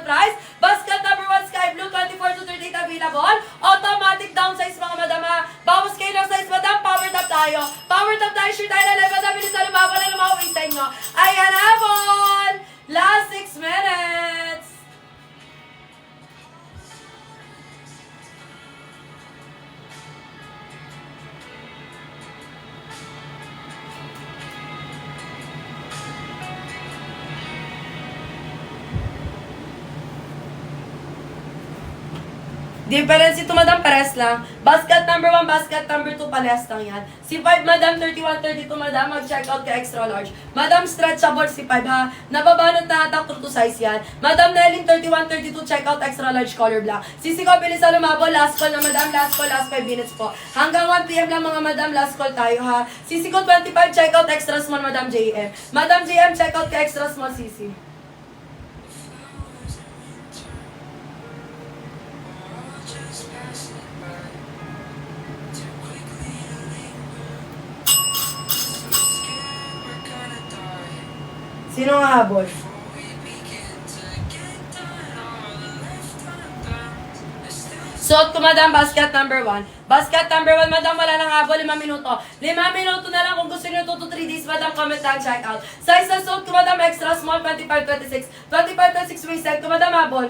discount price. Basket number 1, sky blue, 24 to 38 available. Automatic downsize mga madam ha. Bawas kayo ng size madam, power top tayo. Power top tayo, sure tayo na live madam. Bilisan lumabon na lumawin sa inyo. Ayan, habol! Last 6 minutes. Difference ito madam, pares lang. Basket number 1, basket number 2, pares lang yan. Si 5 madam, 31, 32 madam, mag-check out ka extra large. Madam, stretchable si 5 ha. Nababanot na atak to size yan. Madam, Nelly, 31, 32, check out extra large color black. Sisi ko, bilisan lumabo, last call na madam, last call, last 5 minutes po. Hanggang 1 PM lang mga madam, last call tayo ha. Sisi ko, 25, check out extra small madam JM. Madam JM, check out ka extra small Sisi. Sino ang habol? Suot ko madam, basket number 1. Basket number 1 madam, wala nang habol, 5 minuto. 5 minuto na lang kung gusto niyo 2 to 3 days madam, comment lang, check out. Size na suot ko madam, extra small, 25, 26. 25, 26 waist set ko madam, habol.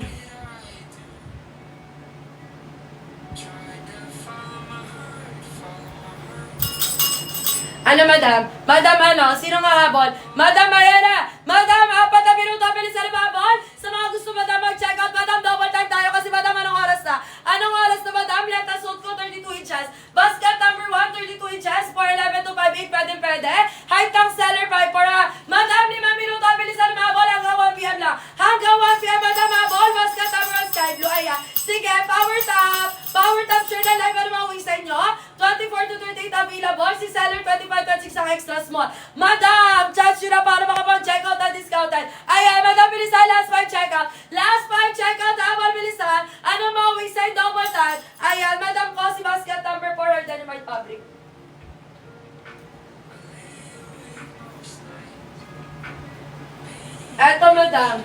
Ano madam? Madam ano? Sino nga habol? Madam Mayana! Madam, 4 na minuto, bilis sa lumabon! Sa mga gusto madam mag-check out, madam, double time tayo kasi madam, anong oras na? Anong oras na madam? Leta suit ko, 32 inches. Basket number 1, 32 inches, 4'11 to 5'8, pwede. Height ng seller, 5'4. Madam, 5 minuto, bilis sa lumabon, hanggang 1 PM lang. Hanggang 1 PM, madam, habol, basket number 1, sky blue, ayan. Sige, power top! Power top, sure na live, ano mga wings sa inyo? 24 to 38 available, si seller 25, 26 ang extra small. Madam, charge nyo na para makapag-check out na discounted. Ayan, madam, bilisan, last 5 check out. Last 5 check out, habang bilisan. Ano mga wings sa double tan? Ayan, madam ko, si basket number 4, or Dynamite Fabric. Eto, madam.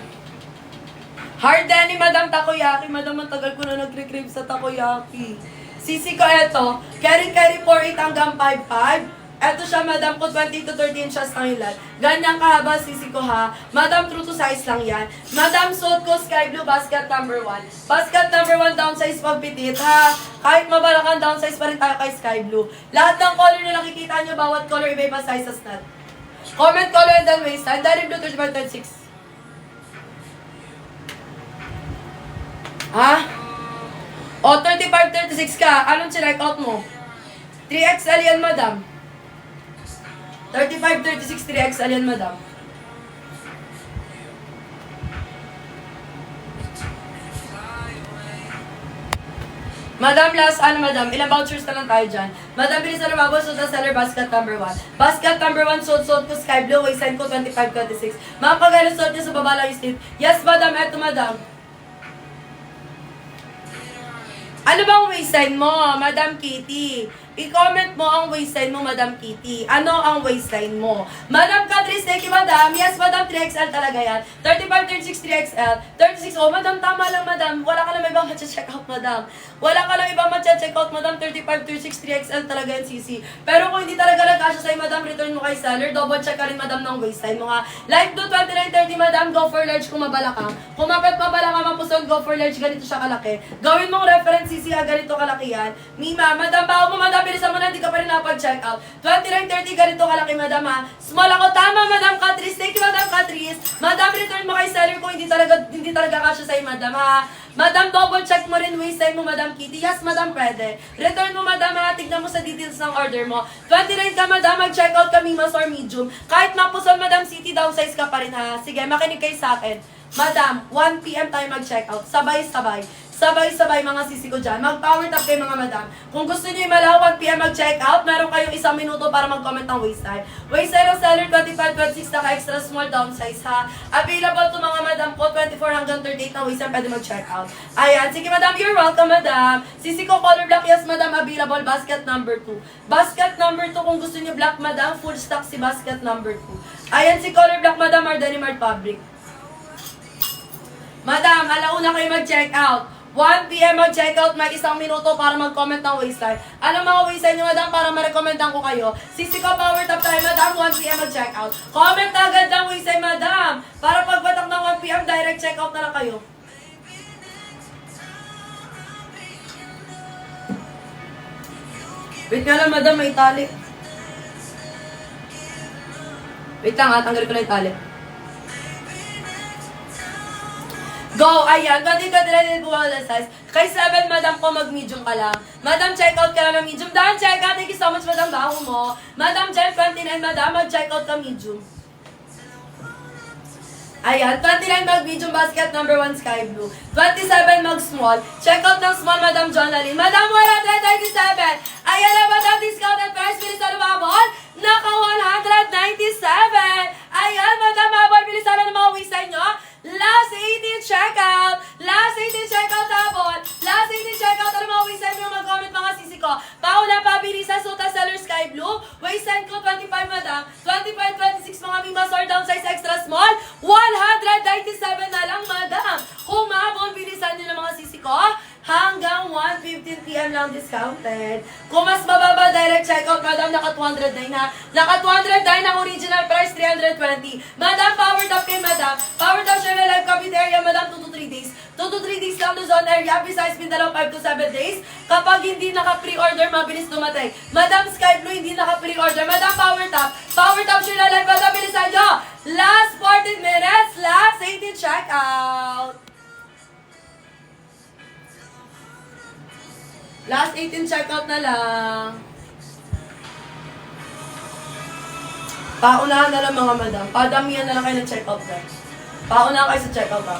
Hard denim, madam, takoyaki. Madam, ang tagal ko na nagre-crave sa takoyaki. Sisi ko eto, carry 4'8 hanggang 5'5". Eto siya, madam, ko 20 to 30 inches ang ilan. Ganyan kahaba, sisi ko ha. Madam, true to size lang yan. Madam, suot ko sky blue, basket number 1. Basket number 1, downsize pagpitit ha. Kahit mabalakan, downsize pa rin tayo kay sky blue. Lahat ng color na nakikita nyo, bawat color, iba-iba sizes na. Comment color and then waistline. Dali blue, 35, 36. Ha? O, 35, 36 ka. Anong check out mo? 3XL yan, madam. 35, 36, 3XL yan, madam. Madam, last, madam? Ilang vouchers na lang tayo dyan. Madam, bilis na lumabos, so the seller, basket number 1. Basket number 1, suot ko sky blue, waistline ko 25, 26. Mga pag-alas suot niya sa baba lang yung slip. Yes, madam, eto, madam. Ano bang waistline mo, Madam Kitty? I-comment mo ang waistline mo, Madam Kitty. Ano ang waistline mo? Madam Catrice, thank you, Madam. Yes, Madam, 3XL talaga yan. 35, 36, 3XL. 36, oh, Madam, tama lang, Madam. Wala ka lang ibang matcha-check out, Madam. Wala ka lang ibang matcha-check out, Madam. 35, 36, 3XL talaga yan, CC. Pero kung hindi talaga nagkasya sa'yo, Madam, return mo kay seller. Double check ka rin, Madam, ng waistline mo, ha. Light blue, 29, 30, Madam. Go for large kung mabala ka. Kung mabala ka, mapusog, go for large. Ganito siya kalaki. Gawin mong reference, CC, ha. Ganito kalaki yan. Mima, Madam, bago mo, Madam, bilisan mo na, hindi ka pa rin napag-check out. 29, 30, ganito kalaki, Madam, ha. Small ako, tama, Madam Catrice. Thank you, Madam Catrice. Madam, return mo kay seller kung hindi talaga kasya sa'yo, Madam, ha. Madam, double check mo rin waistline mo, Madam Kitty. Yes, Madam, pwede. Return mo, Madam, ha. Tignan mo sa details ng order mo. 29 ka, Madam, mag-check out ka, Mimas or medium. Kahit mapusol, Madam City, downsize ka pa rin, ha. Sige, makinig kayo sa akin. Madam, 1 PM tayo mag-check out. Sabay-sabay. Sabay-sabay mga sisi ko dyan. Mag-power tap kayo mga madam. Kung gusto niyo yung malaw, 1 PM mag-check out, meron kayong 1 minuto para mag-comment ng waistline. Waistline ng seller, 25, 26 na extra small downsize ha. Available to mga madam ko, 24 hanggang 38 na waistline, pwede mag-check out. Ayan, sige madam, you're welcome madam. Sisi ko color black, yes madam, available, basket number 2. Basket number 2, kung gusto niyo black madam, full stock si basket number 2. Ayan si color black madam, or Dynamite Fabric. Madam, alam Pauna kayo mag-check out. 1 p.m. mag-check out, may 1 minuto para mag-comment ng waistline. Ano mga waistline nyo, madam, para ma-recommendan ko kayo? Sisi ko, power top tayo, madam, 1 p.m. mag-check out. Comment agad ng waistline, madam, para pagbatak ng 1 p.m. direct check out na lang kayo. Wait nga lang, madam, may tali. Wait lang ha, tanggalin ko na yung tali. Go! Ayan, 20 din po ang size. Kay 7, madam ko, mag-medium ka lang. Madam, check out ka lang ng medium. Dan, check out. Thank you so much, madam. Baho mo. Madam, Jen, 29, madam, mag-check out ka medium. Ayan, 29 mag-medium basket, number 1 sky blue. 27 mag-small. Check out ng small, madam Jonalyn. Madam, 197. Ayan na, madam, discounted price. Bilis na lumabon. Naka 197. Ayan, madam, habol. Bilis na ng mga waistline nyo. Last 18 checkout! Last 18 checkout habon! Last 18 checkout! Ano mga waistline nyo? Mag-comment mga sisi ko. Paula, pabilis sa Suta Seller Sky Blue. Waistline ko 25 madam. 25, 26 mga mimas or downsize extra small. 197 na lang madam. Humabon, bilisan nyo ng mga sisi ko. Hanggang 1:15 p.m. lang discounted. Kung mas mababa, direct checkout, madam, naka 209 ha. Naka 209 ang original price, 320. Madam, power top kayo, madam. Power top siya na live kapit area, madam, 2 to 3 days. 2 to 3 days lang Luzon area, besides Mindanao 5 to 7 days. Kapag hindi naka-pre-order, mabilis dumating. Madam, Sky Blue, hindi naka-pre-order. Madam, power top. Power top siya na live, madam, bilisan nyo. Last 14 minutes, last 18 checkout. Last 18 checkout na lang. Paunahan na lang mga madam. Padamihan na lang kayo ng checkout na. Paunahan kayo sa checkout ha.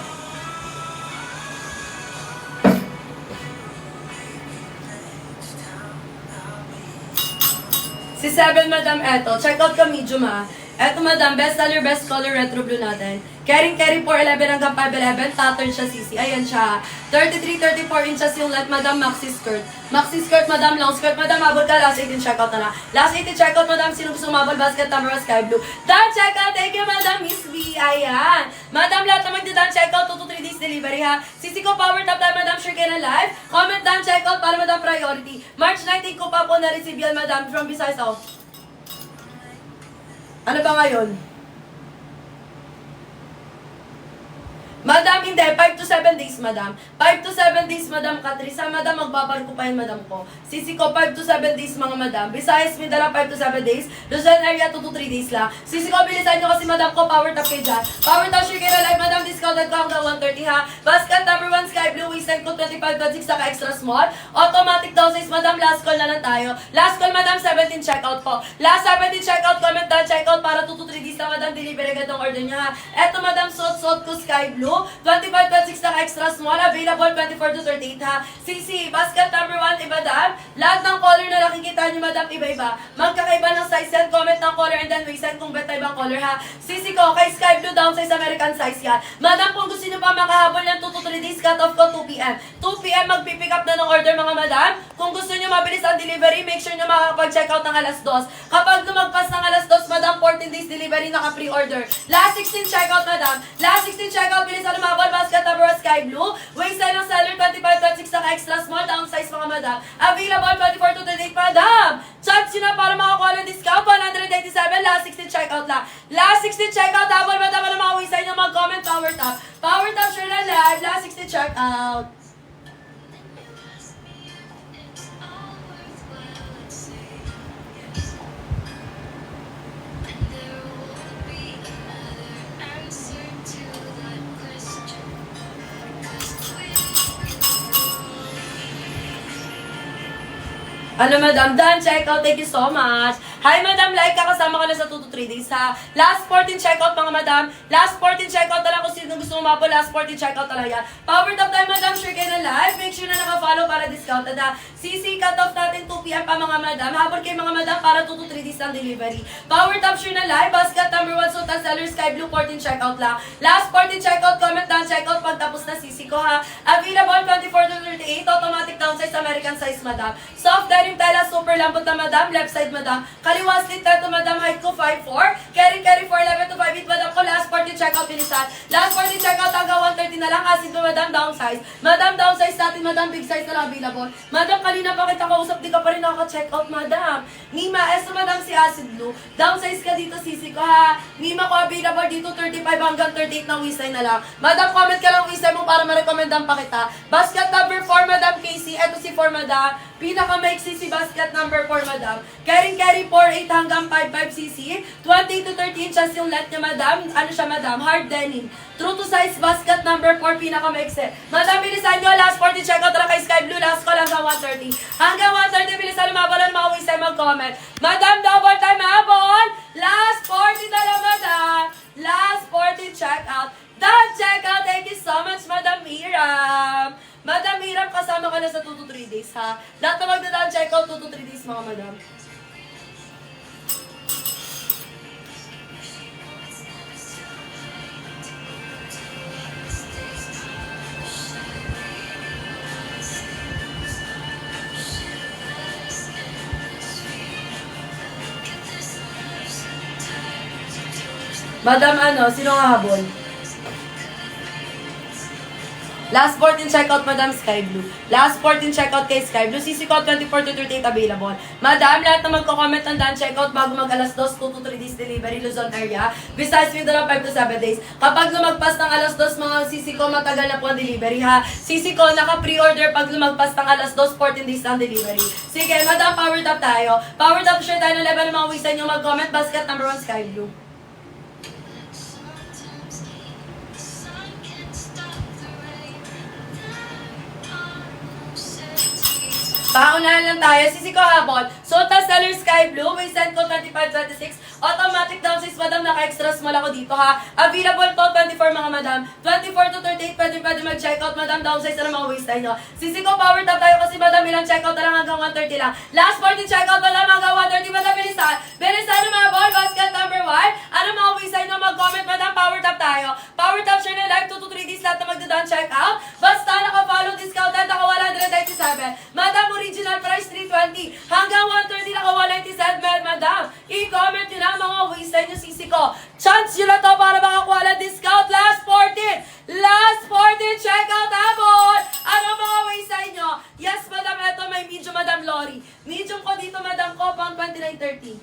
Si 7 madam, eto. Checkout ka medium ha. Eto madam, best seller, best color, retro blue natin. Carry 411 hanggang 511, pattern siya sisi. Ayan siya. 33, 34 inches yung length, madam, maxi skirt. Maxi skirt, madam, long skirt, madam, habol ka, last 18 checkout na lang. Last 18 checkout, madam, sino gusto mabol, basket, number sky blue. Dan checkout, thank you, madam, Miss B. Ayan. Madam, lahat naman din dan checkout, 2 to 3 days delivery ha. Sisi ko, power top tayo, madam, sure kayo na live. Comment dan checkout para madam priority. March 19 ko pa po na-receive yan, madam, from Visayas out. Ano ba ngayon? Madam, hindi. 5 to 7 days, madam. 5 to 7 days, madam Katrisa. Madam, magbabarko pa yun, madam ko. Sisi ko, 5 to 7 days, mga madam. Besides, Mindanao, 5 to 7 days. Luzon area, 2 to 3 days lang. Sisi ko, bilisan nyo kasi, madam ko, power top kayo dyan. Power top, share kayo na live, madam. Discounted ko hanggang 130, ha. Basket, number 1, sky blue. Waistline ko, 25, 26, saka extra small. Automatic down size, madam. Last call na lang tayo. Last call, madam, 17 checkout po. Last 17 checkout, comment down, checkout para 2 to 3 days na, madam. Delivery agad ang order nyo, ha. Eto, madam, suot ko, sky blue. 25, 26 na extra small, available 24 to 38 ha. CC, basket number 1, iba dam. Lahat ng color na nakikita nyo, madam, iba-iba. Magkakaiba ng size yan, comment ng color and then waistline kung beta ibang color ha. CC ko, kay sky blue down size, American size yan. Madam, kung gusto nyo pa makahabol ng 2 to 3 days, cut off ko 2 p.m. 2 p.m. magpipick up na ng order mga madam. Kung gusto nyo mabilis ang delivery, make sure nyo makakapag-check out ng alas 2. Kapag lumagpas ng alas 2, madam, 14 days delivery, naka-pre-order. Last 16 checkout, madam. Last 16 checkout, bilis na lumabal, basket number sky blue. Waistline ng seller, 25, 26 na extra small, down size mga madam. Available 24 to 38, madam. Chance nyo na para makakuha ng discount, 187, last 16 checkout lang. Last 16 checkout, habol madam, ano mga waistline nyo, mag-comment, power top. Power top, sure na live, last 16 checkout. Ano madam, done, check out, thank you so much. Hi madam, like ka, kasama ka na sa 2 to 3 days ha. Last 14 checkout mga madam. Last 14 checkout na lang kung sino gusto umabol. Last 14 checkout na lang yan. Power top tayo madam, share kayo na live. Make sure na naka-follow para discounted ha. CC cut off natin 2 p.m. pa mga madam. Habol kayo mga madam para 2 to 3 days lang delivery. Power top share na live. Basket number 1 Sultan Seller Sky Blue 14 checkout lang. Last 14 checkout, comment down checkout pag tapos na CC ko ha. Available 24 to 38, automatic down size, American size madam. Soft denim tela, super lambot na madam. Left side madam. Kaliwa slit na to, madam, height ko 5'4". Carry 4'11 to 5'8", madam ko. Last 40 checkout, bilisan. Last 40 checkout, hanggang 130 na lang. Asin ko, madam, downsize. Madam, downsize natin, madam, big size na lang available. Madam, kanina pa kita kausap, di ka pa rin nakaka-checkout, madam. Nima, eto, madam, si Acid Blue. Downsize ka dito, sisi ko, ha. Nima ko available dito, 35 hanggang 38 na waistline na lang. Madam, comment ka lang waistline mo para ma-recommendan pa kita. Basket number 4, madam Casey. Eto si 4, madam. Pinaka-maiksi si basket number 4, madam. Carry 4'8 hanggang 5'5 cc. 20 to 30 inches yung length niya, madam. Ano siya, madam? Hard denim. True to size basket number 4, pinaka-maiksi. Madam, bilisan nyo. Last 40 checkout na kay Sky Blue. Last call hanggang 130. Hanggang 130, bilisan lumabalan mga waistline mag-comment. Madam, double time habon. Last 40 na lang, madam. Last 40 checkout. Done checkout. Thank you so much, Madam Hiram. Madam Hiram, kasama ka na sa 2 to 3 days, ha? Lahat na magdadaan checkout 2 to 3 days, mga madam. Madam, sino nga habol? Last 14 checkout, Madam Sky Blue. Last 14 checkout kay Sky Blue. CC code 24 to 38 available. Madam, lahat na magko-comment ng done checkout bago mag-alas 2, 2 to 3 days delivery, Luzon area. Besides, Mindanao 5 to 7 days. Kapag lumagpas ng alas 2, mga CC ko, matagal na po ang delivery, ha. CC ko, naka-pre-order pag lumagpas ng alas 2, 14 days ang delivery. Sige, Madam, powered up tayo. Powered up, share tayo ng level ng mga waistline nyo mag-comment. Basket number 1, Sky Blue. Paunahan lang tayo. Sisi ko habol. Sota Seller Sky Blue. Waistline ko 25-26. Automatic downsize, madam. Naka-extra small ako dito, ha. Available to 24, mga madam. 24 to 38. Pwede mag-checkout, madam. Downsize na lang mga waistline nyo. Sisi ko power top tayo kasi, madam, ilang checkout na lang hanggang 130 lang. Last 40 checkout, madam, hanggang 130. Madam, bilisan. Bilisan yung mga ball. Basket number 1. Ano mga waistline nyo? Mag-comment, madam. Power top tayo. Power top share na live 2 to 3 days. Lahat na magdadaan checkout. Basta naka-follow discounted. Naka 197. Madam, original price 320. Hanggang 130 naka 197, madam. I-comment nyo na mga waistline nyo, sisi ko. Chance nyo na to para makakuha ng discount. Last 14. Last 14. Check out habon. Ano mga waistline nyo? Yes, madam. Ito may medium, madam Lori. Medium ko dito, madam ko, pang 29.30.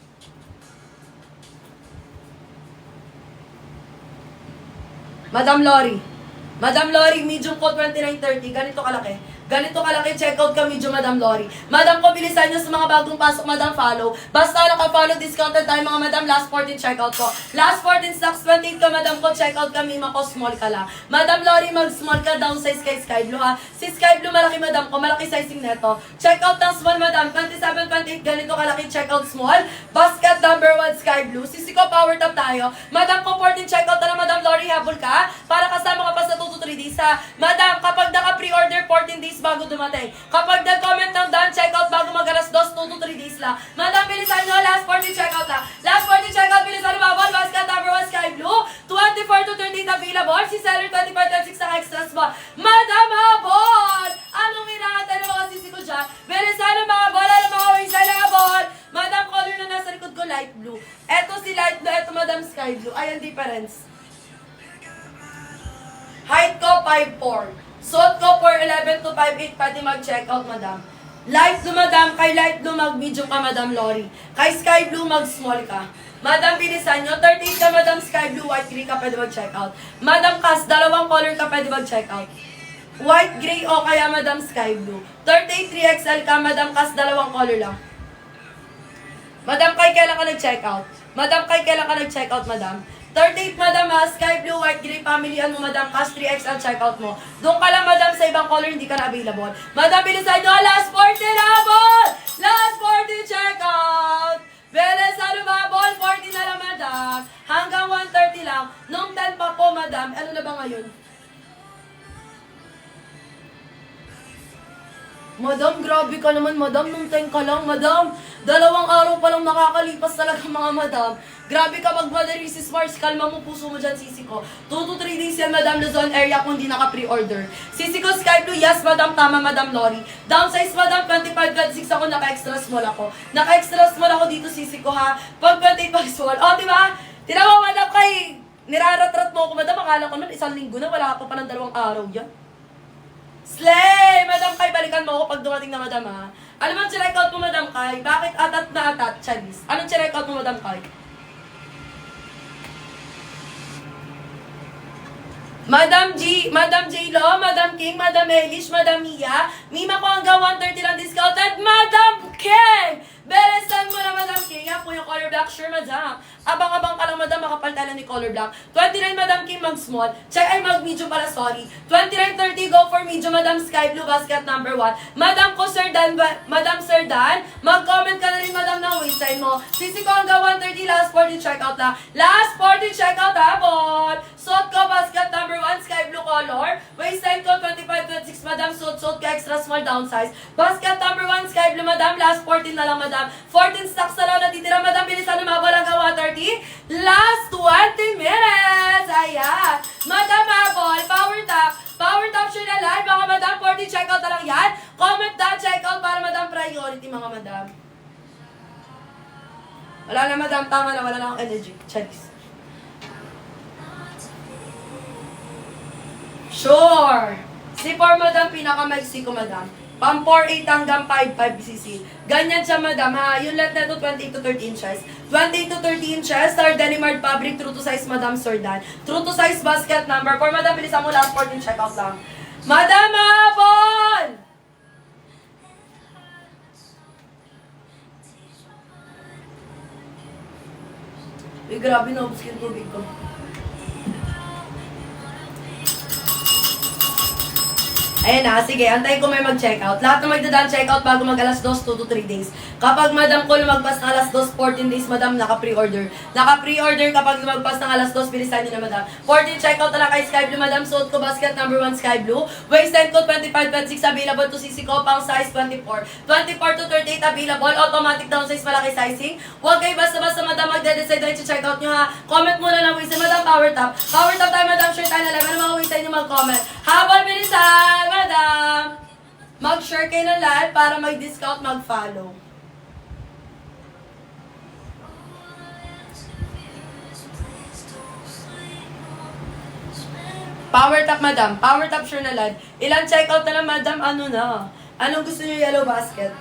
Madam Lori. Madam Lori, medium ko 29.30. Ganito kalaki. Ganito kalaki, checkout ka, medyo, Madam Lori. Madam ko, bilisan nyo sa mga bagong pasok, madam, follow. Basta naka-follow, discounted tayo, mga madam. Last 14 checkout ko. Last 14 stocks, 28 ka, madam ko, checkout ka, mima ko, small ka lang. Madam Lori, mag-small ka, downsize kay Sky Blue, ha. Si Sky Blue, malaki, madam ko, malaki sizing neto. Checkout ng small, madam. 27, 28, ganito kalaki, checkout small. Basket number 1, Sky Blue. Sisi ko, power top tayo. Madam ko, 14 checkout na, madam Lori, habol ka. Para kasama ka pa sa 2 to 3 days, ha. Madam, kapag naka-pre-order, 14 days bago dumating. Kapag nag-comment ng done checkout bago mag-alas 2, 2 to 3 days lang. Madam, bilisan nyo, last 40 checkout lang. Last 40 checkout, bilisan nyo, babal, basket number 1, Sky Blue. 24 to 38 available. Si seller 25-26 na extras mo. Madam, habol! Anong hinahantay ng mga sisi ko dyan? Bilisan nyo, mga bola ng mga waistline na habol. Madam, color na nasa likod ko, light blue. Eto si light blue, eto madam sky blue. Ayan, difference. Height ko, 5'4". Suot ko, 4'11 to 5'8". Pwede mag-check out, madam. Light blue, madam. Kay light blue, mag-medium ka, madam Lori. Kay sky blue, mag-small ka. Madam, bilisan nyo. 38 ka, madam sky blue. White gray ka, pwede mag-check out. Madam Cass, dalawang color ka, pwede mag-check out. White gray o kaya, madam sky blue. 38 3XL ka, madam Cass, dalawang color lang. Madam, kay kailan ka nag-check out? Madam, kay kailan ka nag-check out, madam? 38, madam, sky blue, white, gray, family, mo, madam, Cash 3XL, checkout mo. Doon ka lang, madam, sa ibang color, hindi ka na available. Madam, bilisan nyo, last 40 na ball! Last 40 checkout! Beles, ano ba, ball? 40 na lang, madam. Hanggang 130 lang. Nung 10 pa po, madam, ano na ba ngayon? Madam, grabe ka naman, madam. Nung time ka lang, madam. 2 araw pa lang nakakalipas talaga, mga madam. Grabe ka mag-Mother Mrs. Mars. Kalma mo puso mo dyan, sisi ko. 2 to 3 days yan, madam, Luzon area kung di naka-pre-order. Sisi ko, Sky Blue, yes, madam, tama, madam Lori. Downsize, madam, 25-26 ako, naka-extra small ako. Naka-extra small ako dito, sisi ko, ha. Pag 28 small, o, diba? Tinawa, madam, kay niraratrat mo ako, madam. Akala ko nun, 1 linggo na, wala ka pa ng 2 araw yan. Slay! Madam Kai, balikan mo ako pag dumating na, madam, ha? Ano bang check out mo, madam Kai? Bakit atat na atat, Chinese? Anong check out mo, madam Kai? Madam G, Madam J-Lo, Madam King, Madam Elish, Madam Mia, Mima ko hanggang 130 lang discounted, Madam King! Beresan mo na, Madam King. Yan po yung color black, sure, madam. Abang-abang ka lang, madam, makapaltalan ni color black. 29, Madam King, mag-small. Check ay mag-medium pala, sorry. 29.30, go for medium, Madam Sky Blue, basket number 1. Madam ko, Sir Dan, Madam Sir Dan, mag-comment ka na rin, madam, ng waistline mo. Sisi ko hanggang 130, last 40 checkout na. Last 40 checkout, habon! Suot ko, basket number 1, Sky Blue color. Waistline ko, 25-26, madam, suot ko, extra small downsize. Basket number 1, Sky Blue, madam, last 14 na lang, madam. 14 stocks na lang natitira, madam. Bilisan na mabal hanggang 130. Last 20 minutes. Ayan. Madam Apple, power top siya na live. Mga madam, 40 checkout na lang yan. Comment down, checkout para madam priority, mga madam. Wala na, madam. Tama na. Wala na akong energy. Charis. Sure. Si for madam, pinaka-maiksi ko, madam. Pang 4.8 hanggang 5.5 cc. Ganyan siya, madam, ha? Yung let na ito, 28 to 30 inches. 28 to 30 inches, star Delimard fabric, true to size, madam, Sordan. True to size basket number. For madam, bilisan mo last 14 check out lang. Madam Apple! Uy, grabe na, ubus yung tubig ko. Ayan na, sige, antayin ko may mag-checkout. Lahat na magdadaan checkout bago mag-alas 2, 2 to 3 days. Kapag madam ko lumagpas ng alas 2, 14 days, madam, naka-pre-order. Naka-pre-order kapag lumagpas ng alas 2, bilisan nyo na, madam. 14 checkout na lang kay Sky Blue, madam. Suot ko, basket number 1, Sky Blue. Waistline ko, 25-26, available to sisi ko, pang size 24. 24 to 38, available. Automatic downsize, malaki sizing. Huwag kayo basta-basta, madam, magde-decide na i-checkout nyo, ha. Comment muna lang, waistline, madam, power top. Power top tayo, madam, shirt tayo na lang. Ano mga waistline nyo mag-comment? Habang bilisan, madam, mag-share kayo ng lahat para mag-discount, mag-follow. Power top, madam. Power top, sure na lahat. Ilang checkout na lang, madam? Ano na? Anong gusto niyo, yellow basket?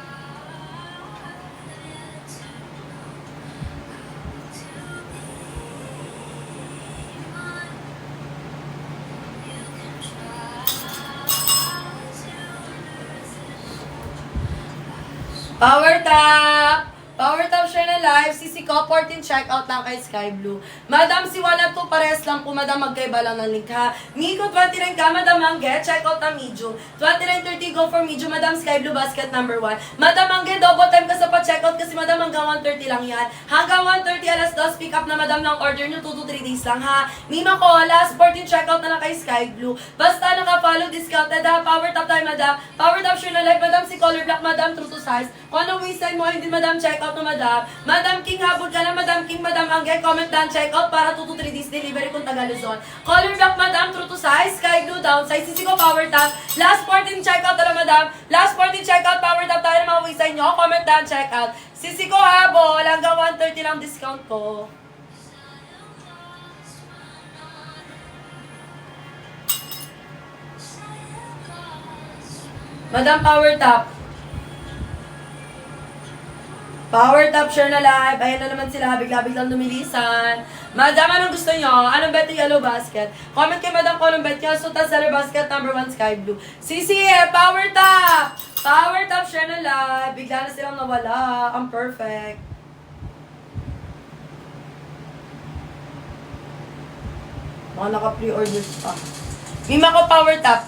Power top! Power top share na live. Sisi ko, 14 checkout lang kay Sky Blue. Madam, si 1 at 2 pares lang po, madam. Magkaiba lang ng link, ha. Miko, 29 ka, madam, Mangge. Checkout na medium. 29.30, go for medium, madam. Sky Blue, basket number 1. Madam, Mangge, double time ka sa pa-checkout kasi, madam, hanggang 1.30 lang yan. Hanggang 1.30, alas 2, pick up na, madam, ng order nyo. 2 to 3 days lang, ha. Mima ko, last 14 checkout na lang kay Sky Blue. Basta naka-follow, discounted, ha. Power top tayo, madam. Power top share na live, madam. Si color black, madam, true to size. Kung anong waistline mo, hindi, madam, checkout na, madam. Madam King, habol ka na, Madam King, Madam Angge, comment down, checkout para 2 to 3 days delivery kung taga Luzon. Color black, madam, true to size, Sky Blue, down size, sisi ko, power top. Last 14 checkout na, madam. Last 14 checkout, power top tayo ng mga waistline nyo. Comment down, checkout. Sisi ko, habol, hanggang 130 lang discount ko. Madam, power top. Power top share na live. Ayan na naman sila. Bigla-biglang lumilisan. Madam, anong gusto nyo? Anong bet yung yellow basket? Comment kay madam ko anong bet nyo. Suta seller basket number 1 Sky Blue. Sisi, power top! Power top share na live. Bigla na silang nawala. Ang perfect. Mga naka-pre-order pa. Mima ko power top.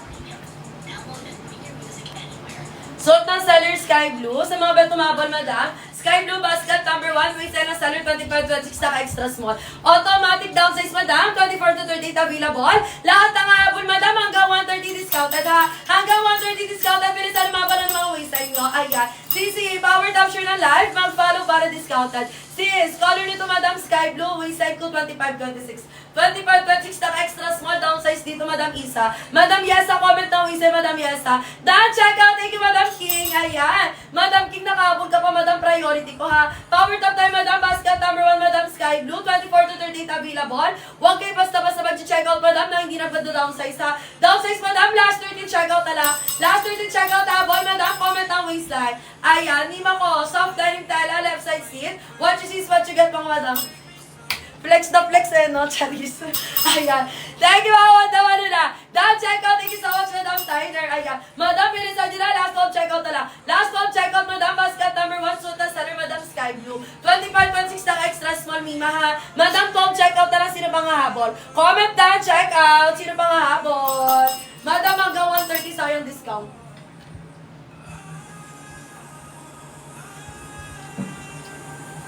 Suot ng seller Sky Blue. Sa mga bet tumabol, madam. Sky Blue basket number 1, waistline ng seller 25-26 na extra small. Automatic downsize, madam, 24 to 38 available. Lahat ng habol, madam, hanggang 130 discounted, ha. Hanggang 130 discount at bilisan lumaban ng mga waistline nyo. Ayan. Sisi, power top share ng live. Mag-follow para discounted. Sis, color nito Madam Sky Blue. Waistline ko 25-26. 25-26 na extra small downsize dito Madam Isa. Madam Yesa, comment na waistline Madam Yesa. Dan, check out. Thank you Madam King. Ayan. Madam King, nakabog ka pa Madam Priority ko ha. Power top tayo Madam Basket number 1 Madam Sky Blue. 24-38 available. Huwag kayo basta-basta mag-check out Madam na hindi na downsize ha. Downsize Madam, last 13 check out na lang. Last 13 check out ha. Boy Madam, comment ang waistline. Ayan, Nima ko. Soft denim tela, left side seat. What you see is what you get mga Madam. Flex na flex eh, no? Charis. Ayan. Thank you, mga Wanda na. Dan, check out. Thank you so much, Madam Tyner. Ayan. Madam, bilisan nyo na. Last one, check out na lang. Last one, check out, Madam Basket number 1. Suit na seller, Madam Sky Blue. 25.6 ng extra small Mima, ha. Madam, 12, check out na lang. Sino pang hahabol? Comment down, check out. Sino pang hahabol? Madam, hanggang 130 sayang discount.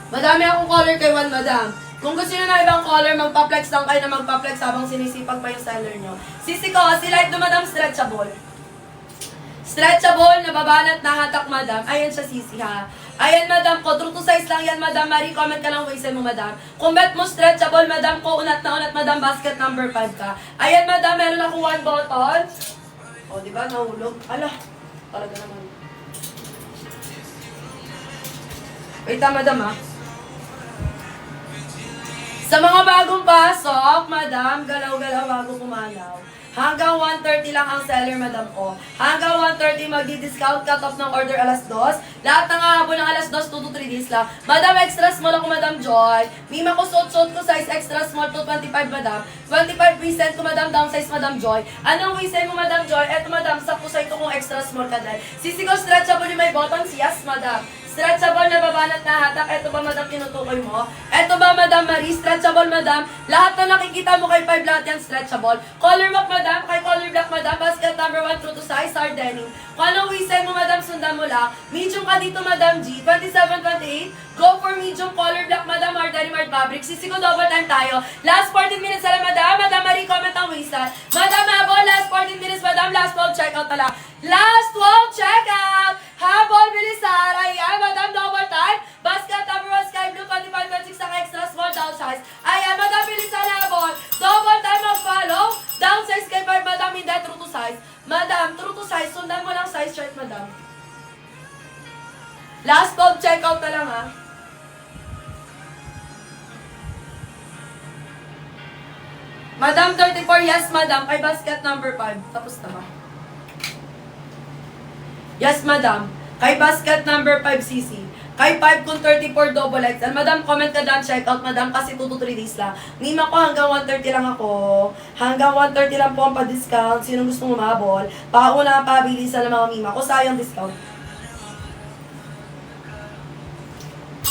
Madami akong color kay Juan, Madam. Kung gusto nyo na ibang color, magpa-flex lang kayo na magpa-flex habang sinisipag pa yung seller nyo. Sisi ko, si Light do Madam, stretchable. Stretchable, nababanat na hatak, Madam. Ayan siya, Sisi, ha. Ayan, Madam ko. True to size lang yan, Madam. Mari, comment ka lang waistline mo, Madam. Kung bet mo stretchable, Madam ko, unat na unat, Madam, basket number 5 ka. Ayan, Madam, meron ako 1 button. O, di ba, nahulog? Ala, talaga naman. Wait, Madam, ha. Sa mga bagong pasok, Madam, galaw-galaw bago pumalaw. Hanggang 130 lang ang seller, Madam ko. Hanggang 130 magdi-discount cut-off ng order alas 2. Lahat ng hapon ng alas 2, 2 to 3 days lang. Madam, extra small ako, Madam Joy. Mima ko, suot-suot ko size extra small to 25, Madam. 25 present ko, Madam, downsize, Madam Joy. Anong waistline mo, Madam Joy? Eto, Madam, sakto sa ito kung extra small ka dahil. Sisi ko, stretchable yung may buttons. Yes, Madam. Stretchable na babanat na hatak. Eto ba, Madam, tinutukoy mo? Eto ba, Madam Marie? Stretchable, Madam. Lahat na nakikita mo kay 5 lahat yan, stretchable. Color mock, Madam. Kay color black, Madam. Basket number 1, true to size, hard denim. Kung anong waistline mo, Madam, sundan mo lang. Medium ka dito, Madam G. 27-28. Go for medium color black, Madam, hard denim, hard fabric. Sisi ko, double time tayo. Last 14 minutes na lang, Madam. Madam Marie, comment ang waistline. Madam Habol, last 14 minutes, Madam. Last 12, check out na lang. Last 12, check out. Habol, bilisan. Ayan, Madam, double time. Basket number 1, sky blue, 25-26 ang extra small down size. Ayan, Madam, bilisan habol. Double time mag-follow. Down size kay 5, Madam, hindi true to size. Madam, true to size. Sundan mo lang size chart, Madam. Last 12, check out na lang, ha. Madam, 34, yes, Madam. Kay basket number 5. Tapos na ba? Yes, Madam. Kay basket number 5 cc. Kay 5 kung 34 double XL. Madam, comment ka down, check out, Madam, kasi 2 to 3 days lang. Mima ko hanggang 130 lang ako. Hanggang 130 lang po ang pa-discount. Sino gusto umabol? Pauna ang pabilisan ng mga mima ko. Sayang discount.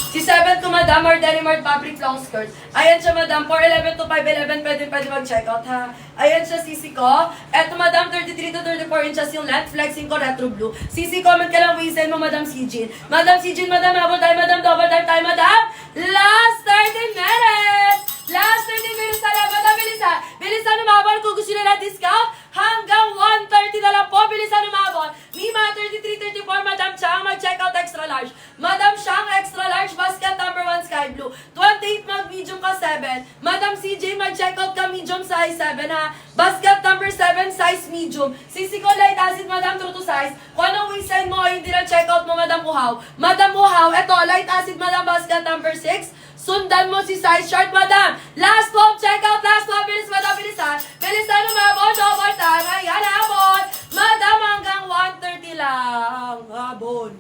Si 7 ko, Madam, or denim or fabric long skirt. Ayan siya, Madam. 4'11 to 5'11, pwede mag-check out, ha. Ayan siya, Sisi ko. Eto, Madam, 33 to 34 inches yung length. Flexing ko, retro blue. Sisi, comment ka lang waistline mo, Madam Sijin. Madam Sijin, Madam, habol tayo, Madam, double time tayo, Madam. Last 30 minutes! Last 30 minutes na lang, Madam, bilisan. Bilisan umabol kung gusto nila discount. Hanggang 130 na lang po, bilisan umabol. Mima, 33-34, Madam Chang, mag-check out extra large. Madam Chang, extra large, basket number 1, sky blue. 28, mag-medium ka 7. Madam CJ, mag-check out ka medium size 7, ha. Basket number 7, size medium. Sisi ko, light acid, Madam, true to size. Kung anong waistline mo, hindi na check out mo, Madam Uhaw. Madam Uhaw, eto, light acid, Madam, basket number 6. Sundan mo si size chart, Madam. Last 12, check out. Last 12, bilis, Madam, bilisan. Bilisan, umabot, double time. Ayan, habon. Madam, hanggang 130 lang. Habon.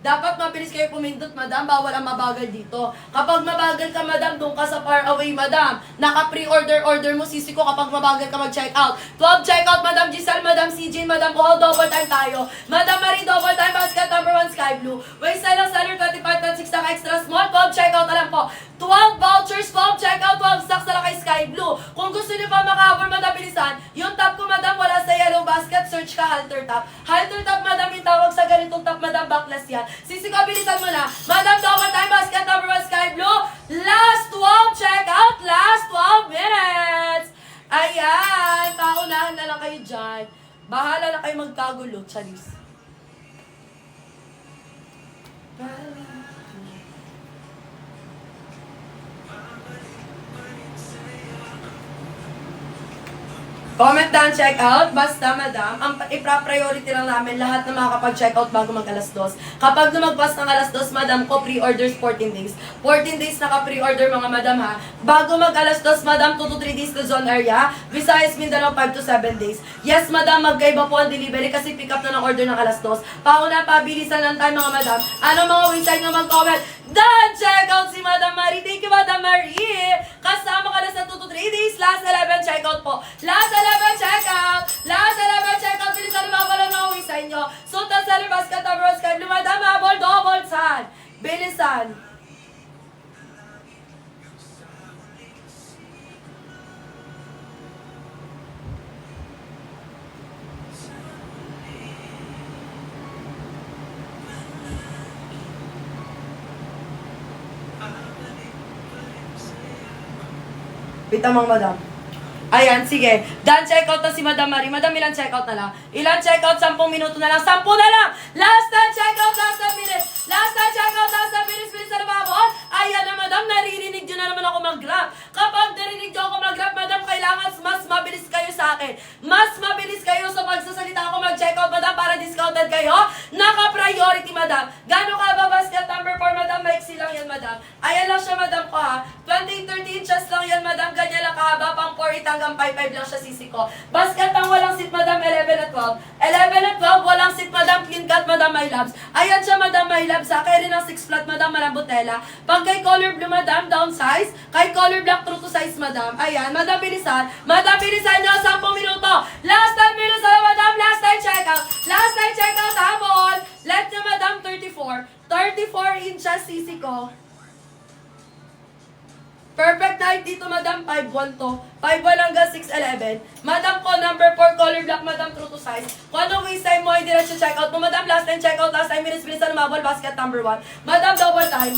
Dapat mabilis kayo pumindot, Madam. Bawal ang mabagal dito. Kapag mabagal ka, Madam, doon ka sa far away, Madam. Naka-pre-order mo, Sisi ko, kapag mabagal ka mag-check out. 12, check out, Madam Giselle, Madam CJ, Madam Kuhal, double time tayo. Madam Marie, double time, basket number 1, sky blue. Waistline lang, seller, 25.6 ng extra small. 12, check out na lang po. 12 vouchers, 12, check out, 12 stocks na lang kay sky blue. Kung gusto niyo pa makahabol, Madam, bilisan. Yung top ko, Madam, wala sa yellow basket, search ka halter top. Halter top, Madam, yung tawag sa ganitong top, Madam, backless yan. Sisi ko, bilisan mo na. Madam, double time, basket number 1, sky blue. Last 12, check out. Last 12 minutes. Ayan, paunahan na lang kayo dyan. Bahala na kayo magkagulo, Charis. Comment down, check out. Basta, madam, ang ipra-priority lang namin lahat na makakapag-check out bago mag-alas 2. Kapag lumagpas ng alas 2, madam, ko pre-orders 14 days. 14 days naka-pre-order mga madam ha. Bago mag-alas 2, madam, 2 to 3 days to zone area. Visayas, Mindanao, 5 to 7 days. Yes, madam, magkaiba po ang delivery kasi pick up na ng order ng alas 2. Pauna, pabilisan lang tayo mga madam. Ano mga website nyo mag-comment? Done! Check out si Madam Marie. Thank you, Madam Marie. Kasama ka na sa 2 to 3 days. Last 11 check out po. Last 11 check out. Last 11 check out. Bilisan na mga mga website nyo. Sultan Seller Basket of Rose Card. Madam Habol, double sand. Bilisan. Bitamang madam. Ayan, sige. Done check out na si Madam Marie. Madam, ilan check out na lang? Ilan check out? 10 minuto na lang. 10 na lang! Last time check out, last 10 minutes. Last time check out, last 10 minutes. Bilis na lumabon. Ayan na, madam. Naririnig nyo na naman ako mag-grab. Kapag narinig nyo ako mag-grab, madam, kailangan mas mabilis kayo sa akin. Mas mabilis kayo sa pagsasalita ako mag-check out, madam, para discounted kayo. Naka-priority, madam. Gano'n ka ba basket number 4, madam? Maiksi lang yan, madam. Ayan lang siya, madam ko, ha. 20-30 inches lang yan, madam. Ganyan lang kahaba, pang 4 hanggang 5'5 lang siya sisi ko. Basket ang walang seat, madam, 11 at 12. 11 at 12, walang seat, madam, clean cut, madam, my loves. Ayan siya, madam, my loves, ha. Kaya rin ang 6 flat, madam, malambotela. Pag kay color blue, madam, downsize. Kay color black, true to size, madam. Ayan, madam, bilisan. Madam, bilisan nyo, 10 minuto. Last time, bilisan na, madam, last time check out. Last time check out, habol. Let nyo, madam, 34. 34 inches sisi ko. Perfect height dito, madam, 5'1 to. 5'1 hanggang 6'11. Madam ko, number 4, color black, madam, true to size. Kung anong waist time mo, hindi na siya check out mo. Madam, last time check out, last time, bilis-bilisan umabol, basket number 1. Madam, double time.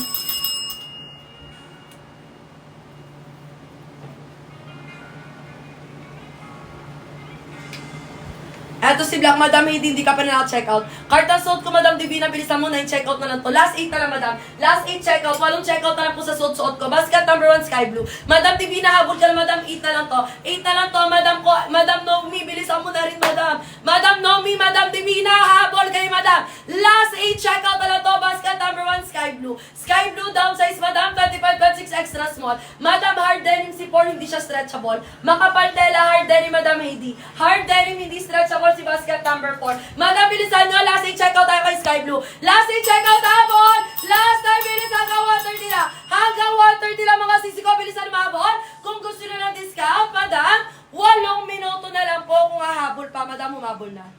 Eto si Black, madam, hindi ka pa na check out. Karta suot ko, madam, Divina, bilisan mo na yung check out na lang to. Last 8 na lang, madam. Last 8 check out. Walong check out na lang po sa suot-suot ko. Basket number 1, sky blue. Madam, Divina, habol ka na, madam, 8 na lang to. 8 na lang to, madam ko. Madam Nomi, bilisan mo na rin, madam. Madam Nomi, madam Divina, habol kayo, madam. Last 8 check out na lang to. Basket number 1, sky blue. Sky blue, downsize, madam, 25.6 extra small. Madam, hard denim si 4, hindi siya stretchable. Makapal tela, hard denim, madam Heidi. Hard denim, hindi stretchable si basket number 4. Madam, bilisan nyo. Last 8 check out tayo kay Sky Blue. Last 8 check out habon. Last time, bilis hanggang 130 na. Hanggang 130 lang mga sisi ko. Bilisan mabon. Kung gusto nyo ng discount, madam, 8 minuto na lang po. Kung hahabol pa, madam, humabol na.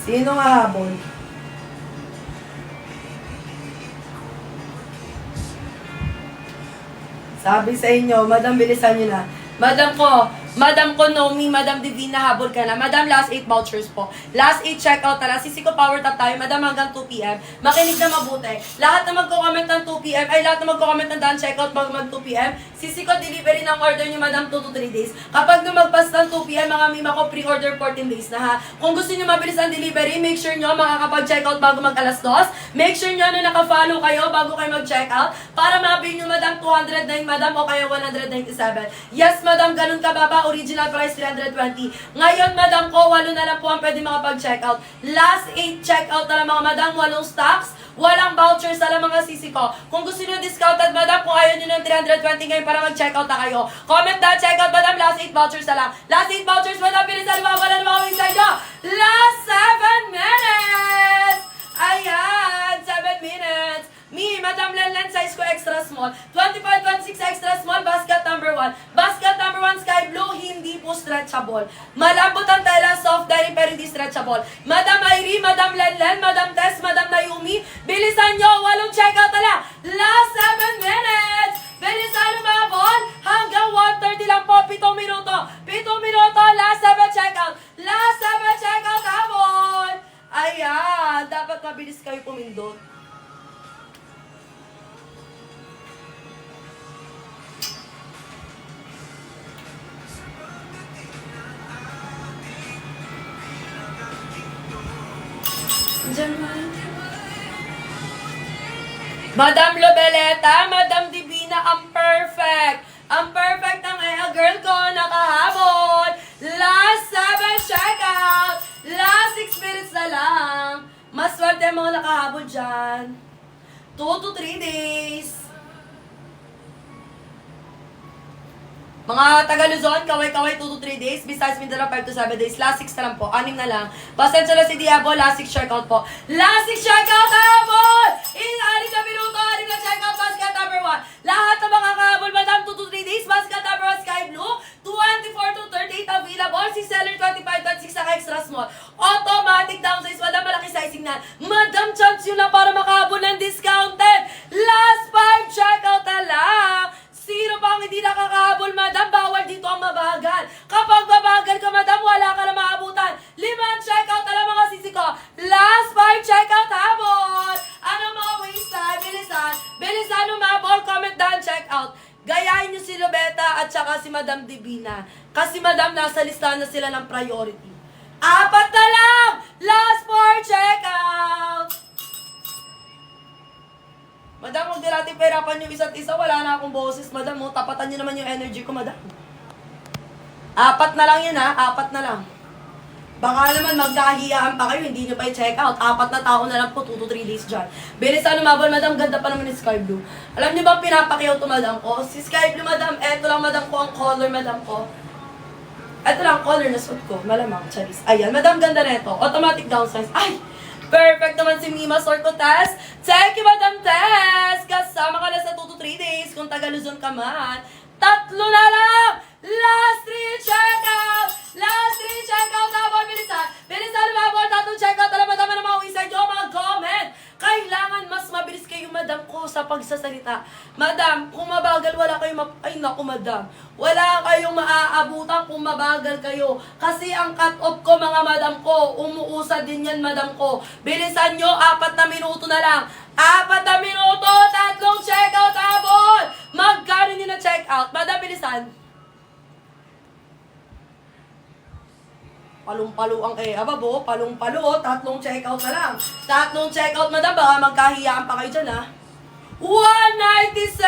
Sino hahabol? Sabi sa inyo, madam, bilisan nyo na. Madam ko, Nomi, Madam Divina, habol ka na. Madam, last 8 vouchers po. Last 8 checkout na lang. Sisi ko power tap tayo. Madam, hanggang 2 p.m. Makinig na mabuti. Lahat na magko-comment ng 2 p.m. ay lahat na magko-comment ng done checkout bago mag 2 p.m. Sisi ko delivery ng order nyo, madam, 2 to 3 days. Kapag lumagpas ng 2 p.m., mga mima ko pre-order 14 days na ha. Kung gusto nyo mabilis ang delivery, make sure nyo makakapag-checkout bago mag alas 2. Make sure nyo na naka-follow kayo bago kayo mag-checkout para mabili nyo, madam, 209, madam, o kaya 197. Yes, madam, ganun ka baba. Original price 320. Ngayon, madam ko, 8 na lang po ang pwede makapag-checkout. Last 8 checkout na lang mga madam, 8 stocks. Walang vouchers na lang mga sisi ko. Kung gusto nyo discounted, madam, kung ayaw nyo ng 320 ngayon para mag-checkout na kayo. Comment na, checkout, madam, last 8 vouchers na lang. Last 8 vouchers, madam, pilisan mo, wala na mga website nyo. Last 7 minutes! Ayan, 7 minutes. Me, Madam Lenlen, size ko extra small. 25-26 extra small, basket number 1. Basket number 1, sky blue, hindi po stretchable. Malambot ang tela, soft denim, pero hindi stretchable. Madam Irene, Madam Lenlen, Madam Tess, Madam Naomi, bilisan nyo, 8 checkout na lang. Last 7 minutes! Bilisan umabon, hanggang 1:30 lang po, 7 minuto. 7 minuto, last 7 checkout. Last 7 checkout, habon! Ayan, dapat mabilis kayo pumindot. Madam Lobeleta, Madam Divina, ang perfect. Ang perfect ng girl ko, nakahabol. Last 7 checkout. Last 6 minutes na lang. Mas swerte mga nakahabol dyan. 2 to 3 days. Mga taga Luzon, kaway-kaway 2 to 3 days. Besides Mindanao, 5 to 7 days. Last 6 na lang po. 6 na lang. Pasensya na si Diabo. Last 6 checkout po. Last 6 checkout habol! In 6 na minuto, 6 na checkout. Basket number 1. Lahat na makakahabol, madam, 2 to 3 days. Basket number 1, Sky Blue. 24 to 38 available. Si seller 25, 26 na extra small. Automatic down size. Madam, malaki sizing na. Madam, chance yun na para makahabol ng discounted. Last 5 checkout na lang. Sino pa ang hindi nakakahabol, madam? Bawal dito ang mabagal. Kapag mabagal ka, madam, wala ka na maabutan. 5 checkout na lang mga sisi ko. Last 5 checkout habol. Ano mga waistline? Bilisan. Bilisan umabol. Comment down, checkout. Gayahin niyo si Lobeta at saka si Madam Divina. Kasi madam, nasa listahan na sila ng priority. 4 na lang. Last 4 checkout. Madam, huwag din natin pahirapan yung isa't isa. Wala na akong boses, madam. Tapatan nyo naman yung energy ko, madam. 4 na lang yun, ha? 4 na lang. Baka naman magkahiyaan pa kayo, hindi nyo pa i-check out. 4 na tao na lang po, 2 to 3 days dyan. Bilisan umabol, madam. Ganda pa naman ni Sky Blue. Alam nyo ba pinapakiyaw to, madam ko? Si Sky Blue, madam. Eto lang, madam ko, ang color, madam ko. Eto lang, color na suit ko. Malamang, charis. Ayan, madam, ganda na ito. Automatic downsize. Ay! Perfect naman si Mima Sorcotas. Thank you, Madam Tess. Kasama ka na sa 2 to 3 days kung taga Luzon ka man. 3 na lang. Last 3 checkout. Last 3 checkout. Habol, bilisan. Bilisan, habol. 3 checkout. Alam, madama na mga wisay nyo. Mga comment. Kailangan mas mabilis kayo, madam ko, sa pagsasalita. Madam, kung mabagal, wala kayong ay, naku, madam. Wala kayong maaabutan kung mabagal kayo. Kasi ang cut-off ko, mga madam ko, umuusad din yan, madam ko. Bilisan nyo, 4 na minuto na lang. 4 na minuto, 3 checkout, habol! Magkano nyo na checkout? Madam, bilisan. Palong-palo ang ababo, palong-palo, 3 checkout na lang. 3 checkout, madam, baka magkahiyaan pa kayo dyan, ha? 197!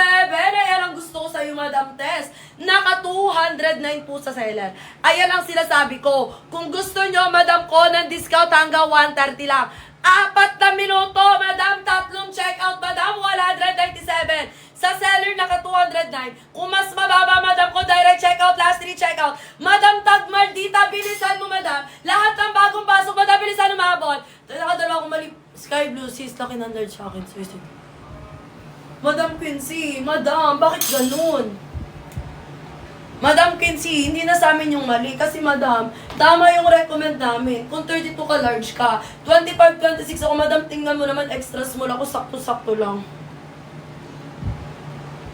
Ayan ang gusto ko sa'yo, Madam Tess. Naka 209 po sa seller. Ayan ang sinasabi ko. Kung gusto nyo, madam ko, ng discount hanggang 130 lang. 4 na minuto, madam, 3 checkout, madam, 197. Sa seller, naka 209. Kung mas mababa, madam ko, direct checkout, last 3 checkout. Madam Tagmaldita, bilisan mo, madam. Lahat ng bagong pasok, madam, bilisan umabot. Nakadalawa akong mali. Sky Blue, sis, laki ng nerd sa akin. Madam Quincy, madam, bakit ganun? Madam Quincy, hindi na sa amin yung mali. Kasi madam, tama yung recommend namin. Kung 32 ka, large ka. 25, 26 ako, madam, tingnan mo naman, extra small ako, sakto-sakto lang.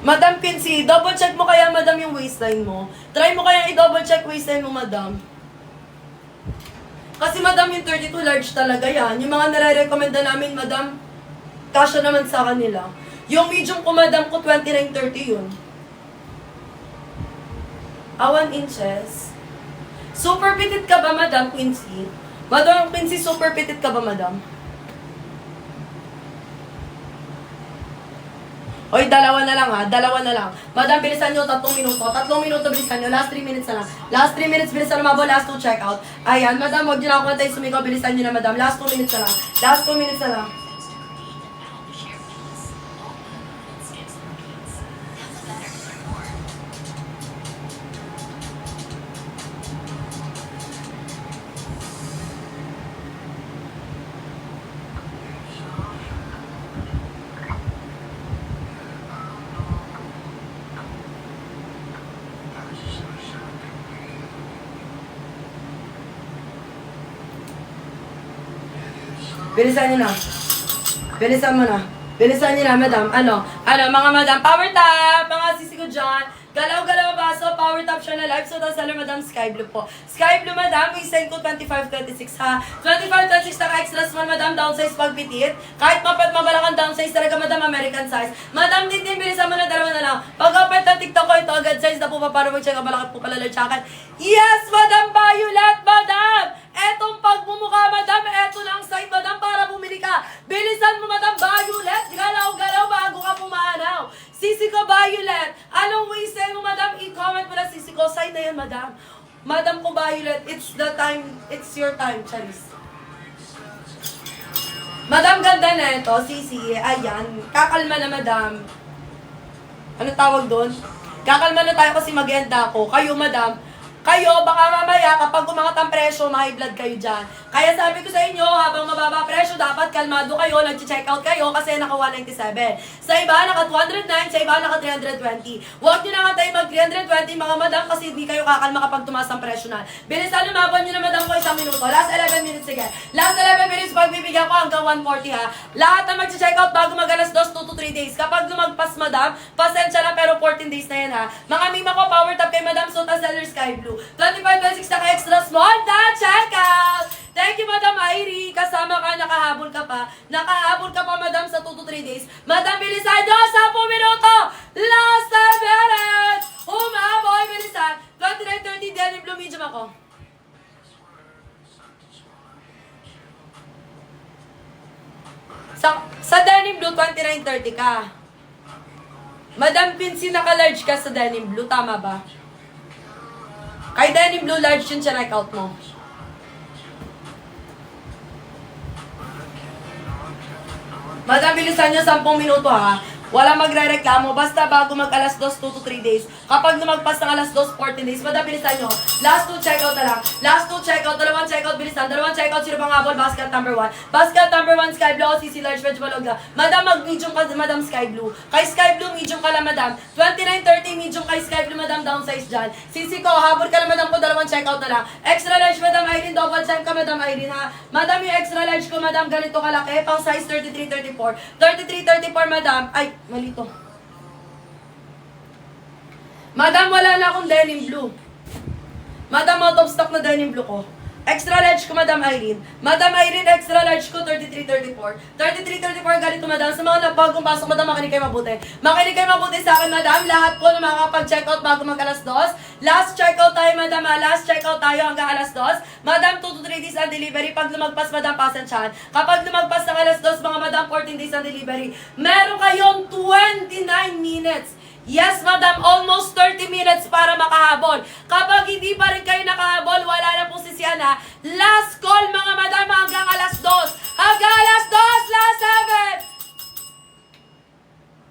Madam Quincy, double check mo kaya, madam, yung waistline mo. Try mo kaya i-double check waistline mo, madam. Kasi madam, yung 32 large talaga yan. Yung mga nare-recommend na namin, madam, kasya naman sa kanila. Yung medium ko, madam ko, 29-30 yun. 1 inches. Super petit ka ba, madam Quincy? Madam Quincy, super petit ka ba, madam? Oy, 2 na lang, ha? 2 na lang. Madam, bilisan nyo, 3 minuto. 3 minuto, bilisan nyo. Last 3 minutes na lang. Last 3 minutes, bilisan mo, last 2 check out. Ayan, madam, huwag nyo na ako tayo sumikaw. Bilisan nyo na, madam. Last 2 minutes na lang. Last 2 minutes na lang. Bilisan nyo na. Bilisan mo na. Bilisan nyo na, madam. Mga madam, power tap! Mga sisi ko dyan. Galaw-galaw ba? So, power tap siya na live. So, tapos alam, madam, sky blue po. Sky blue, madam, i-send ko 25-26 ha. 25-26 na extra small, madam, downsize pagpitit. Kahit mabalak ang downsize talaga, madam, American size. Madam, din, bilisan mo na, 2 na lang. Pag-open ng TikTok ko, ito agad size na po pa para mag-check ang balakit po pala larchakan. Yes, madam, Violet, madam! Etong pagmumukha, madam, eto na ang site, madam, para bumili ka. Bilisan mo, Madam Violet. Galaw-galaw bago ka pumanaw. Sisi ko, Violet. Anong waistline mo, Madam? I-comment mo na, Sisi ko. Sign na yan, Madam. Madam ko, Violet. It's the time. It's your time, Charis. Madam, ganda na ito, Sisi. Ayan. Kakalma na, Madam. Ano tawag doon? Kakalma na tayo kasi mag-end na ako. Kayo, Madam. Kayo, baka mamaya, kapag umangat ang presyo, ma-high blood kayo dyan. Kaya sabi ko sa inyo, habang mababa presyo, dapat kalmado kayo, nag-check out kayo kasi naka 197. Sa iba, naka 209, sa iba, naka 320. Huwag nyo na nga tayo mag 320, mga madam, kasi hindi kayo kakalma kapag tumaas ang presyo na. Bilisan, lumaban nyo na, madam, ko 1 minuto. Last 11 minutes, sige. Last 11 minutes, pagbibigyan ko hanggang 140, ha. Lahat na mag-check out bago mag-alas 2 to 3 days. Kapag lumagpas, madam, pasensya na, pero 14 days na yan, ha. Mga mima ko, power top kay Madam Suta Seller Sky Blue. 25-26 na extra small na check out! Thank you, Madam Irie. Kasama ka, nakahabol ka pa. Nakahabol ka pa, Madam, sa 2 to 3 days. Madam, bilisan nyo! 10 minuto! Last 10 minutes! Humaboy, bilisan! 29-30, denim blue, medium ako. Sa denim blue, 29-30 ka. Madam Pincy, naka-large ka sa denim blue. Tama ba? Kay denim blue, large yun siya check-out mo. Madam, bilisan nyo 10 minuto, ha. Wala magre-reklamo. Basta bago mag-alas 2, 2 to 3 days. Kapag lumagpas ng alas 2, 14 days, madam, bilisan nyo. Last 2 check-out na lang. Last 2 check-out, dalawang check-out, bilisan. Dalawang check-out, sino pang habol? Basket number 1. Basket number 1, Sky Blue, CC large, medyo malog na. Madam, mag-medium ka, Madam Sky Blue. Kay Sky Blue, medium ka lang, Madam. 29-30, medium kay Sky Blue, Madam, downsize dyan. CC ko, habol ka lang, Madam, ko, dalawang check-out na lang. Extra large, Madam Irene, double time ka, Madam Irene, ha. Madam, yung extra large ko, Madam, ganito kalaki, pang size 33-34. 33-34, Madam. Ay, mali to. Madam, wala na akong denim blue. Madam, out of stock na denim blue ko. Extra large ko, Madam Irene. Madam Irene, extra large ko, 33-34. 33-34, ganito, Madam. Sa mga bagong pasok, Madam, makinig kayo mabuti. Makinig kayo mabuti sa akin, Madam. Lahat po na makakapag-checkout bago mag-alas 2. Last checkout tayo, Madam. Last checkout tayo hanggang alas 2. Madam, 2 to 3 days ang delivery. Pag lumagpas, Madam, pasensyahan. Kapag lumagpas ng alas 2, mga Madam, 14 days ang delivery. Meron kayong 29 minutes. Yes, Madam, almost 30 minutes para makahabol. Kapag hindi pa rin kayo nakahabol, wala na pong sisiyan, ha. Last call, mga Madam, hanggang alas 2. Hanggang alas 2, last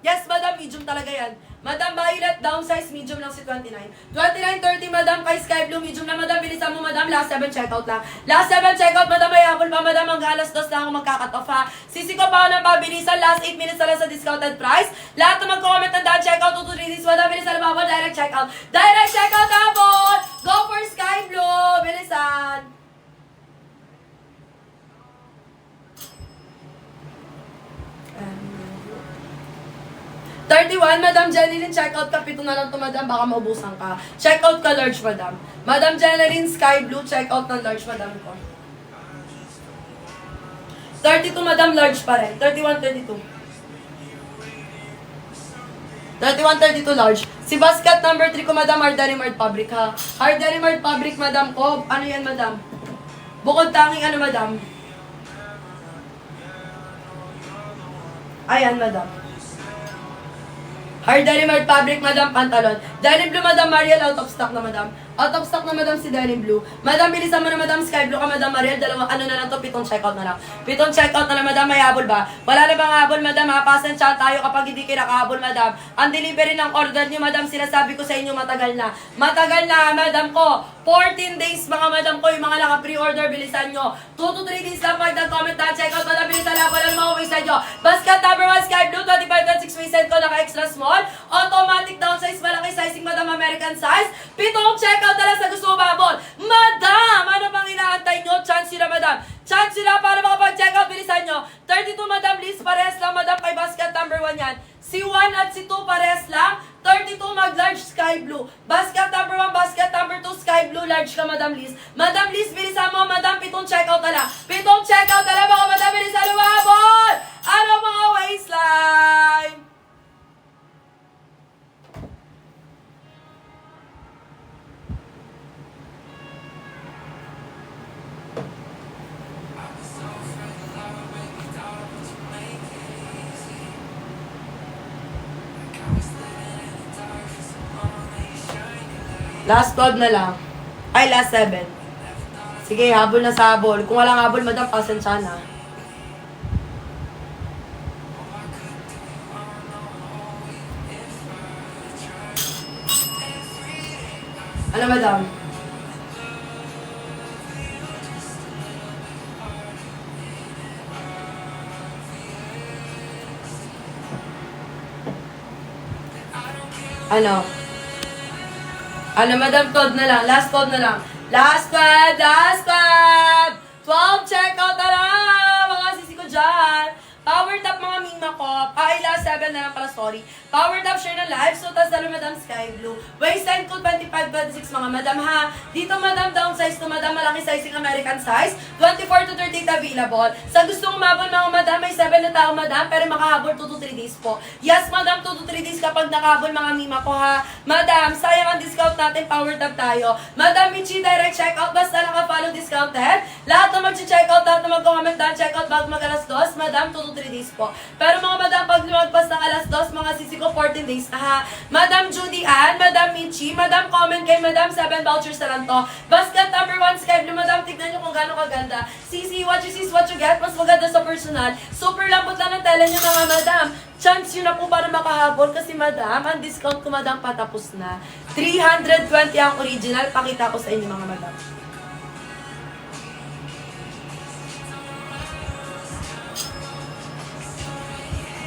7. Yes, Madam, medium talaga yan. Madam Violet, downsize, medium lang si 29. 29-30, Madam, kay Sky Blue, medium na, Madam. Bilisan mo, Madam, last 7 checkout lang. Last 7 checkout, Madam, may habol pa, Madam, hanggang alas 2 na ako magkakat off, ha. Sisi ko pa ako ng pabilisan, last 8 minutes na lang sa discounted price. Lahat na mag-comment ng daan, checkout, 2 to 3 days, Madam, bilisan na habol, direct checkout. Direct checkout, habol! Go for Sky Blue! Bilisan! 31, Madam Jeneline, check out ka. 7 na lang to, Madam. Baka maubusan ka. Check out ka, large, Madam. Madam Jeneline, Sky Blue, check out ng large, Madam ko. 32, Madam, large pa rin. 31, 32. 31, 32, large. Si basket number 3 ko, Madam, Hardary Mart Fabric, ha. Hardary Mart Fabric, Madam ko. Ano yan, Madam? Bukod tanging ano, Madam? Ayan, Madam. Hardary Mart Fabric, Madam, pantalon. Denim Blue, Madam Mariel, out of stock na, Madam. Out of stock na, Madam, si Denim Blue. Madam, bilisan mo na, Madam, Sky Blue ka, Madam Mariel. Dalawa, ano na lang to, 7 checkout na lang. 7 checkout na lang, Madam, may habol ba? Wala na bang habol, Madam, ha? Pasensya tayo kapag hindi kayo nakahabol, Madam. Ang delivery ng order niyo, Madam, sinasabi ko sa inyo, matagal na. Matagal na, Madam ko. 14 days, mga Madam ko, yung mga naka-pre-order, bilisan nyo. 2 to 3 days lang pag nag-comment na, checkout, Madam, bilisan na, walang mauwi sa inyo. Basket number 1, Sky Blue, 25.6 waist ko, naka-extra small. Automatic downsize, malaki sizing, Madam, American size. 7 checkout na lang sa gusto umabol. Madam, ano bang inaantay nyo? Chance sila, Madam. Chance sila para makapag-checkout, bilisan nyo. 32, Madam, Liz, parehas lang, Madam, kay basket number 1 yan. Si 1 at si 2 parehas lang. 32, mag-large, Sky Blue. Basket number 1, basket number 2, Sky Blue, large ka, Madam Liz. Madam Liz, bilisan mo, Madam, 7 checkout na lang. 7 checkout na lang, mga Madam, bilisan lumabot! Ano mga waistline? Last 12 na lang. Ay, last 7. Sige, habol na sa habol. Kung walang habol, madam, pasensya na. Ano, madam? Ano? Ano, madam, 12 na lang. Last 12 na lang. Last 12! Last 12! 12, check out na lang! Mga sisi ko dyan. Power tap mga mima ko. Ay, last 7 na lang pala, sorry. Power tap, share na live. So, tas dalo, madam, sky blue. Waistline ko, 25, 26, mga madam, ha. Dito, madam, down size to, madam, malaki sizing American size. 24 to 38 available. Sa gustong umabol, mga madam, may 7 na tao, madam, pero makahabol 2 to 3 days po. Yes, madam, 2 to 3 days kapag nakahabol, mga mima ko, ha. Madam, sayang ang discount natin, power tap tayo. Madam, Michi, direct checkout, basta naka-follow discounted. Lahat na mag-checkout, lahat na mag-comment down, checkout bago mag-alas 2, madam, 2 to 3 days po. Pero mga madam, pag lumagpas ng alas 2, mga sisi ko, 14 days na, ha. Madam Judy Ann, Madam Michi, madam comment kay madam, 7 vouchers na lang to. Basket number 1, Sky Blue, madam, tignan nyo kung gaano kaganda. Sisi, what you see is what you get, mas maganda sa personal. Super lambot lang ng tela nyo, mga madam. Chance yun na po para makahabol kasi madam, ang discount ko madam patapos na. 320 ang original, pakita ko sa inyo mga madam.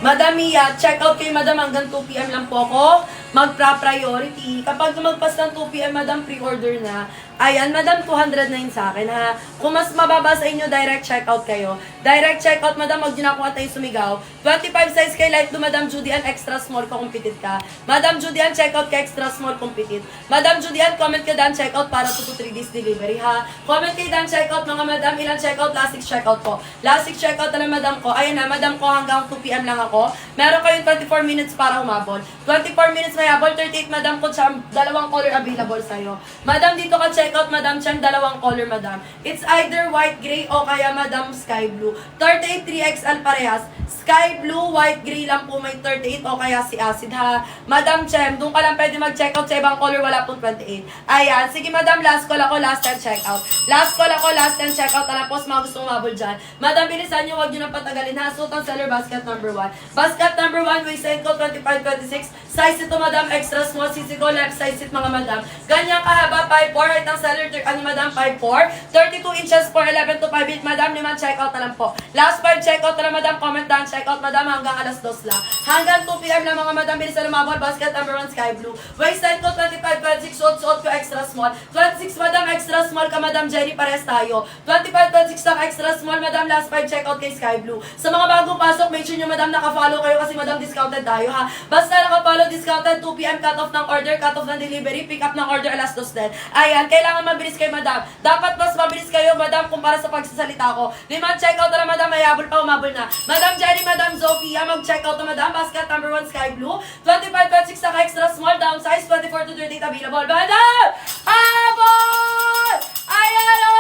Madam Mia, check out kay madam hanggang 2 PM lang po ako. Magpa-priority. Kapag lumagpas ng 2 PM, madam, pre-order na. Ayan, madam, 200 na yun sa akin, ha. Kung mas mababa sa inyo, direct checkout kayo. Direct checkout, madam, wag nyo na kuha tayo sumigaw. 25 size kay light to, madam Judy Ann, extra small ka kung pitit ka. Madam Judy Ann, checkout ka, extra small kung pitit. Madam Judy Ann, comment ka dan, checkout para 2 to 3 days delivery, ha. Comment kayo dan, checkout, mga madam, ilang checkout, last 6 checkout po. Last 6 checkout na lang, madam ko. Ayan na, madam ko, hanggang 2 PM lang ako. Meron kayong 24 minutes para humabol. 24 minutes may habol, 38, madam ko, dalawang color available sa'yo. Madam, dito ka checkout, madam, siyang dalawang color, madam. It's either white, gray, o kaya, madam, sky blue. 38, 3XL parehas. Sky blue, white, gray lang po may 38 o kaya si acid, ha. Madam Chem, doon ka lang pwede mag-checkout sa ibang color, wala pong 28. Ayan, sige madam, last call ako, last time checkout. Last call ako, last time checkout. Alam po, mga gusto umabol dyan. Madam, bilisan nyo, huwag nyo nang patagalin, ha. Suit ang seller basket number 1. Basket number 1, waistline ko, 25, 26. Size ito, madam, extra small, sisi ko, left size it, mga madam. Ganyan kahaba, 5'4", height ng seller, madam, 5'4". 32 inches for 11 to 5'8", madam, 5 checkout na lang po. Last 5 checkout na lang, madam, comment down, checkout, madam, hanggang alas 2 lang. Hanggang 2 PM lang, mga madam, bilis na lumabol, basket number 1, sky blue. Waistline ko, 25, 26, suot ko, extra small. 26, madam, extra small ka, madam, Jenny, pares tayo. 25, 26 lang, extra small, madam, last 5 checkout kay sky blue. Sa mga bagong pasok, make sure nyo, madam, naka-follow kayo kasi, madam, discounted tayo, ha. Basta naka-follow, discounted, 2 PM, cut off ng order, cut off ng delivery, pick up ng order, alas 2 din. Ayan, kailangan mabilis kayo, madam. Dapat mas mabilis kayo, madam, kumpara sa pagsasalita ko. 5 checkout na, madam, may habol pa, umabol na. Madam Jenny, madam Zofia, mag-checkout na, madam, basket number 1, sky blue. 25, 26 na extra small, down size, 24 to 38 available. Madam! Habol! Ayan o!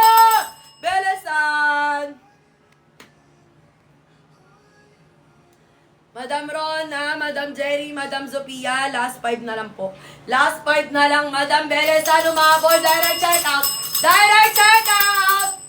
Belesan! Madam Rona, Madam Jerry, Madam Zofia, last 5 na lang po. Last 5 na lang, Madam Belesan, umabol, direct checkout! Direct checkout!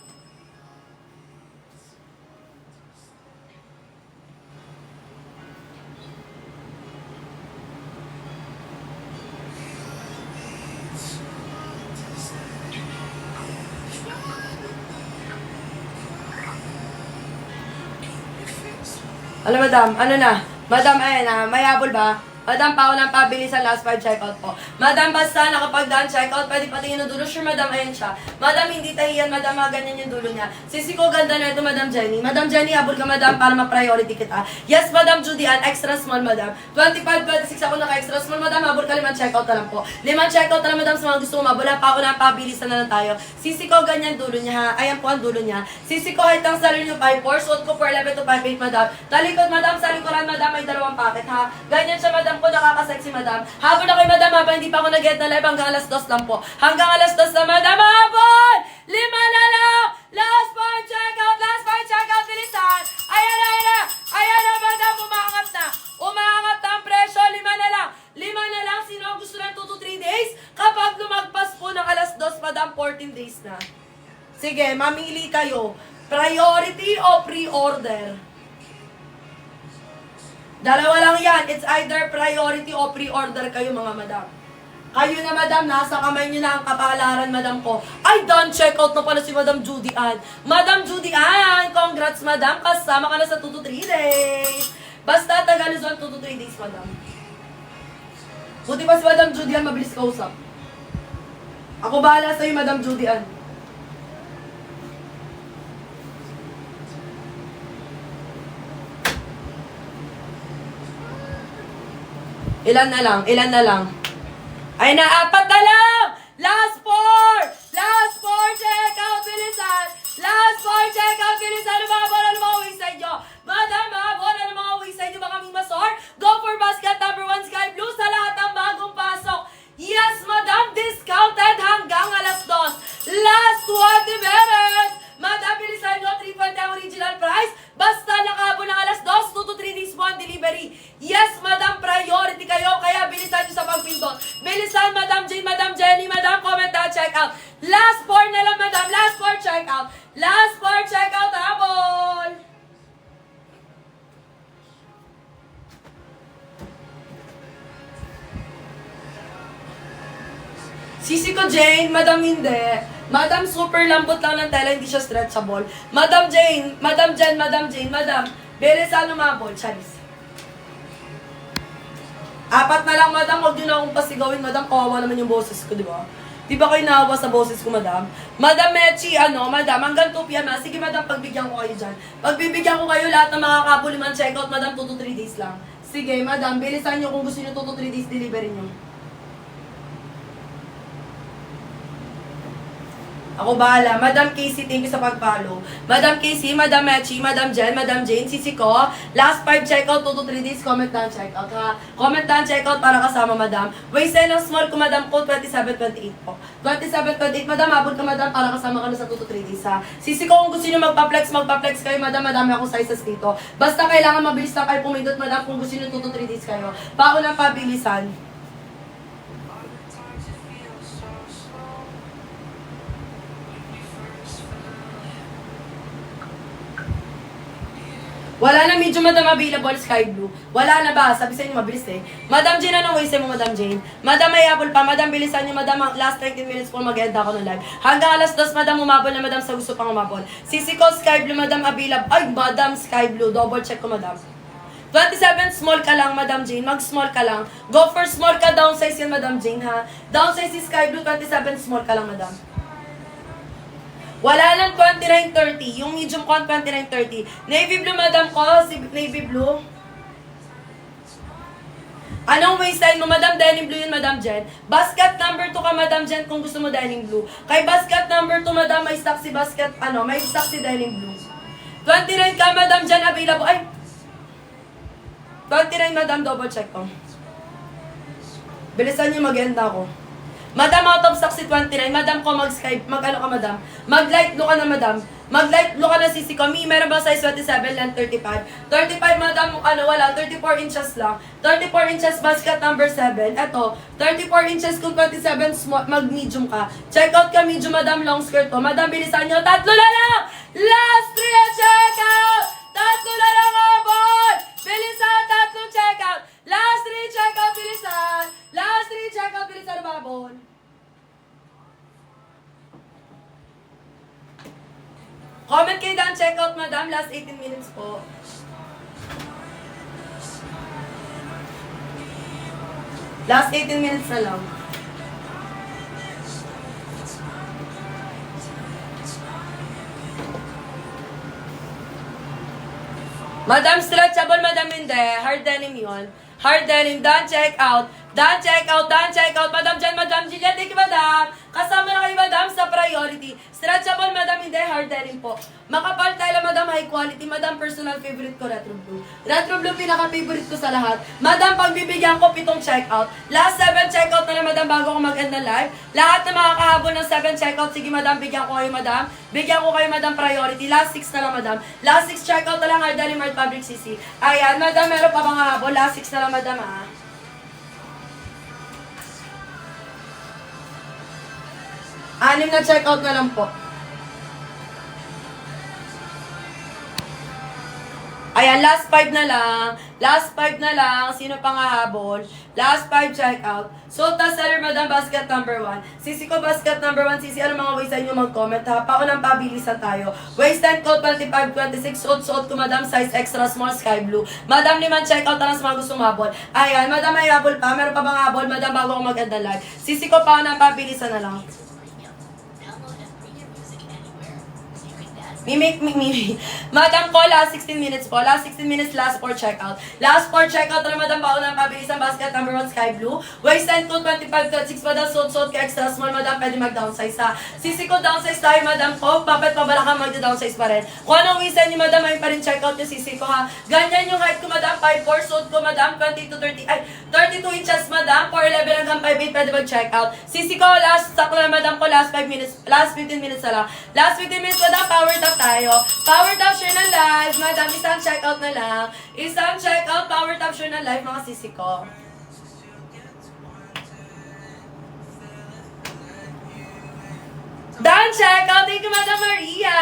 Ano, madam? Ano na? Madam, ayan na. May habol ba? Madam, paulang pabilisan, last 5 checkout po. Madam, basta nakapag-done checkout, pwede patingin ng dulo. Sure, madam, ayan siya. Madam, hindi tahiyan, madam, ganyan yung dulo niya. Sisi ko, ganda na ito, madam Jenny. Madam Jenny, habol ka, madam, para ma-priority kita. Yes, madam Judy Ann, extra small, madam. 25, 26 ako naka-extra small, madam, habol ka, 5 checkout na lang po. 5 checkout na lang, madam, sa mga gusto umabol. Paulang pabilisan na lang tayo. Sisi ko, ganyan dulo niya, ha. Ayan po ang dulo niya. Sisi ko, height ng seller niyo, 5'4", suot ko for 11 to 5'8", madam. Talikod, madam, sa likuran, madam, may 2 packet, ha. Ganyan siya, madam ko, nakaka-sexy, madam. Habol na kay madam, habang hindi pa ako nag-get na live, hanggang alas 2 lang po. Hanggang alas 2 na, madam, habol! 5 na lang! Last 5 checkout! Last 5 checkout! Bilisan! Ayan na, ayan na! Ayan na, madam! Umaangat na! Umaangat na ang presyo! 5 na lang! madam, 14 days na. Sige, mamili kayo. Priority o pre-order? Dalawa lang yan. It's either priority o pre-order kayo, mga madam. Kayo na, madam, nasa kamay nyo na ang kapalaran, madam ko. Ay, done, check out na pala si Madam Judy Ann. Madam Judy Ann, congrats, madam. Kasama ka na sa 2 to 3 days. Basta, taga Luzon, 2 to 3 days, madam. Buti pa si Madam Judy Ann, mabilis kausap. Ako bahala sa'yo, Madam Judy Ann. Ilan na lang, ilan na lang. Ay na, 4 na lang! Last 4! Last 4, check out, bilisan! Last 4, check out, bilisan! Ano mga bola ng mga wayside nyo? Madam, mga bola ng mga wayside nyo ba kaming masor? Go for basket number 1, Sky Blue, sa lahat ng bagong pasok. Yes, madam, discounted hanggang alas 2. Last 20 minutes! Madam, bilisan nyo, 320 ang original price. Basta nakabo ng alas 2, 2 to 3 days mo ang delivery. Yes, madam, priority kayo, kaya bilisan nyo sa pagpindot. Bilisan, Madam Jane, Madam Jenny, Madam, comment down, check out. Last 4 na lang, madam, last 4, check out. Last 4, check out, habol. Sisi ko, Jane, madam, hindi. Madam, super lambot lang ng tela, hindi siya stretchable. Madam Jane, Madam Jen, Madam Jane, Madam, bilisan umabol, Charis. 4 na lang, madam, huwag nyo na akong pasigawin, madam, kawawa naman yung boses ko, di ba? Di ba kayo naawa sa boses ko, madam? Madam Mechi, madam, hanggang 2 p.m. na. Sige, madam, pagbigyan ko kayo dyan. Pagbibigyan ko kayo lahat ng mga kabuliman check-out, madam, 2 to 3 days lang. Sige, madam, bilisan nyo kung gusto nyo 2 to 3 days delivery nyo. Ako bahala. Madam Casey, thank you sa pag-follow. Madam Casey, Madam Mechi, Madam Jen, Madam Jane, Sisi ko. Last 5 checkout, 2 to 3 days, comment down checkout ha. Comment down checkout para kasama, madam. Waistline ng small ko, madam ko, 27-28 po. 27-28, madam, abot ka, madam, para kasama ka na sa 2 to 3 days ha. Sisi ko, kung gusto nyo magpa-flex kayo, madam, madami akong sizes dito. Basta kailangan mabilis lang kayo pumindot, madam, kung gusto nyo 2 to 3 days kayo. Paunang pabilisan. Wala na medyo, madam, available sky blue. Wala na ba? Sabi sa inyo, mabilis eh. Madam Jane, anong waistline mo, Madam Jane? Madam, may apple pa. Madam, bilisan nyo, madam. Last 30 minutes po mag-end ako ng live. Hanggang alas 2, madam, umabol na, madam, sa gusto pang umabol. Sisi ko, sky blue, madam, available. Ay, madam, sky blue. Double check ko, madam. 27, small ka lang, Madam Jane. Mag-small ka lang. Go for small ka. Downsize yan, Madam Jane, ha? Downsize si sky blue, 27, small ka lang, madam. Wala lang 29.30. Yung medium ko 29.30. Navy blue, madam ko. Si navy blue. Anong waistline mo, madam? Denim blue yun, Madam Jen. Basket number 2 ka, Madam Jen, kung gusto mo denim blue. Kay basket number 2, madam, may stock si basket, may stock si denim blue. 29 ka, Madam Jen, available. Ay! 29, madam, double check ko. Bilisan niyo, mag-end na ako. Madam, out of stock si 29. Madam ko, mag-Skype. Mag-ano ka, madam? Mag-light blue ka na, madam. Mag-light blue ka na, sisi ko. Meron ba size 27 lang 35? 35, madam, wala. 34 inches lang. 34 inches, basket number 7. Eto, 34 inches kung 27, mag-medium ka. Check out ka, medium, madam, long skirt to. Madam, bilisan nyo. 3 na lang! Last 3 check out! 3 na lang, abon! Bilisan, 3 check out! Last 3 check out, bilisan! Last 3 check out, bilisan, babon! Comment kayo down, check out, madam. Last 18 minutes po. Last 18 minutes na lang. Madam, stretchable, madam, hindi. Hard denim yun. Hard denim, done, check out. Done, check out, done, check out. Madam Jen, Madam Jillian, thank you, madam. Kasama na kayo, madam, sa priority. Stretchable, madam, hindi. Hard denim po. Makapal tayo, madam, high quality. Madam, personal favorite ko, retro blue. Retro blue, pinaka-favorite ko sa lahat. Madam, pagbibigyan ko 7 check out. Last 7 check out na madam, bago ko mag-end na live. Lahat na makakahabol ng 7 check out. Sige, madam, bigyan ko kayo, madam. Bigyan ko kayo, madam, priority. Last 6 na lang, madam. Last 6 check out na lang, hard denim, hard fabric, CC. Ayan, madam, meron pa mga habol. Last 6 na lang, madam, ha. 6 na checkout na lang po. Ayan, last 5 na lang. Last 5 na lang. Sino pang hahabol? Last 5 checkout. So, seller, madam, basket number 1. Sisi ko, basket number 1. Sisi, ano mga waistline nyo mag-comment ha? Paunang pabilisan tayo. Waistline ko, 25-26. Suot ko, madam, size extra small, sky blue. Madam, 5 checkout na lang sa mga gustong habol. Ayan, madam, may habol pa. Meron pa bang habol? Madam, bago ako mag-end live. Sisi ko, paunang pabilisan na lang. Mimik. Madam ko, last 16 minutes po. Last 16 minutes, last 4 checkout. Last 4 checkout na madam pa unang pabilisan basket number 1 sky blue. Waistline ko 25-26 madam. Suot ka extra small madam. Pwede mag-downsize ha. Sisi ko downsize tayo madam ko. Papet pabala ka mag-downsize pa rin. Kung anong waistline niyo madam, ay pa rin checkout yung sisi ko ha. Ganyan yung height ko madam. 5'4". Suot ko madam. 32 inches madam. 4'11 hanggang 5'8 pwede mag-checkout. Sisi ko last stock na madam ko. Last 5 minutes. Last 15 minutes na lang. Last 15 minutes madam. Power down tayo. Power top share na live. Madam, isang checkout na lang. Isang checkout, power top share na live, mga sisi ko. Done checkout. Thank you, Madam Maria.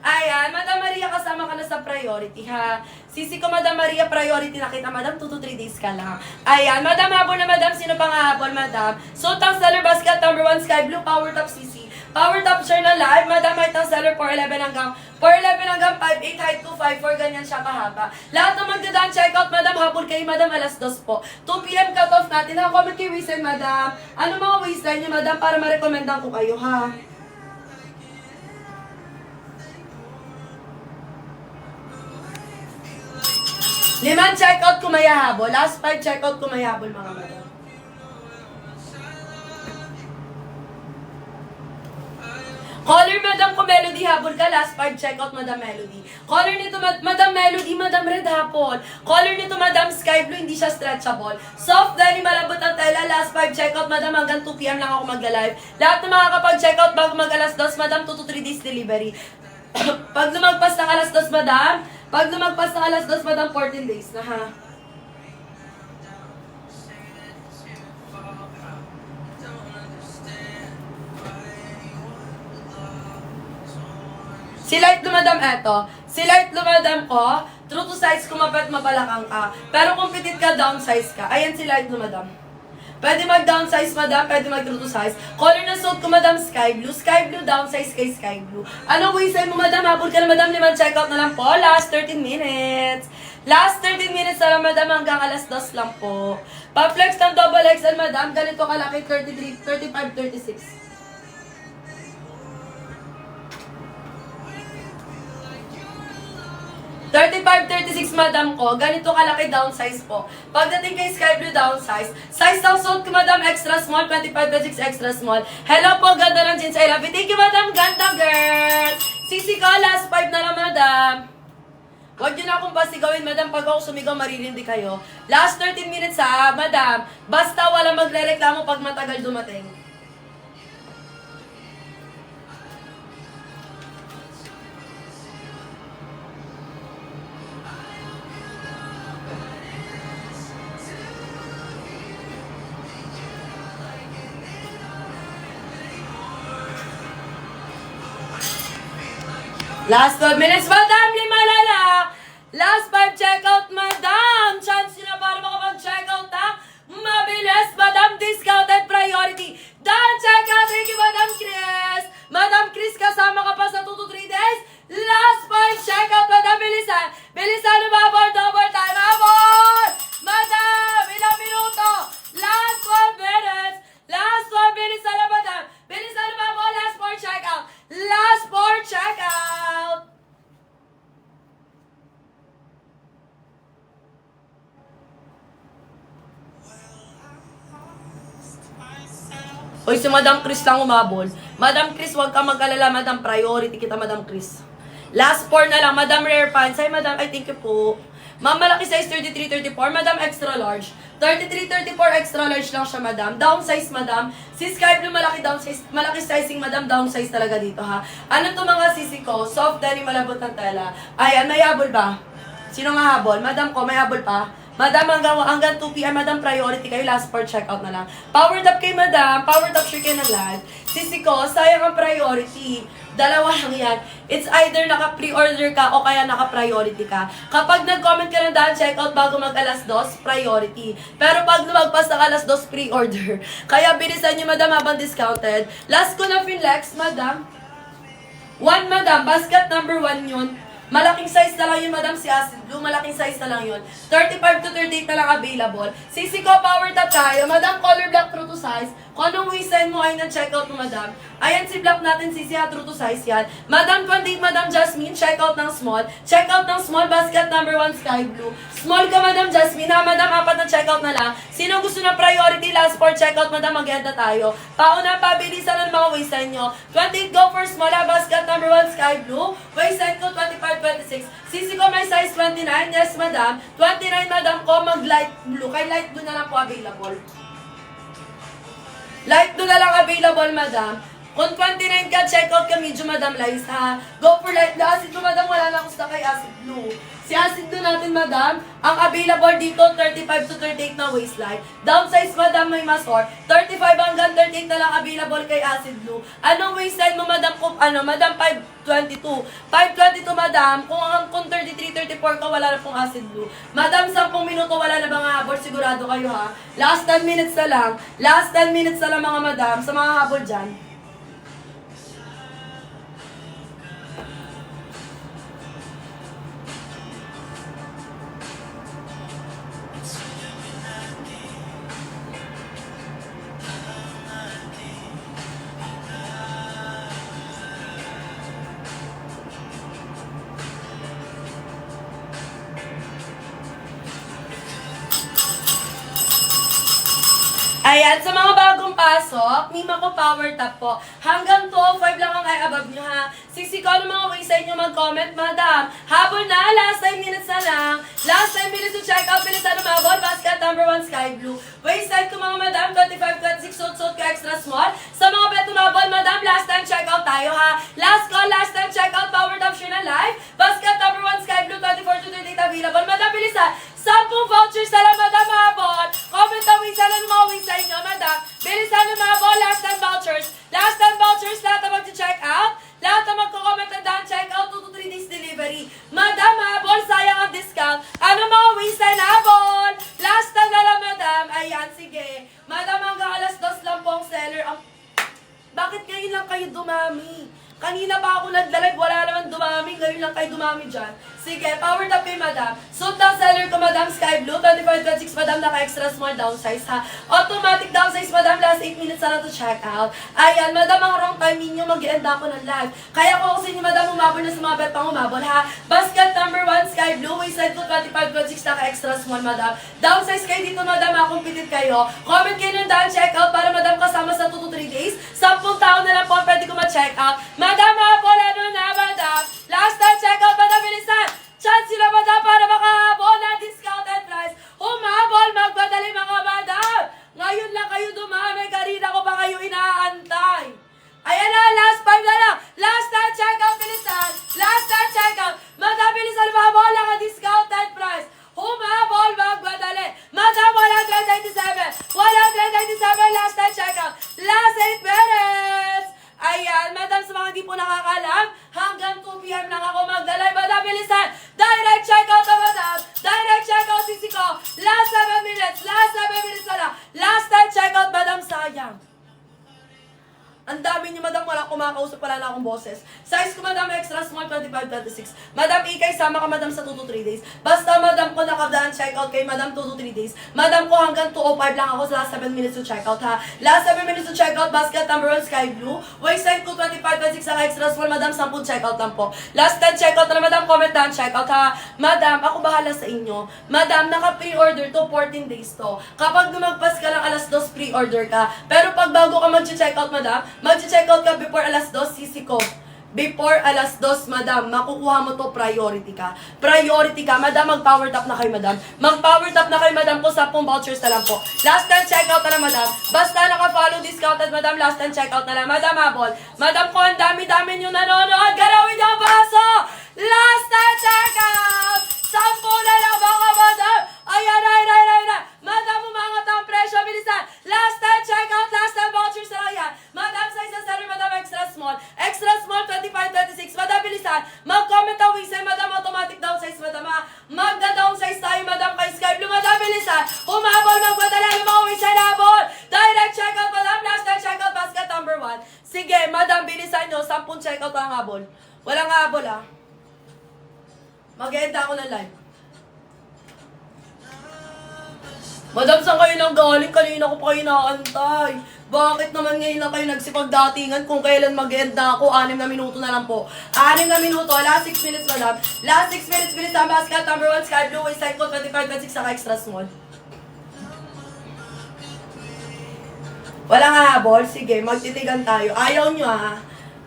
Ayan, Madam Maria, kasama ka na sa priority, ha? Sisi ko, Madam Maria, priority na kita, Madam. 2 to 3 days ka lang. Ayan, Madam, habol na, Madam. Sino pang habol, Madam? So, tang seller basket number 1, sky blue, power top, Sisi. Power top share na live. Madam, height ng seller 4'11 hanggang 5'8", height 2'5'4", ganyan siya kahaba. Lahat ng magdadaan checkout, Madam, habol kayo, Madam, alas 2 po. 2 PM cut-off natin. Ha, comment kayo waistline, Madam. Ano mga waistline niyo, Madam, para ma-recommendan ko kayo, ha? Limang checkout ko may habol. Last 5 checkout ko may habol, mga Madam. Color, Madam, ko Melody, habol ka. Last 5 checkout, Madam Melody. Color nito, Madam Melody, Madam Red, habol. Color nito, Madam Sky Blue, hindi siya stretchable. Soft denim, malambot ang tela. Last 5 checkout, Madam, hanggang 2 PM lang ako magla-live. Lahat na makakapag-checkout bago mag-alas 2, Madam, 2 to 3 days delivery. Pag lumagpas ng alas 2, Madam, pag lumagpas ng alas 2, Madam, 14 days na, ha? Si Light Lumadam eto. Si Light Lumadam ko, true to size kumapit mabalakang ka. Pero kung pitit ka, downsize ka. Ayan si Light Lumadam. Pwede mag-downsize, Madam. Pwede mag-true to size. Color na suit ko, Madam, sky blue. Sky blue, downsize kay sky blue. Anong waistline mo, Madam? Habol ka na, Madam. 5 checkout na lang po. Last 13 minutes. Last 13 minutes na lang, Madam. Hanggang alas 2 lang po. Pa-flex ng double XL, Madam. Ganito kalaki, 33, 35, 36. 35-36, Madam ko. Ganito kalaki downsize po. Pagdating kay Sky Blue downsize, size ng suit ko, Madam, extra small, 25-26 extra small. Hello po, ganda ng jeans. I love you. Thank you, Madam. Ganda, girl. Sisi ko, last 5 na lang, Madam. Huwag nyo na akong pasigawin, Madam. Pag ako sumigaw, maririndi kayo. Last 13 minutes, ha, Madam. Basta wala magre-reklamo pag matagal dumating. Last 12 minutes, Madam, 5 na lang. Last 5 checkout, Madam. Chance nyo na para makapag-checkout, ha? Mabilis, Madam, discounted priority. Done checkout. Thank you, Madam Chris. Madam Chris, kasama ka pa sa 2 to 3 days. Last 5 checkout, Madam, bilisan. Bilisan, lumabor, double time, habol. Madam, ilang minuto? Last 12 minutes. Last 12 minutes na, Madam. Bilisan, lumabor, last 4 checkout. Last 4 checkout. Uy, si Madam Chris lang umabol. Madam Chris, huwag ka mag-alala, Madam. Priority kita, Madam Chris. Last 4 na lang, Madam Rare Pants. Ay, Madam, I thank you po. Ma'am, malaki size 33-34. Madam, extra large. 33-34, extra large lang siya, Madam. Downsize, Madam. Si Sky Blue, malaki downsize. Malaki sizing, Madam. Downsize talaga dito, ha. Ano to mga sisi ko? Soft denim, malabot ng tela. Ayan, may habol ba? Sino nga habol? Madam ko, may habol pa? Madam, hanggang 2 p.m. Madam, priority kayo. Last for checkout na lang. Powered up kay Madam. Powered up share kayo ng live. Sisi ko, sayang ang priority. Dalawa lang yan. It's either naka-pre-order ka o kaya naka-priority ka. Kapag nag-comment ka ng dahil checkout bago mag-alas 2, priority. Pero pag lumagpas ng alas 2, pre-order. Kaya bilisan nyo, Madam, habang discounted. Last ko na Finlex, Madam. 1, Madam. Basket number 1 yun. Malaking size na lang yun, Madam, si Acid Blue. Malaking size na lang yun. 35 to 38 na lang available. Sisi ko, power top tayo. Madam, color black true to size. Kung anong waistline mo ay na-checkout mo, Madam. Ayan si black natin, Sisi, ha, true to size yan. Madam, 28, Madam Jasmine, checkout ng small. Checkout ng small, basket number 1, sky blue. Small ka, Madam Jasmine, ha, Madam, 4 na checkout na lang. Sino gusto na priority, last for checkout, Madam, mag-end na tayo. Pauna, pabilisan ng mga waistline nyo. 28, go for small, ha, basket number 1, sky blue. Waistline ko, 25, 26. Sisi ko may size 29. Yes, Madam. 29, Madam ko, mag-light blue. Kay light blue na lang po available. Light blue na lang available, Madam. Kung 29 ka, check out ka medyo, Madam Liza. Go for light blue. Acid blue, Madam, wala na gusto kay acid blue. Si acid blue natin, Madam, ang available dito, 35 to 38 na waistline. Downsize, Madam, may masor. 35 hanggang 38 na lang available kay acid blue. Anong waistline mo, Madam? Kung ano, Madam, 522. 522, Madam. Kung 33, 34 ka, wala na pong acid blue. Madam, 10 minuto, wala na bang habol? Sigurado kayo, ha? Last 10 minutes na lang. Last 10 minutes na lang, mga Madam, sa mga habol dyan. Ayan, sa mga bagong pasok, Mima ko power top po. Hanggang 2:05 lang ang ay above nyo, ha. Sisi ko ng mga waistline nyo mag-comment, Madam. Habol na, last 5 minutes na lang. Last 5 minutes to check out. Bilisan ng mabol, basket number 1, sky blue. Waistline ko, mga Madam, 25, 26, suit ka extra small. Sa mga beto mabol, Madam, last time check out tayo, ha. Last call, last time check out, power top siya na live. Basket number 1, sky blue, 24 to 28 available. Madam, bilisan. 10 vouchers na lang, Madam, mabol. Comment na waistline ng mga waistline nyo, Madam. Bilisan ng mabol, last time vouchers. Last time vouchers, lahat na mag-check out. Lahat na magko-comment na daan, check out 2 to 3 days delivery. Madam, habol, sayang ang discount. Ano mga waistline, habol? Last time na lang, Madam. Ayan, sige. Madam, hanggang alas 2 lang po ang seller. Bakit ngayon lang kayo dumami? Kanina pa ako nag-live, wala naman dumami. Ngayon lang kayo dumami dyan. Sige, power top kay Madam. Suit ng seller ko, Madam, sky blue. 25, 26, Madam, naka-extra small downsize, ha. Automatic downsize, Madam, last 8 minutes na to check out. Ayan, Madam, ang wrong timing nyo, mag-end ako ng live. Kaya ko kasi ni Madam umabol na sa mga bet pang umabol, ha. Basket number 1, sky blue. Waistline ko, 25, 26, naka-extra small, Madam. Downsize kayo dito, Madam, makompitit kayo. Comment kayo ng daan check out para, Madam, kasama sa 2 to 3 days. 10 taon na lang po, pwede ko ma-check out. Madam, habol, ano na, Madam? Last time check out, Madam, bilisan. Chance sila, Madam, para makahabol na discounted price. Humabol, magmadali, mga Madam. Ngayon lang kayo dumami, kanina ko pa kayo inaantay. Ayan na, last 5 na lang. Last time check out, bilisan. Last time check out. Madam, bilisan, humabol lang ang discounted price. Humabol, magmadali. Madam, 197. 197, last time check out. Last 8 minutes. Ayan, Madam, sa mga hindi po nakakalam, hanggang 2 p.m. lang ako magdalay. Madam, bilisan. Direct checkout na, Madam. Direct checkout, sisi ko. Last 7 minutes. Last 7 minutes na lang. Last time checkout, Madam, sayang. Ang dami niyo, Madam, wala kumakausap, wala na akong boses. Size ko, Madam, extra small, 25, 26. Madam, ikay, sama ka, Madam, sa 2 to 3 days. Basta, Madam, ko nakabdaan checkout kay Madam 2 to 3 days. Madam ko hanggang 2:05 lang ako sa last 7 minutes to checkout, ha. Last 7 minutes to checkout, basket number 1, sky blue. Waistline ko, 25, 26, saka extra small, Madam, 10 checkout lang po. Last 10 checkout na, Madam, comment down checkout, ha. Madam, ako bahala sa inyo. Madam, naka-pre-order to, 14 days to. Kapag lumagpas ka lang alas 2, pre-order ka. Pero pag bago ka mag-checkout, Madam, mag-checkout ka before alas 2, sisi ko. Before alas 2, Madam, makukuha mo to, priority ka. Priority ka, Madam, mag-power top na kayo, Madam. Mag-power top na kayo, Madam, ko 10 vouchers na lang po. Last time checkout na lang, Madam. Basta naka-follow discounted, Madam, last time checkout na lang. Madam, habol. Madam ko, ang dami-dami nyo nanonood. Galawin nyo ang baso! Last time checkout! 10 na lang, mga Madam! Ayan na, walang habol. Walang habol, ah. Mag-end ako ng live. Madam, saan kayo nang galing? Kanina ko pa kayo naantay. Bakit naman ngayon lang kayo nagsipagdatingan kung kailan mag-end na ako? 6 na minuto na lang po. 6 na minuto. Last 6 minutes, madam. Last 6 minutes, bilis ang basket. Number 1, Sky Blue. Waistline ko, 25-26, saka extra small. Walang hahabol? Sige, magtitigan tayo. Ayaw nyo, ha?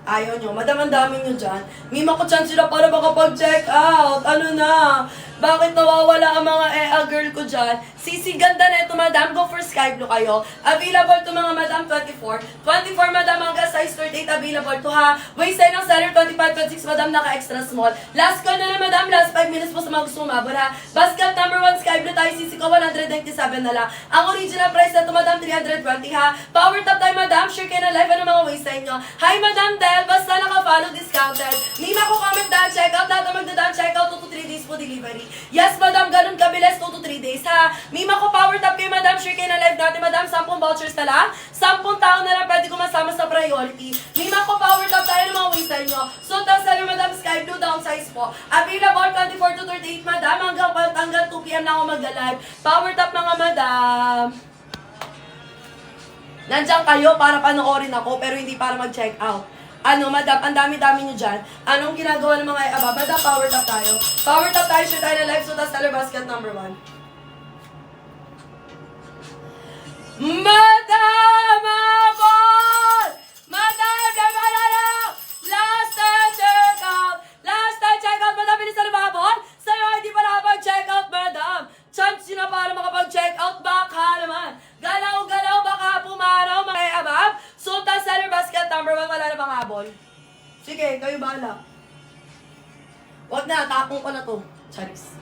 Ayaw nyo. Madam, ang dami nyo dyan. Mima ko chance sila para makapag-check out. Ano na? Bakit nawawala ang mga girl ko dyan? Sisi, ganda na ito, madam. Go for sky blue kayo. Available to mga madam 24. 24, madam, hanggang size 38 available to, ha. Waistline ng seller 25-26, madam, naka-extra small. Last call na na, madam. Last 5 minutes po sa mga gusto umabot, ha. Basket number 1, sky blue tayo. Sisi ko, 197 na lang. Ang original price na ito, madam, 320, ha. Power top tayo, madam. Share kayo na live. Ano mga waistline nyo? Hi, madam Del. Basta naka-follow discounted. Mima ko comment daan, check out. Lahat na magdadaan, check out. 2 to 3 days po delivery. Yes, madam, ganun kabilis, 2 to 3 days, ha. Mima ko power top kayo, madam. Share kayo na live natin, madam. 10 vouchers na lang. 10 tao na lang pwede ko masama sa priority. Mima ko power top tayo ng mga waistline nyo. So, top seller, madam, sky blue, downsize po. Available 24 to 38, madam. Hanggang 2 p.m. na ako magla-live. Power top, mga madam. Nandiyan kayo para panoorin ako, pero hindi para mag-check out. Ano, madam, ang dami-dami nyo dyan. Anong ginagawa ng mga aba? Madam, power top tayo. Power top tayo, share tayo na live. So, tas seller basket number 1. Madam, abon! Madam, lamalala! Last time check out! Last time check out, madam, bilisan na babon? Sa'yo, hindi pa nakapag-check out, madam. Chance nyo na para makapag-check out, baka naman. Galaw-galaw, baka pumaraw, mga abab. So, tas seller basket number 1, wala na bang habol? Sige, kayo bahala. Huwag na, tapong ko na to. Charis.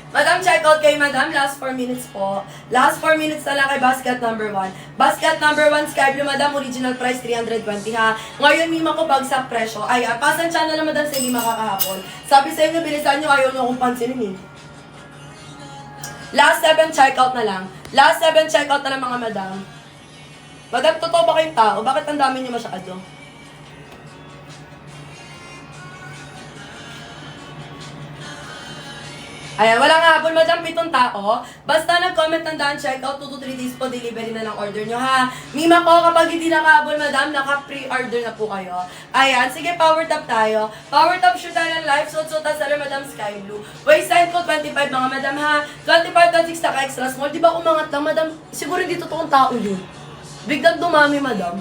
Madam, check out kay madam. Last 4 minutes po. Last 4 minutes na lang kay basket number 1. Basket number 1, sky blue, madam. Original price, 320, ha. Ngayon, mima ko bagsak presyo. Ay, pasan channel na madam sa hindi makakahapon. Sabi sa inyo, bilisan nyo, ayaw nyo akong pansinin, eh. Last 7 checkout na lang. Last 7 checkout na lang, mga madam. Madam, totoo ba kayong tao? Bakit ang dami nyo masyado? Ayan, walang habol, madam, 7 tao. Basta nag-comment ng daan, checkout, 2 to 3 days po, delivery na lang order nyo, ha. Mima ko, kapag hindi nakahabol, madam, naka-pre-order na po kayo. Ayan, sige, power top tayo. Power top, shoot tayo ng live, suot-suot, seller, madam, sky blue. Waistline ko, 25, mga madam, ha. 25, 26, naka-extra small. Di ba umangat lang, madam? Siguro hindi totoong tao yun. Biglang dumami, madam.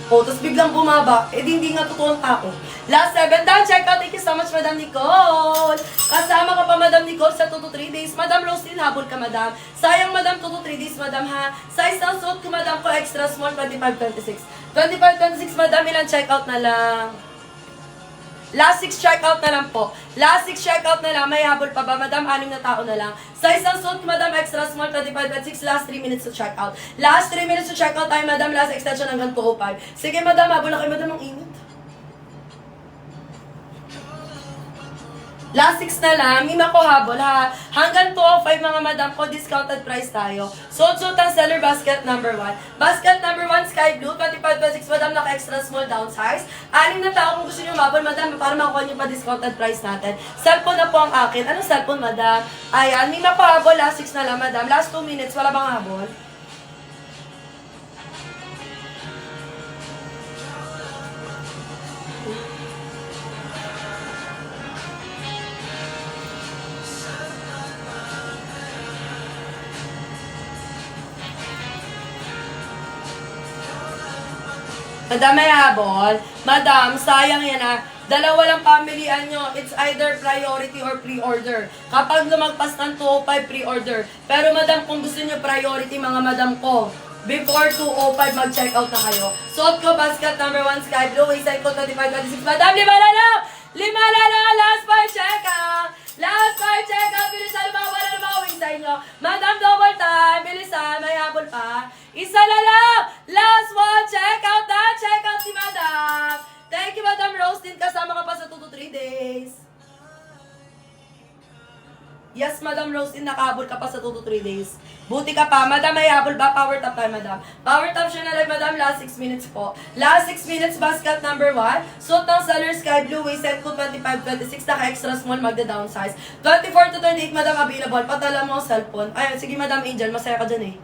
O, tapos biglang bumaba. Eh, hindi nga totoong tao. Last 7 down, check out. Thank you so much, Madam Nicole. Kasama ka pa, Madam Nicole, sa 2 to 3 days. Madam Rose, din habol ka, Madam. Sayang, Madam, 2 to 3 days, Madam, ha. Size ng suit ko, Madam, ko extra small, 25-26. 25-26, Madam, ilang check out na lang. Last 6 checkout na lang po. Last 6 checkout na lang. May habol pa ba, madam? 6 na tao na lang. Size ng suit, madam, extra small, 25-26. Last 3 minutes to checkout. Last 3 minutes to checkout tayo, madam. Last extension hanggang 205. Sige, madam, habol na kayo, madam, ang init. Last 6 na lang, hindi ko habol, ha. Hanggang 205, mga madam ko, discounted price tayo. Suot-suot ang seller basket number 1. Basket number 1, sky blue, 25-26, madam, naka-extra small downsize. 6 na tao kung gusto nyo mabol, madam, para makuha nyo pa discounted price natin. Cellphone na po ang akin. Anong cellphone, madam? Ayan, hindi ko habol, last 6 na lang, madam. Last 2 minutes, wala bang habol? Madam, may habol. Madam, sayang yan, ha. Dalawa lang pamilihan nyo. It's either priority or pre-order. Kapag lumagpas ng 205, pre-order. Pero madam, kung gusto nyo priority, mga madam ko, before 205, mag-check out na kayo. Suot ko, basket number 1, sky blue, waistline ko, 25-26. Madam, 5 na lang! 5 na lang! Last 5 check out! Last 5 check out! Bilisan na wala na mga waistline nyo. Madam, double time! Bilisan, may habol pa. Isa na lang! Last 1 check out na! Check out si madam! Thank you, Madam Rose. Din kasama ka pa sa 2 to 3 days. Yes, Madam Rose, nakahabol ka pa sa 2 to 3 days. Buti ka pa. Madam, may habol ba? Power top tayo, Madam. Power top siya na live, Madam. Last 6 minutes po. Last 6 minutes, basket number 1. Suot ng seller sky blue, waist set ko 25-26, naka-extra small, magda-downsize. 24 to 28, Madam, available. Patala mo ang cellphone. Ayun, sige, Madam Angel, masaya ka dyan eh.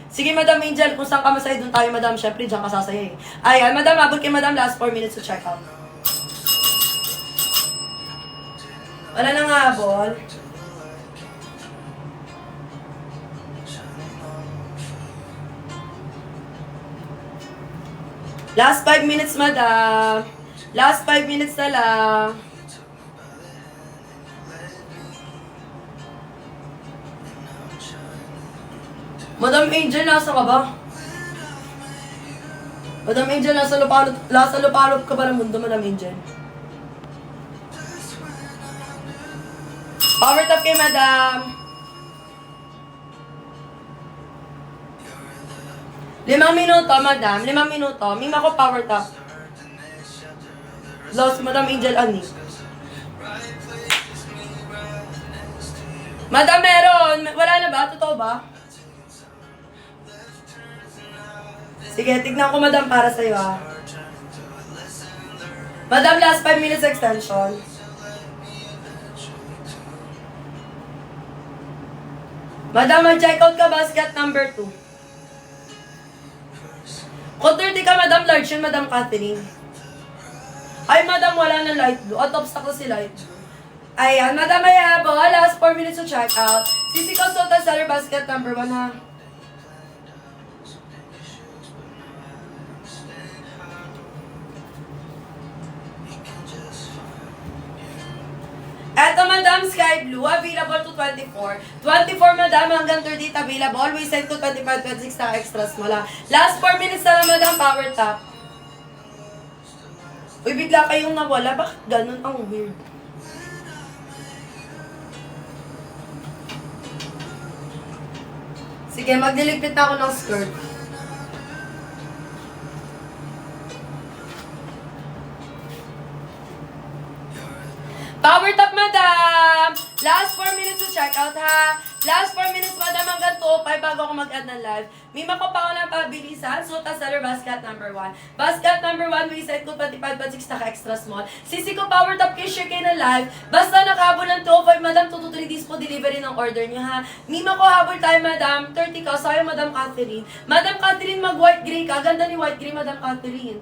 Sige, Madam Angel, kung saan ka masaya, doon tayo, Madam. Syempre, dyan ka sasaya eh. Ayan, Madam, habol kay Madam, last 4 minutes to check out. Wala nang habol. Last 5 minutes, Madam. Last 5 minutes na lang. Madam Angel, nasa ka ba? Madam Angel, nasa lupalop ka ba ng mundo, Madam Angel? Power top kay Madam. 5 minuto, Madam. 5 minuto. Mima ko power top. Lost, Madam Angel Ani. Madam, meron. Wala na ba? Totoo ba? Sige, tignan ko, Madam, para sa'yo, ha. Madam, last 5 minutes extension. Madam, mag-check out ka, basket number 2. Kung 30 ka, Madam, large yun, Madam Catherine. Ay, Madam, wala na light blue. Out of stock na si light blue. Ayan, Madam, ayabo. Last 4 minutes to check out. Sisikaw Sota Seller basket number 1, ha. Eto, Madam, Sky Blue, available to 24. 24, Madam, hanggang 38 available. Always send to 25-26 na extras mo lang. Last 4 minutes na lang, Madam, power top. Uy, bigla kayong nawala. Bakit ganun? Ang weird. Sige, magdiligpit na ako ng skirt. Power top, Madam! Last 4 minutes to check out, ha? Last 4 minutes, Madam, hanggang 2:05 bago ako mag-add ng live. Mima ko pa ako ng pabilisan. Suta Seller basket number 1. Basket number 1, waist set ko 25-26, naka-extra small. Sisi ko power top kay share kayo ng live. Basta nakahabol ng 2:05, Madam, 2 to 3 days po delivery ng order niyo, ha? Mima ko habol tayo, Madam. 30 ka. Sa'yo, Madam Catherine. Madam Catherine, mag-white gray ka. Ganda ni white gray, Madam Catherine.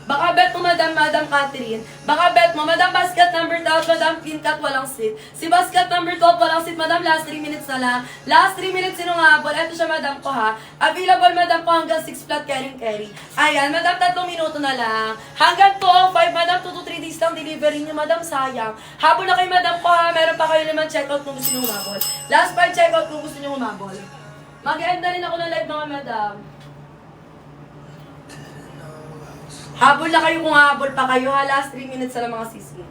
Baka bet mo, Madam Catherine. Baka bet mo, Madam basket number 12, Madam clean cut, walang sit. Si basket number 12, walang sit, Madam, last 3 minutes na lang. Last 3 minutes, sino nga habol? Ito siya, Madam ko, ha. Available, Madam ko, hanggang 6 flat carry. Ayan, Madam, 3 minuto na lang. Hanggang 2:05, Madam, 2 to 3 days lang delivery niyo, Madam, sayang. Habol na kay Madam ko, ha. Meron pa kayo naman checkout kung gusto niyo humabol. Last 5 checkout kung gusto niyo humabol. Mag-end na rin ako ng live, mga Madam. Habol na kayo kung habol pa kayo, ha. Last 3 minutes na lang, mga sisi.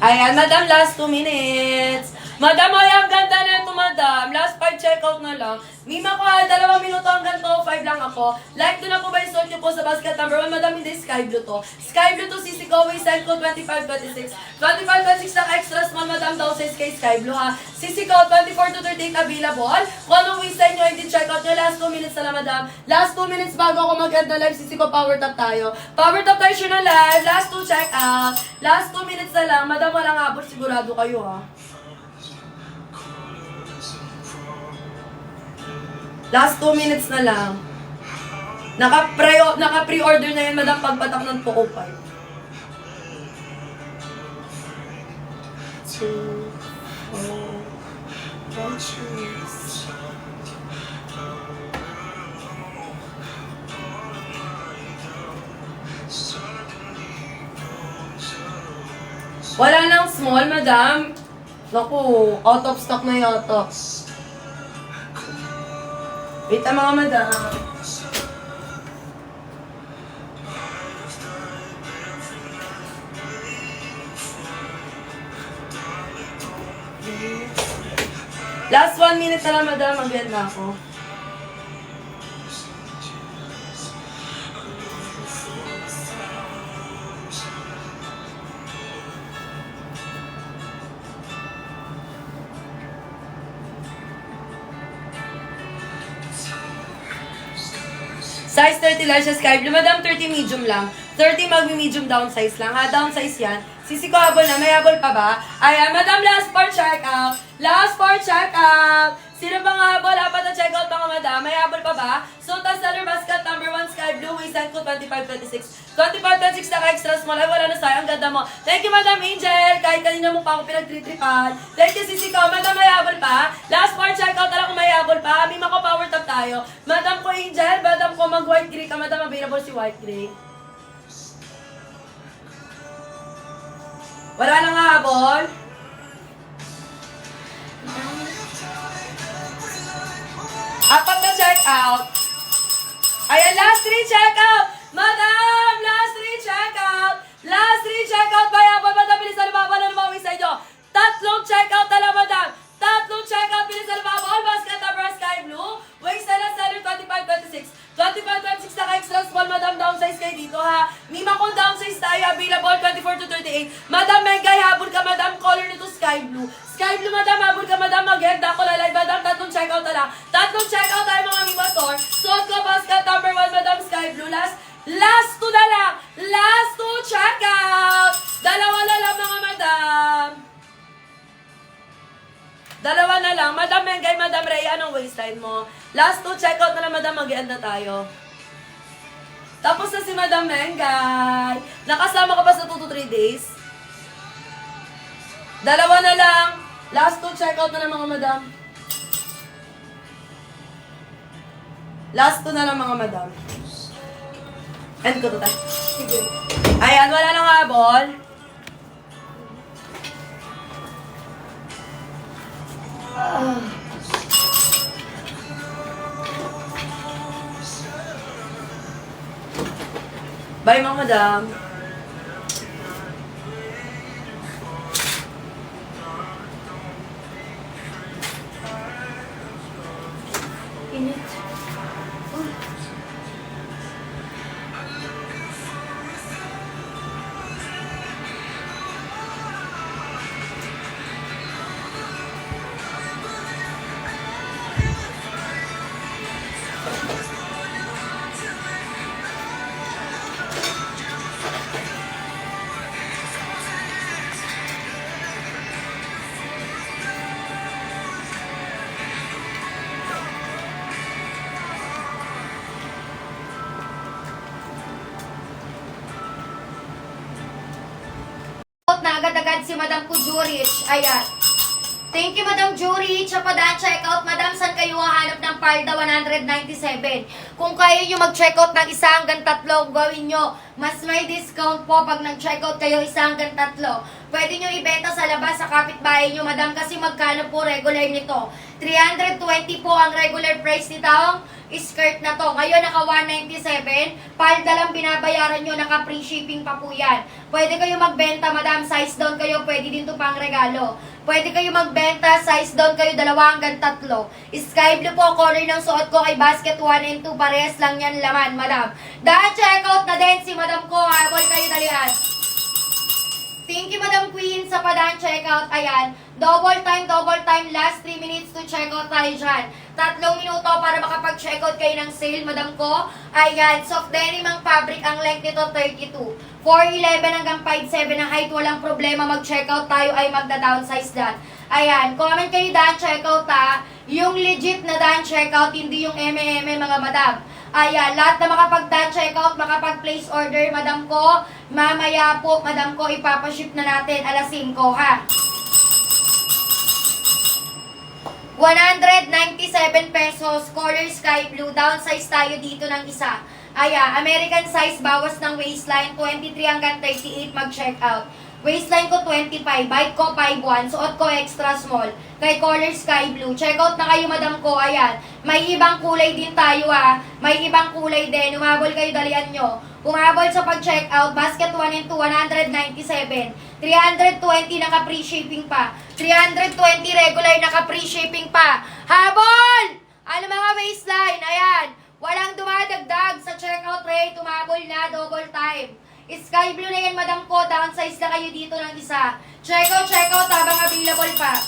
Ayan, Madam, last 2 minutes. Madam, ay, ang ganda na ito, Madam. Last 5 checkout na lang. Mima ko, ha, 2 minuto hanggang 2:05 lang ako. Like to na po ba yung suot nyo po sa basket number 1, Madam, hindi Sky Blue to. Sky Blue to, sisi ko, waist set ko 25-26. 25-26 na extra small, Madam, daw size kay Sky Blue, ha. Sisi ko, 24 to 38 available. Kung anong waist set nyo, hindi check out nyo. Last 2 minutes na lang, Madam. Last 2 minutes bago ako mag-end na live, sisi ko, power top tayo. Power top tayo siya na live. Last 2 check out. Last 2 minutes na lang, Madam, walang habol, sigurado kayo, ha. Last 2 minutes na lang. Naka-pre-order na yan, Madam, pagpatak ng 2:05. 2, 4, 6. Wala nang small, Madam. Naku, out of stock na yata. Wait, mga Madam. Last 1 minute na lang, Madam. Mag-end na ako. Size 30 large sa sky blue. Madam, 30 medium lang. 30 mag-medium downsize lang. Ha, downsize yan. Sisi ko habol na. May habol pa ba? Ayan, madam, last for checkout. Last for checkout. Sino bang habol? Apat na checkout mga madam. May habol pa ba? So, tas seller basket number 1 sky blue. Waistline ko 25-26. 25-26 na ka-extra small. Ay, wala na sa'yo. Ang ganda mo. Thank you, Madam Angel. Kahit kanina mo pa ako pinag-tritripan. Thank you, Sisi ko. Madam, may habol pa. Last for checkout na lang kung may habol pa. May mako power top tayo. Madam ko Angel. Madam ko mag-white gray ka. Madam, available si white gray. Wala nang habol. Apat na check out. Ayan, last 3 check out. Madam, last 3 check out. Last 3 check out. Bayabon, madam, bilisan lumabon na lumawin sa inyo. Tatlong check out na lang, madam. Tatlong check out, bilisan lumabon. Basket number sky blue. Waist na seller 25-26. 25-26 na ka-extra small, madam, downsize kayo dito, ha. Mima kung downsize tayo, available 24-38. Madam, Mengay, habol ka, madam, color nito sky blue. Sky blue, madam, habol ka, madam, mag-hegda ako lalay, madam, tatlong checkout na lang. Tatlong checkout tayo, mga Mima store. Suot ko, basket number 1, madam, sky blue. Last 2 na lang. Last 2 checkout. Dalawa na lang, mga madam. Dalawa na lang. Madam Mengay, Madam Rhea, anong waistline mo? Last 2 checkout na lang, madam, mag-end na tayo. Tapos na si Madam Mengay. Nakasama ka pa sa 2 to 3 days? Dalawa na lang. Last 2 checkout na lang, mga madam. Last 2 na lang, mga madam. End ko to tayo. Sige. Ayan, wala nang habol. Bye, mga madam. Init. Na agad-agad si Madam Kujurich. Ayan. Thank you, Madam Jurich. Sa padaan checkout, Madam, saan kayo hahanap ng palda 197? Kung kaya nyo mag-checkout ng isa hanggang 3, gawin nyo. Mas may discount po pag nag-checkout kayo isa hanggang 3. Pwede nyo ibenta sa labas sa kapitbahay nyo, Madam, kasi magkano po regular nito? 320 po ang regular price nitong skirt na to. Ngayon, naka 197. Palda lang binabayaran nyo, naka free shipping pa po yan. Pwede kayo magbenta, Madam, size down kayo, pwede din to pang regalo. Pwede kayo magbenta, size down kayo, 2 hanggang 3. Sky blue po, color ng suot ko kay basket 1 and 2. Parehas lang yan laman, Madam. Dahil checkout na din si Madam ko, habol kayo dalian. Thank you, Madam Queen, sa padaan checkout. Ayan, double time, last 3 minutes to checkout tayo dyan. 3 minuto para makapag-checkout kayo ng sale, Madam ko. Ayan, soft denim ang fabric, ang length nito 32. 4'11 hanggang 5'7 ang height, walang problema mag-checkout tayo ay magda-downsize dan. Ayan, comment kayo dan checkout ha. Yung legit na dan checkout, hindi yung mga madam. Ayan, lahat na makapag-dan checkout, makapag-place order, Madam ko. Mamaya po, Madam ko, ipapaship na natin alas 5 ha. 197 pesos, color sky blue, downsize tayo dito ng isa. Ayan, American size, bawas ng waistline, 23 hanggang 38 mag-check out. Waistline ko 25, bike ko 5'1", suot ko extra small. Kay color sky blue. Check out na kayo, Madam ko, ayan. May ibang kulay din tayo ha. May ibang kulay din. Umabol kayo, dalian nyo. Umabol sa pag-check out, basket 1 and 2, 197. 320 naka-free shipping pa. 320 regular naka-free shipping pa. Habol! Ano mga waistline? Ayan. Walang dumadagdag sa checkout rate. Umabol na, double time. Sky blue na yan, Madam ko. Downsize na kayo dito ng isa. Checkout habang available pa.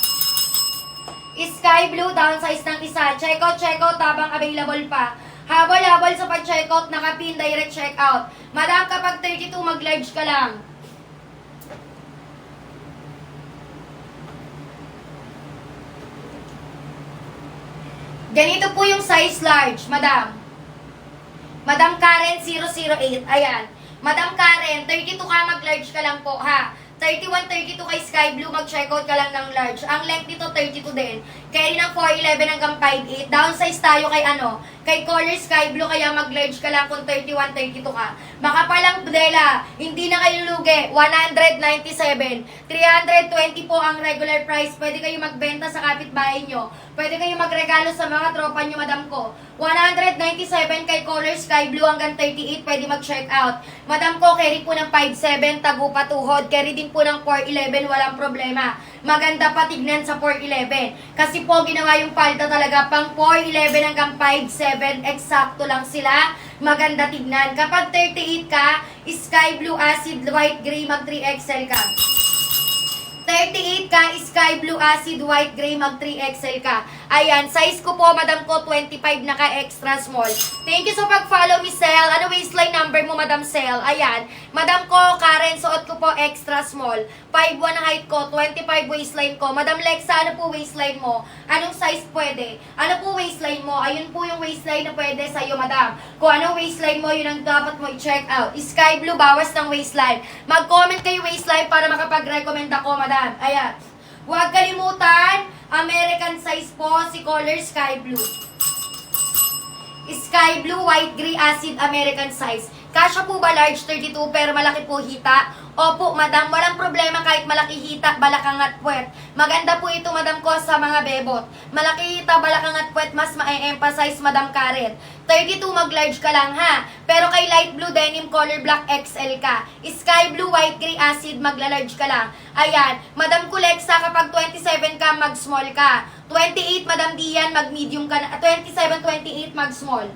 Sky blue, downsize ng isa. Checkout habang available pa. Habol sa pag-checkout. checkout, nakapin, direct checkout. Madam, kapag 32, mag-large ka lang. Ganito po yung size large, madam. Madam Karen 008, ayan. Madam Karen, 32 ka, mag-large ka lang po, ha. 31, 32 kay Sky Blue, mag-checkout ka lang ng large. Ang length nito, 32 din. Carry ng 411 hanggang 5'8". Downsize tayo kay kay Color Sky Blue, kaya mag-large ka lang kung 31, 32 ka. Makapalang Budela, hindi na kayo lugi, 197. 320 po ang regular price. Pwede kayo magbenta sa kapitbahay nyo. Pwede kayo magregalo sa mga tropa nyo, madam ko. 197 kay Color Sky Blue hanggang 38, pwede mag-check out. Madam ko, carry po ng 5'7", tago patuhod. Carry din po ng 4'11", walang problema. Maganda pa tignan sa 4'11". Kasi po, ginawa yung palda talaga pang 4'11 hanggang 5'7", eksakto lang sila. Maganda tignan. Kapag 38 ka, Sky Blue Acid White Gray, mag 3XL ka. 38 ka, Sky Blue Acid White Gray, mag 3XL ka. Ayan, size ko po, madam ko, 25 na ka, extra small. Thank you sa pag-follow, Miss Sel. Ano waistline number mo, Madam Sel? Ayan, madam ko, Karen, suot ko po, extra small. 5'1 height ko, 25 waistline ko. Madam Lexa, ano po waistline mo? Anong size pwede? Ano po waistline mo? Ayun po yung waistline na pwede sa'yo, madam. Kung anong waistline mo, yun ang dapat mo i-check out. Sky Blue, bawas ng waistline. Mag-comment kayo waistline para makapag-recommend ako, madam. Ayan. Huwag kalimutan, American size po, si Color Sky Blue. Sky Blue, White Gray, Acid, American size. Kasya po ba large 32 pero malaki po hita? Opo, madam, walang problema kahit malaki hita, balakang at puwet. Maganda po ito, madam ko, sa mga bebot. Malaki hita, balakang at puwet, mas ma-emphasize, madam Karen. 32, mag-large ka lang, ha? Pero kay light blue denim, color black, XL ka. Sky blue, white gray, acid, magla-large ka lang. Ayan, madam Kulexa, kapag 27 ka, mag-small ka. 28, madam Dian, mag-medium ka na. 27, 28, mag-small.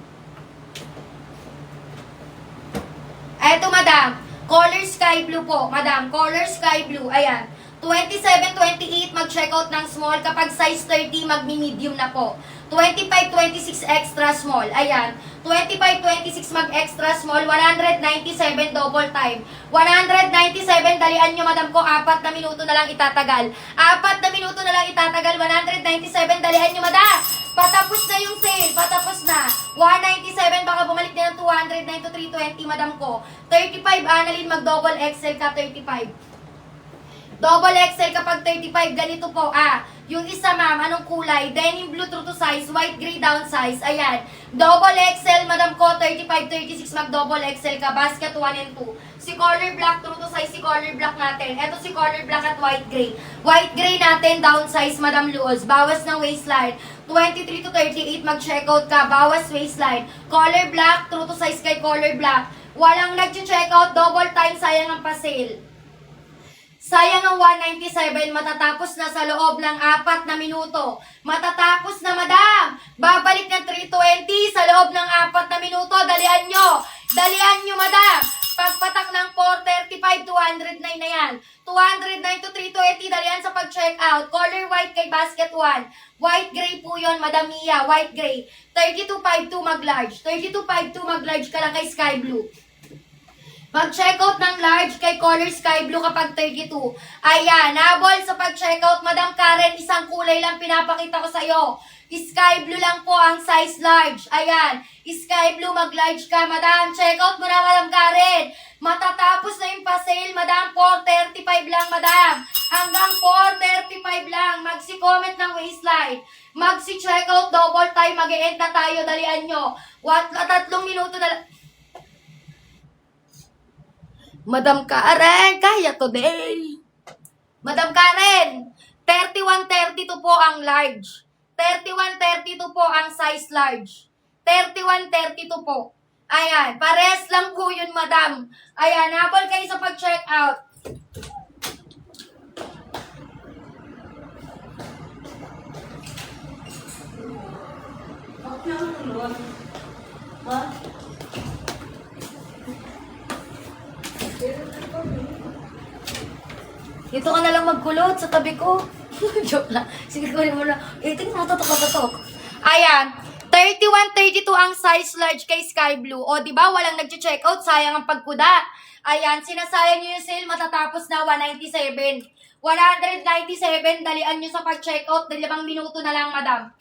Eto, madam. Color sky blue po, madam. Color sky blue. Ayan. 27, 28, mag-checkout ng small. Kapag size 30, mag-medium na po. 25, 26, extra small. Ayan. 25, 26, mag-extra small. 197, double time. 197, dalian nyo, madam ko. 4 na minuto na lang itatagal. 4 na minuto na lang itatagal. 197, dalian nyo, madam. Patapos na yung sale. Patapos na. 197, baka bumalik na ng 209 to 320, madam ko. 35, Annalyn, mag-double XL ka, 35. Double XL kapag 35, ganito po, Yung isa, ma'am, anong kulay? Denim blue, true to size, white gray, down size, ayan. Double XL, madam ko, 35, 36, mag-double XL ka, basket 1 and 2. Si color black, true to size, si color black natin. Eto si color black at white gray. White gray natin, down size, madam Luoz. Bawas ng waistline. 23 to 38, mag-checkout ka, bawas waistline. Color black, true to size kay color black. Walang nag-checkout, double time, sayang ang pa-sale. Sayang ang 197, matatapos na sa loob ng 4 na minuto. Matatapos na, madam! Babalik ng 320 sa loob ng 4 na minuto. Dalian nyo! Dalian nyo, madam! Pagpatak ng 435, 209 na yan. 209 to 320, dalian sa pag-check out. Color white kay basket 1. White gray po yon, madam Mia. White gray. 3252 mag-large. 3252 mag-large ka lang kay sky blue. Mag-checkout ng large kay color sky blue kapag 32. Ayan, habol sa pag-checkout, Madam Karen, isang kulay lang pinapakita ko sa'yo. Sky blue lang po ang size large. Ayan, sky blue, mag-large ka, Madam. Checkout mo na, Madam Karen. Matatapos na yung pa-sale, Madam. 435 lang, Madam. Hanggang 435 lang. Magsi-comment ng waistline. Magsi-checkout, double time. Mag-e-end na tayo, dalian nyo. 3 minuto na lang. Madam Karen, kaya today. Madam Karen, 3132 po ang large. 3132 po ang size large. 3132 po. Ayan, pares lang po yun, madam. Ayan, habol kayo sa pag-check out. Ha? Dito ka na lang magkulot sa tabi ko. Joke lang. Sige, kunin mo na. Tingnan mo, tatok. Ayan. 31-32 ang size large kay Sky Blue. O, di ba walang nag-check out, sayang ang pagkuda. Ayan, sinasayang nyo yung sale, matatapos na 197. 197, dalian nyo sa pag-check out, 5 minuto na lang, madam.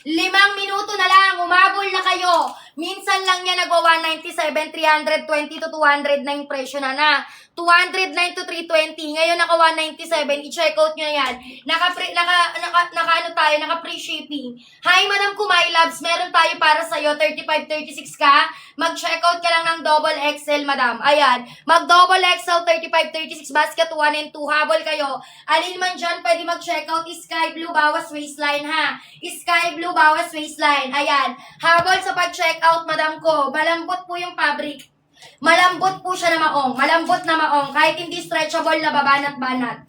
5 minuto na lang, umabol na kayo. Minsan lang yan nagwa 197, 320 to 200 na yung presyo na. 209 to 320, ngayon naka 197, i-check out nyo yan. Naka-free shipping. Hi, Madam Kumay Labs, meron tayo para sa'yo, 35-36 ka. Mag-check out ka lang ng double XL, madam. Ayan, mag-double XL, 35-36, basket 1 and 2, habol kayo. Alin man dyan, pwede mag-check out, Sky Blue, bawas waistline, ha. Sky Blue, bawas waistline. Ayan, habol sa pag-check out, madam ko. Malambot po yung fabric. Malambot po siya na maong. Malambot na maong. Kahit hindi stretchable na babanat-banat.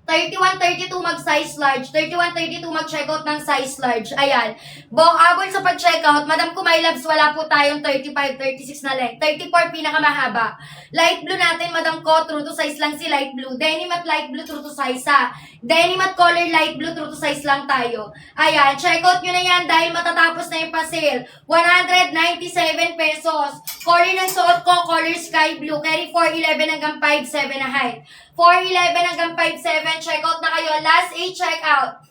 31-32 mag-size large. 31-32 mag-checkout ng size large. Ayan. Abol sa pag-checkout, Madam Kumay Labs, wala po tayong 35-36 na length. 34 pinakamahaba. Light blue natin, Madam ko, true to size lang si light blue. Denim at light blue, true to size ha. Denim at color light blue, true to size lang tayo. Ayan, checkout nyo na yan dahil matatapos na yung pa-sale. 197 pesos. Color ng suot ko, color sky blue. Carry 4'11 hanggang 5'7 na height. 4'11 hanggang 5'7, checkout na kayo. Last 8 checkout.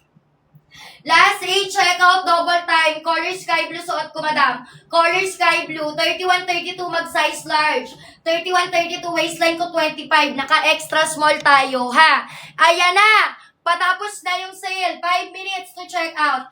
Last 8 checkout, double time. Color sky blue suot ko, madam. Color sky blue. 31-32 mag-size large. 31-32 waistline ko 25. Naka-extra small tayo, ha? Ayan na! Patapos na yung sale. 5 minutes to check out.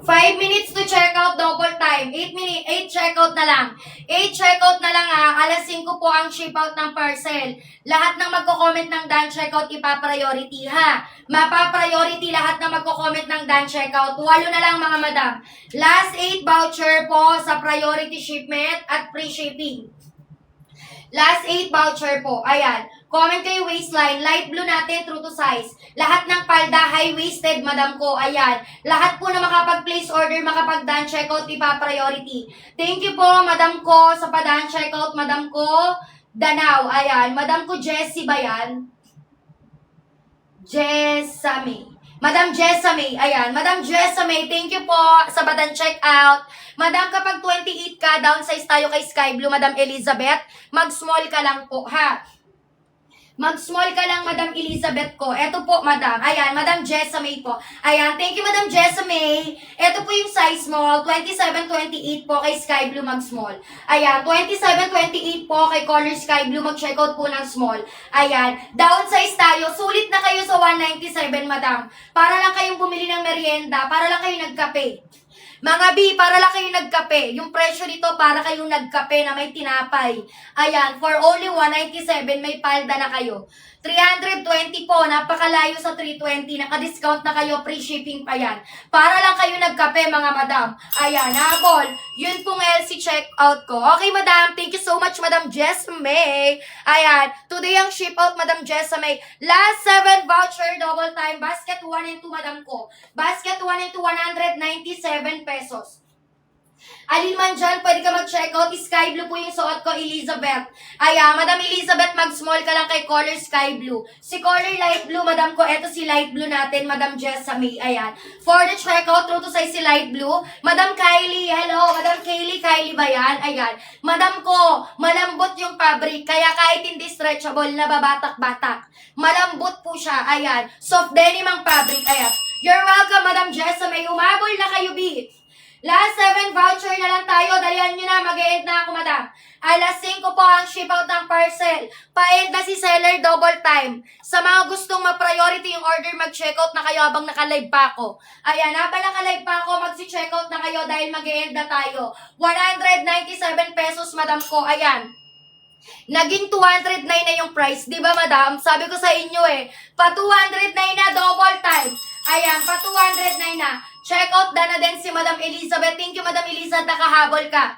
5 minutes to check out, double time. 8 checkout na lang. 8 checkout na lang ha. Alas 5 po ang ship out ng parcel. Lahat ng magko-comment ng done checkout, ipa-priority ha. Mapa-priority lahat ng magko-comment ng done checkout. 8 na lang mga madam. Last 8 voucher po sa priority shipment at free shipping. Last 8 voucher po. Ayan. Comment kayo waistline. Light blue natin, true to size. Lahat ng palda, high-waisted, madam ko. Ayan. Lahat po na makapag-place order, makapag-done checkout, ipa-priority. Thank you po, madam ko, sa pa-done checkout, madam ko. Danaw. Ayan. Madam ko, Jessie ba yan? Jessamay. Madam Jessamay. Ayan. Madam Jessamay, thank you po sa pa-done checkout. Madam, kapag 28 ka, downsize tayo kay Sky Blue, Madam Elizabeth. Mag-small ka lang po, ha? Mag-small ka lang, Madam Elizabeth ko. Ito po, Madam. Ayan, Madam Jessamay po. Ayan, thank you, Madam Jessamay. Ito po yung size mo. 27-28 po kay Sky Blue mag-small. Ayan, 27-28 po kay Color Sky Blue mag-checkout po ng small. Ayan, downsize tayo. Sulit na kayo sa 197, Madam. Para lang kayong bumili ng merienda. Para lang kayo nagkape. Mga B, para lang kayo nagkape. Yung presyo nito, para kayong nagkape na may tinapay. Ayan, for only 197, may palda na kayo. 320 po, napakalayo sa 320. Naka-discount na kayo, free shipping pa yan. Para lang kayo nagkape, mga madam. Ayan, habol. Yun pong LC checkout ko. Okay, madam. Thank you so much, Madam Jessamay. Ayan, today ang ship out, Madam Jessamay. Last 7 voucher, double time. Basket 1 and 2, madam ko. Basket 1 and 2, 197 pesos. Alin man dyan, pwede ka mag-checkout. Sky Blue po yung suot ko, Elizabeth. Ayan, Madam Elizabeth, mag-small ka lang kay color Sky Blue. Si color Light Blue, Madam ko, eto si Light Blue natin, Madam Jessamay. Ayan. For the checkout, true to size si Light Blue. Madam Kylie, hello. Madam Kylie ba yan? Ayan. Madam ko, malambot yung fabric, kaya kahit hindi stretchable, nababatak-batak. Malambot po siya. Ayan. Soft denim ang fabric. Ayan. You're welcome, Madam Jessamay. Umabol na kayo, B. Last 7 voucher na lang tayo. Dalihan nyo na. Mag-e-end na ako, madam. Alas 5 po ang ship out ng parcel. Pa-end na si seller, double time. Sa mga gustong ma-priority yung order, mag-checkout na kayo habang naka-live pa ako. Ayan, habang naka-live pa ako, mag-checkout na kayo dahil mag-e-end na tayo. 197 pesos, madam ko. Ayan. Naging 209 na yung price. Di ba, madam? Sabi ko sa inyo pa 209 na, double time. Ayan, pa 209 na. Check out na din si Madam Elizabeth. Thank you, Madam Elizabeth. Nakahabol ka.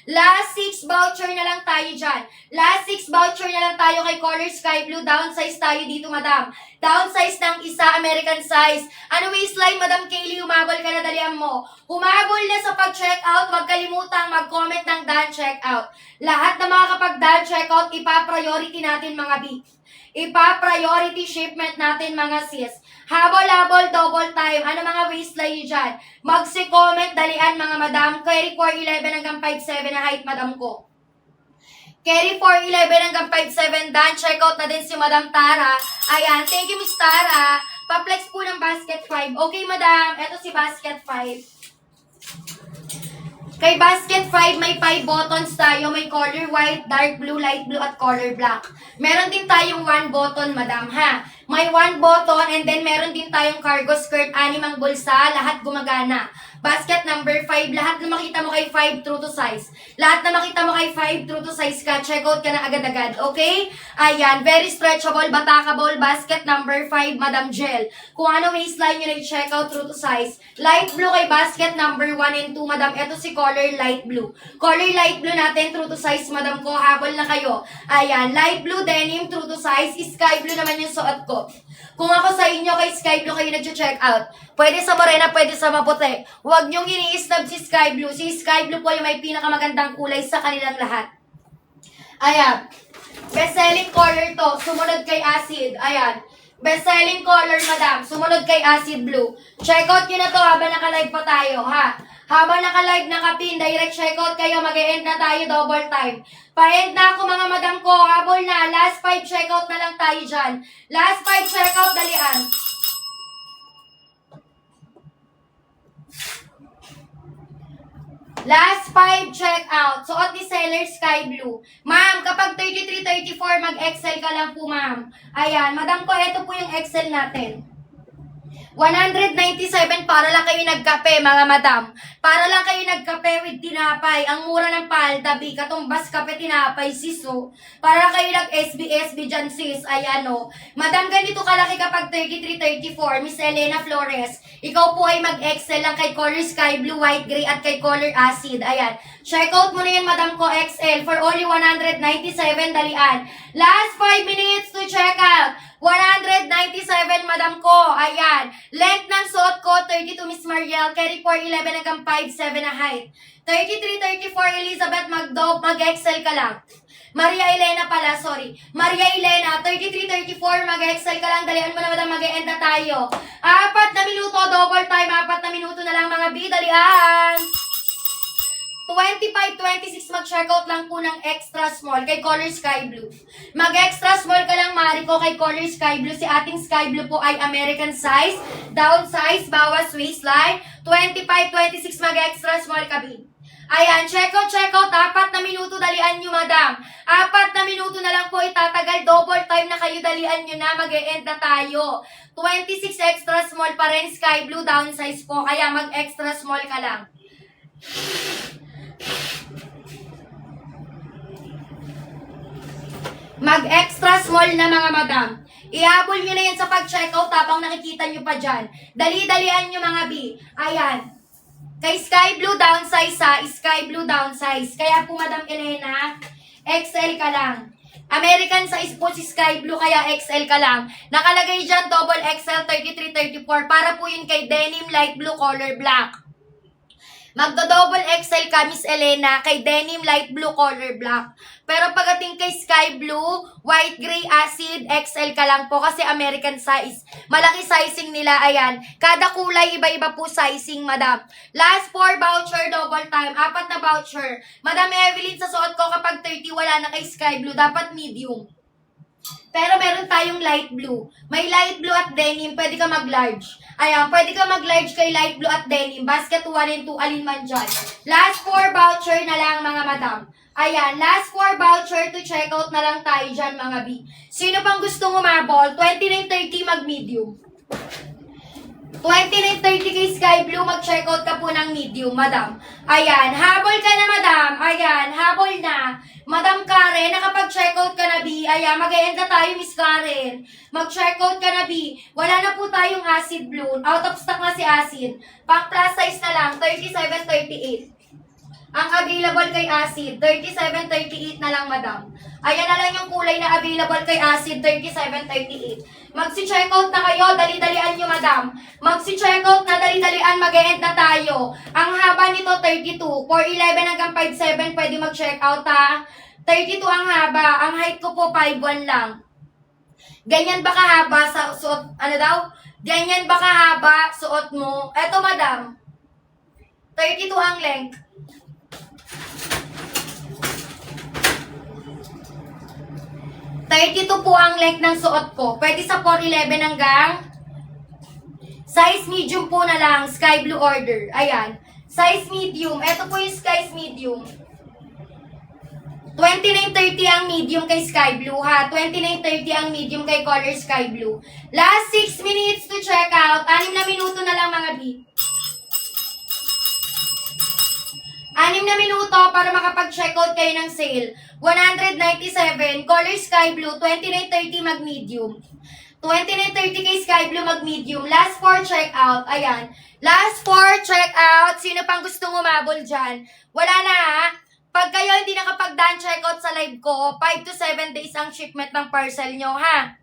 Last 6 voucher na lang tayo dyan. Last 6 voucher na lang tayo kay Color Sky Blue. Downsize tayo dito, Madam. Downsize ng isa, American size. Ano waistline, Madam Kaylee? Humabol ka na, dalihan mo. Humabol na sa pag-check out. Huwag kalimutang mag-comment ng done check out. Lahat na mga kapag done check out, ipa-priority natin, mga B. Ipa-priority shipment natin mga sis. Habol-habol, double time. Ano mga waistline nyo dyan? Magsi-comment, dalian mga madam. Carry 4'11 hanggang 5'7 na height, madam ko. Carry 4'11 hanggang 5'7 dan. Check out na din si Madam Tara. Ayan, thank you Miss Tara. Pa-flex po ng basket 5. Okay, madam. Ito si basket 5. Kay basket 5, may 5 buttons tayo. May color white, dark blue, light blue, at color black. Meron din tayong 1 button, madam, ha? May 1 button, and then meron din tayong cargo skirt, 6 ang bulsa, lahat gumagana. Basket number 5, lahat na makita mo kay 5 true to size. Lahat na makita mo kay 5 true to size ka, check out ka na agad-agad, okay? Ayan, very stretchable, batakable, basket number 5, Madam Gel. Kung ano waistline nyo na i-check out true to size. Light blue kay basket number 1 and 2, Madam. Ito si color light blue. Color light blue natin, true to size, Madam ko. Habol na kayo. Ayan, light blue denim, true to size. Sky blue naman yung suot ko. Kung ako sa inyo, kay sky blue kayo nag-check out. Pwede sa morena, pwede sa maputi. Huwag nyong ini-snub si sky blue. Si sky blue po yung may pinakamagandang kulay sa kanilang lahat. Ayan. Best-selling color to. Sumunod kay acid. Ayan. Best-selling color, madam. Sumunod kay acid blue. Check out nyo na to habang naka-live pa tayo, ha? Habang naka-live, naka-pin, direct check out kayo. Mag-e-end na tayo, double time. Pa-end na ako, mga madam ko. Habol na. Last 5 check out na lang tayo dyan. Last 5 check out, dalian. Last 5 check out. Suot ni seller sky blue. Ma'am, kapag 33-34, mag-excel ka lang po, ma'am. Ayan, madam ko, ito po yung excel natin. 197 para lang kayo nagkape, mga madam. Para lang kayo nagkape with tinapay. Ang mura ng palda, bi. Katumbas kape tinapay, sis, oh. Para lang kayo nag-SB dyan, sis. Ayan, oh. Madam, ganito kalaki kapag 33-34. Miss Elena Flores. Ikaw po ay mag-excel lang kay color sky blue, white, gray, at kay color acid. Ayan. Check out mo na yan, madam ko, XL. For only 197, dalian. Last 5 minutes to check out. 197, madam ko. Ayan. Length ng suot ko, 32, Miss Mariel. Carry 4'11 hanggang 5'7 na height. 33-34, Elizabeth, mag-excel ka lang. Maria Elena pala, sorry. Maria Elena, 33-34, mag-excel ka lang. Dalian mo na, madam, mag-e-end na tayo. 4 na minuto, double time. 4 na minuto na lang, mga B. Dalian. 25-26, mag-checkout lang po ng extra small kay color sky blue. Mag-extra small ka lang, Mariko, kay color sky blue. Si ating sky blue po ay American size, down size, bawas waistline. 25-26, mag-extra small ka, B. Ayan, checkout. 4 na minuto, dalian nyo, madam. 4 na minuto na lang po itatagal. Double time na kayo, dalian nyo na. Mag-e-end na tayo. 26 extra small pa rin, sky blue, down size po. Kaya mag-extra small ka lang. Mag-extra small na, mga madam. Ihabol nyo na yan sa pag-checkout habang nakikita nyo pa dyan. Dali-dalian nyo, mga B. Ayan. Kay sky blue downsize, ha. Sky blue downsize. Kaya po, Madam Elena, XL ka lang. American size po si sky blue, kaya XL ka lang. Nakalagay dyan, double XL 33-34. Para po yun kay denim light blue color black. Magdo-double XL ka, Miss Elena, kay denim light blue color black. Pero pagdating kay sky blue, white, gray, acid, XL ka lang po kasi American size. Malaki sizing nila, ayan. Kada kulay, iba-iba po sizing, madam. Last 4 voucher, double time. 4 na voucher. Madam Evelyn, sa suot ko kapag 30, wala na kay sky blue. Dapat medium. Pero meron tayong light blue. May light blue at denim, pwede ka mag-large. Ayan, pwede ka mag-large kay light blue at denim. Basket 1 and 2, alin man dyan. Last 4 voucher na lang, mga madam. Ayan, last 4 voucher to check out na lang tayo dyan, mga B. Sino pang gustong umabol? 29-30, mag-medium. 29-30 kay sky blue, mag-check out ka po ng medium, madam. Ayan, habol ka na, madam. Ayan, habol na. Madam Karen, nakapag-check out ka na, B. Ayan, mag-e-end na tayo, Miss Karen. Mag-check out ka na, B. Wala na po tayong acid blue. Out of stock na si acid. Pang plus size na lang, 37-38. Ang available kay acid, 37-38 na lang, madam. Ayan na lang yung kulay na available kay acid, 37-38. Magsi-checkout na kayo, dali-dalian nyo, madam. Magsi-checkout na, dali-dalian, mag-e-end na tayo. Ang haba nito, 32. 4'11 hanggang 5'7, pwede mag-checkout, ha. 32 ang haba. Ang height ko po, 5'1 lang. Ganyan ba kahaba sa suot, ano daw? Ganyan ba kahaba suot mo? Eto, madam. 32 ang length. $32 po ang length ng suot ko. Pwede sa 411 hanggang size medium po na lang, sky blue order. Ayan. Size medium. Ito po yung size medium. 29.30 ang medium kay sky blue ha. 29.30 ang medium kay color sky blue. Last 6 minutes to check out. 6 na minuto na lang mga B. 6 na minuto para makapag-check out kayo ng sale. 197, color sky blue, 29.30 mag-medium. 29.30 kay sky blue mag-medium. Last 4 check out. Ayan. Last 4 check out. Sino pang gustong umabol dyan? Wala na ha. Pag kayo hindi nakapag-done check out sa live ko, 5 to 7 days ang shipment ng parcel nyo ha.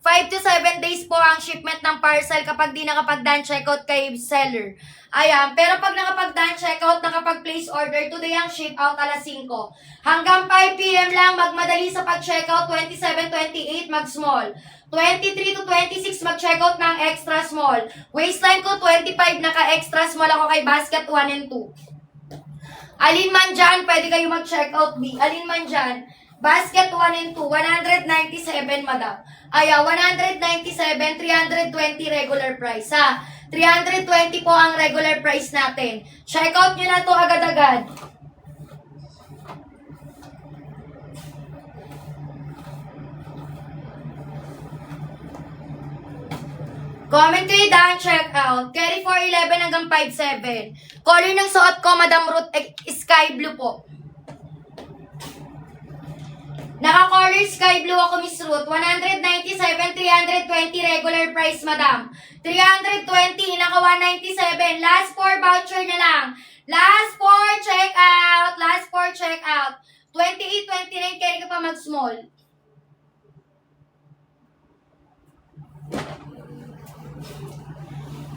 5 to 7 days po ang shipment ng parcel kapag di nakapag-done checkout kay seller. Ayan, pero pag nakapag-done checkout, nakapag-place order, today ang ship out alas 5. Hanggang 5 p.m. lang, magmadali sa pag-checkout, 27-28 mag-small. 23 to 26 mag-checkout ng extra small. Waistline ko 25, naka-extra small ako kay basket 1 and 2. Alin man dyan, pwede kayo mag-checkout B. Alin man dyan. Basket 1 and 2, 197 madam. Aya, 197, 320 regular price ha. 320 po ang regular price natin. Check out nyo na to agad-agad. Comment kayo daan, check out. Carry 411 hanggang 57. Color ng suot ko, Madam Ruth, sky blue po. Naka-color sky blue ako, Miss Ruth. 197, 320 regular price, madam. 320, naka-197. Last 4 voucher na lang. Last 4 check out. Last 4 check out. 28, 29, carry ka pa mag-small.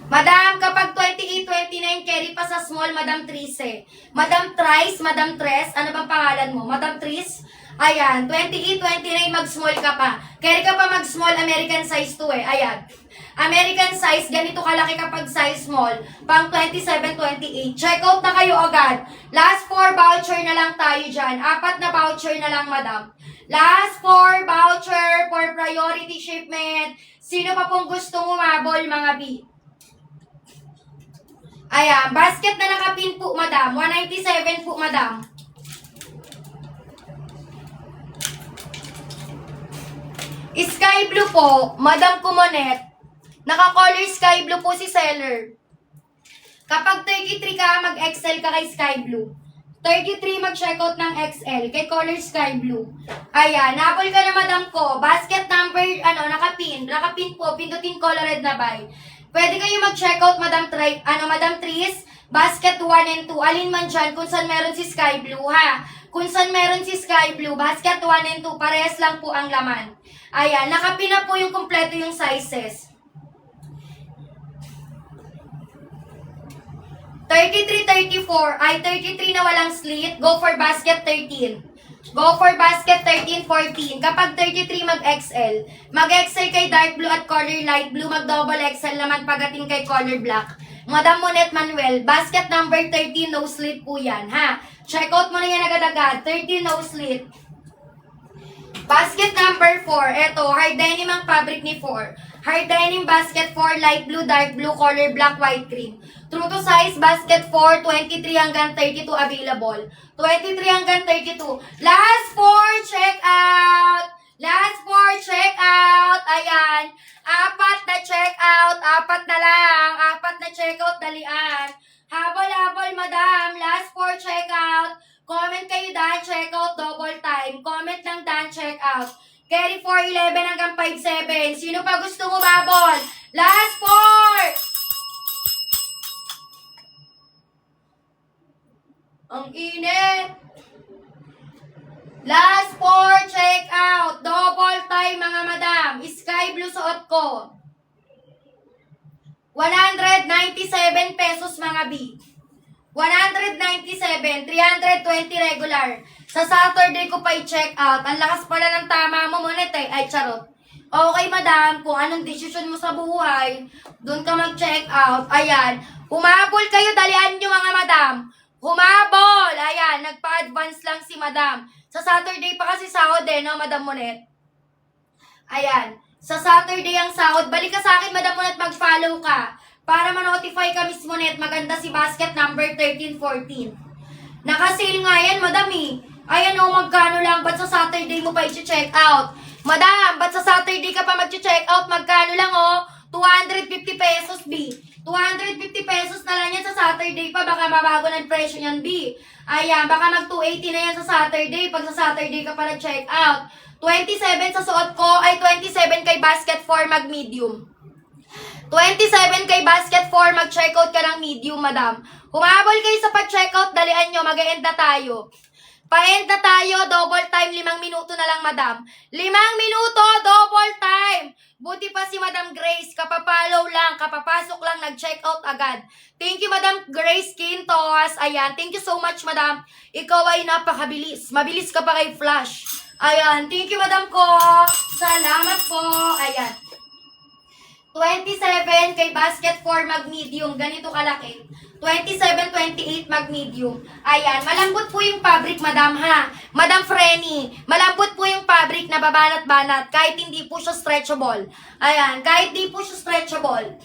Madam, kapag 28, 29, carry pa sa small, Madam Trice. Madam Trice, Madam Tres, ano bang pangalan mo? Madam Tris? Ayan, 28, 29, mag-small ka pa. Carry ka pa mag-small, American size 2 eh. Ayan. American size, ganito kalaki kapag size small. Pang 27, 28. Check out na kayo agad. Last 4 voucher na lang tayo dyan. 4 na voucher na lang, madam. Last 4 voucher for priority shipment. Sino pa pong gustong umabol, mga B? Ayan, basket na nakapin po, madam. 197 po, madam. Sky blue po, Madam Kumonet. Naka-color sky blue po si seller. Kapag 33 ka, mag-XL ka kay sky blue. 33 mag-checkout ng XL kay color sky blue. Ayan, nabol ka na, madam ko. Basket number, nakapin. Nakapin po, pindutin colored na buy. Pwede kayo mag-checkout, Madam Tris, basket 1 and 2. Alin man dyan, kung saan meron si sky blue, ha? Kung saan meron si sky blue, basket 1 and 2, parehas lang po ang laman. Ayan, nakapin na po yung kompleto yung sizes. 33, 34, ay 33 na walang slit, go for basket 13. Go for basket 13, 14. Kapag 33, mag-XL. Mag-XL kay dark blue at color light blue, mag-double XL naman pagating kay color black. Madam Monet Manuel, basket number 13, no slit po yan, ha? Check out mo na yan agad-agad. 13, no slit. Basket number 4, eto, hard denim ang fabric ni 4. Hard denim basket 4, light blue, dark blue, color black, white cream. True to size, basket 4, 23 hanggang 32 available. 23 hanggang 32. Last 4, check out! Last 4, check out! Ayan. 4 na check out. 4 na lang. 4 na check out, dalian. Habol-habol, madam. Last 4, check out. Comment kayo daan, check out, double time. Comment lang daan, check out. Carry 411 hanggang 57. Sino pa gustong umabol? Last 4! Ang init. Last 4, check out. Double time, mga madam. Sky blue suot ko. 197 pesos, mga B. 197, 320 regular. Sa Saturday ko pa i-check out. Ang lakas pala ng tama mo, Monet eh. Ay, charot. Okay, madam, kung anong desisyon mo sa buhay, doon ka mag-check out. Ayan, humabol kayo, dalian nyo mga madam. Humabol! Ayan, nagpa-advance lang si madam. Sa Saturday pa kasi sahod no, madam Monet? Ayan, sa Saturday ang sahod. Balik ka sa akin, madam Monet, mag-follow ka. Para ma-notify ka, Miss Monet, maganda si basket number 1314. Nakasale nga yan, madam eh. Ayan o, magkano lang, ba't sa Saturday mo pa i-check out? Madam, ba't sa Saturday ka pa mag-check out? Magkano lang oh? 250 pesos, B. 250 pesos na lang yan sa Saturday pa. Baka mabago ng presyo niyan, B. Ayan, baka mag-280 na yan sa Saturday pag sa Saturday ka pa nag-check out. 27 sa suot ko, ay 27 kay basket 4 mag-medium. 27 kay basket 4, mag-checkout ka ng medium, madam. Humabol kayo sa pag-checkout, dalian nyo, mag-e-end na tayo. Pa-end na tayo, double time, 5 minuto na lang, madam. 5 minuto, double time. Buti pa si Madam Grace, kapapalaw lang, kapapasok lang, nag-checkout agad. Thank you, Madam Grace Quintos. Ayan, thank you so much, madam. Ikaw ay napakabilis. Mabilis ka pa kay Flash. Ayan, thank you, madam ko. Salamat po. Ayan. 27 kay basket 4 mag-medium, ganito kalaki. 27-28 mag-medium. Ayan, malambot po yung fabric, madam, ha? Madam Frenny, malambot po yung fabric na babanat-banat, kahit hindi po siya stretchable. Ayan, kahit hindi po siya stretchable.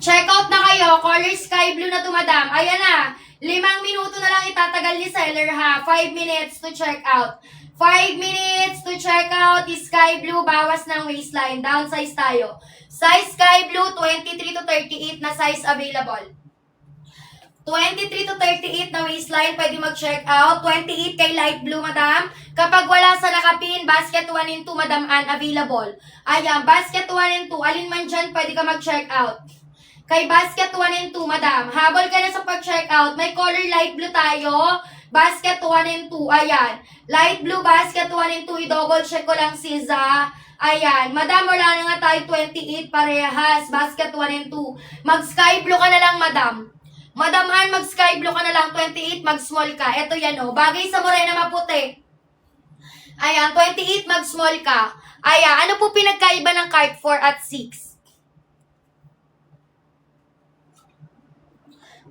Check out na kayo, color sky blue na to, madam. Ayan na, 5 minuto na lang itatagal ni seller, ha? 5 minutes to check out. 5 minutes to check out. Sky blue, bawas ng waistline. Downsize tayo. Size sky blue, 23 to 38 na size available. 23 to 38 na waistline, pwede mag-check out. 28 kay light blue, madam. Kapag wala sa nakapin, basket 1 and 2, madam, unavailable. Ayan, basket 1 and 2. Alin man dyan, pwede ka mag-check out. Kay basket 1 and 2, madam. Habol ka na sa pag-check out. May color light blue tayo. Basket 1 and 2, ayan. Light blue, basket 1 and 2, i-double check ko lang sis, ha. Ayan, madam, wala na nga tayo 28 parehas, basket 1 and 2. Mag-sky blue ka na lang, madam. Madam Han, mag-sky blue ka na lang, 28, mag-small ka. Ito yan, oh, bagay sa morena maputi. Ayan, 28, mag-small ka. Ayan, ano po pinagkaiba ng cart 4 at 6?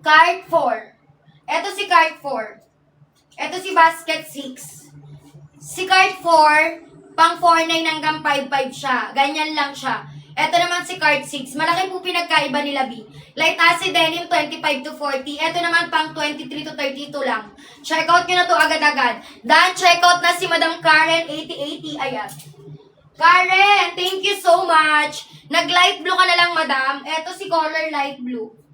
Cart 4. Ito si cart 4. Ito si basket 6. Si card 4, pang 4.9 hanggang 5.5 siya. Ganyan lang siya. Ito naman si card 6. Malaki po pinagkaiba nila, B. Light acid denim, 25 to 40. Ito naman pang 23 to 32 lang. Check out nyo na to agad-agad. Dan, check out na si Madam Karen, 8080. Ayan. Karen, thank you so much. Nag-light blue ka na lang, madam. Ito si color light blue.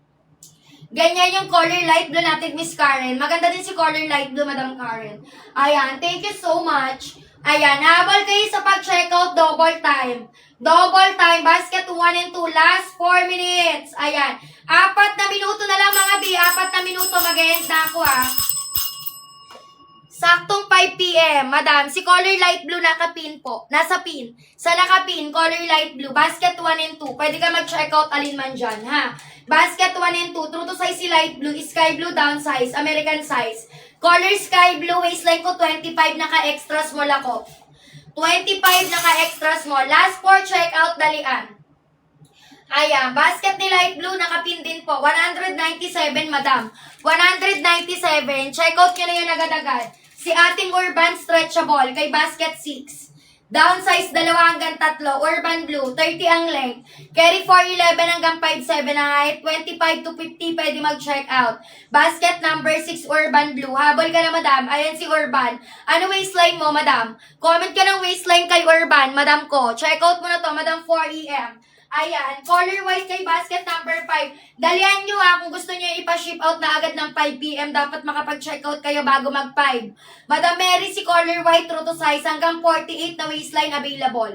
Ganyan yung color light blue natin, Miss Karen. Maganda din si color light blue, Madam Karen. Ayan, thank you so much. Ayan, habol kayo sa pag-checkout, double time. Double time, basket 1 and 2, last 4 minutes. Ayan, 4 na minuto na lang mga B, 4 na minuto, mag-end na ako Saktong 5 p.m. Madam, si color light blue nakapin po. Nasa pin. Sa nakapin, color light blue, basket 1 and 2. Pwede ka mag-checkout alin man dyan, ha? Basket 1 and 2, true to size si light blue, sky blue downsize, American size. Color sky blue, waistline ko 25, naka-extra small ako. 25, naka-extra small. Last 4, check out, dalian. Ayan, basket ni light blue, nakapin din po. 197, madam. 197, check out nyo na yun agad-agad. Si ating Urban Stretchable, kay basket 6. Downsize, 2 hanggang 3. Urban Blue, 30 ang length. Carry 411 hanggang 57 ang height. 25 to 50, pwede mag-check out. Basket number 6, Urban Blue. Habol ka na, madam. Ayan si Urban. Ano waistline mo, madam? Comment ka ng waistline kay Urban, madam ko. Check out mo na to, madam 4EM. Ayan, color white kay basket number 5. Dalihan nyo kung gusto nyo ipa-ship out na agad ng 5 p.m. Dapat makapag-check out kayo bago mag-5. Madam Mary, si color white true to size hanggang 48 na waistline available.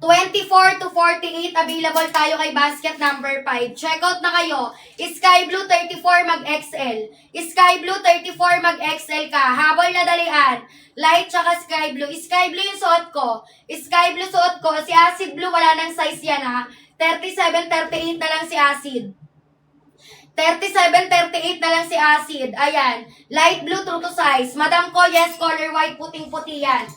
24 to 48 available tayo kay basket number 5. Check out na kayo. Sky Blue 34 mag-XL. Sky Blue 34 mag-XL ka. Habol na dalian. Light tsaka Sky Blue. Sky Blue yung suot ko. Sky Blue suot ko. Si Acid Blue wala nang size yan ha. 37, 38 na lang si Acid. 37-38 na lang si Acid. Ayan. Light blue, true to size. Madam ko, yes, color white, puting-puti yan.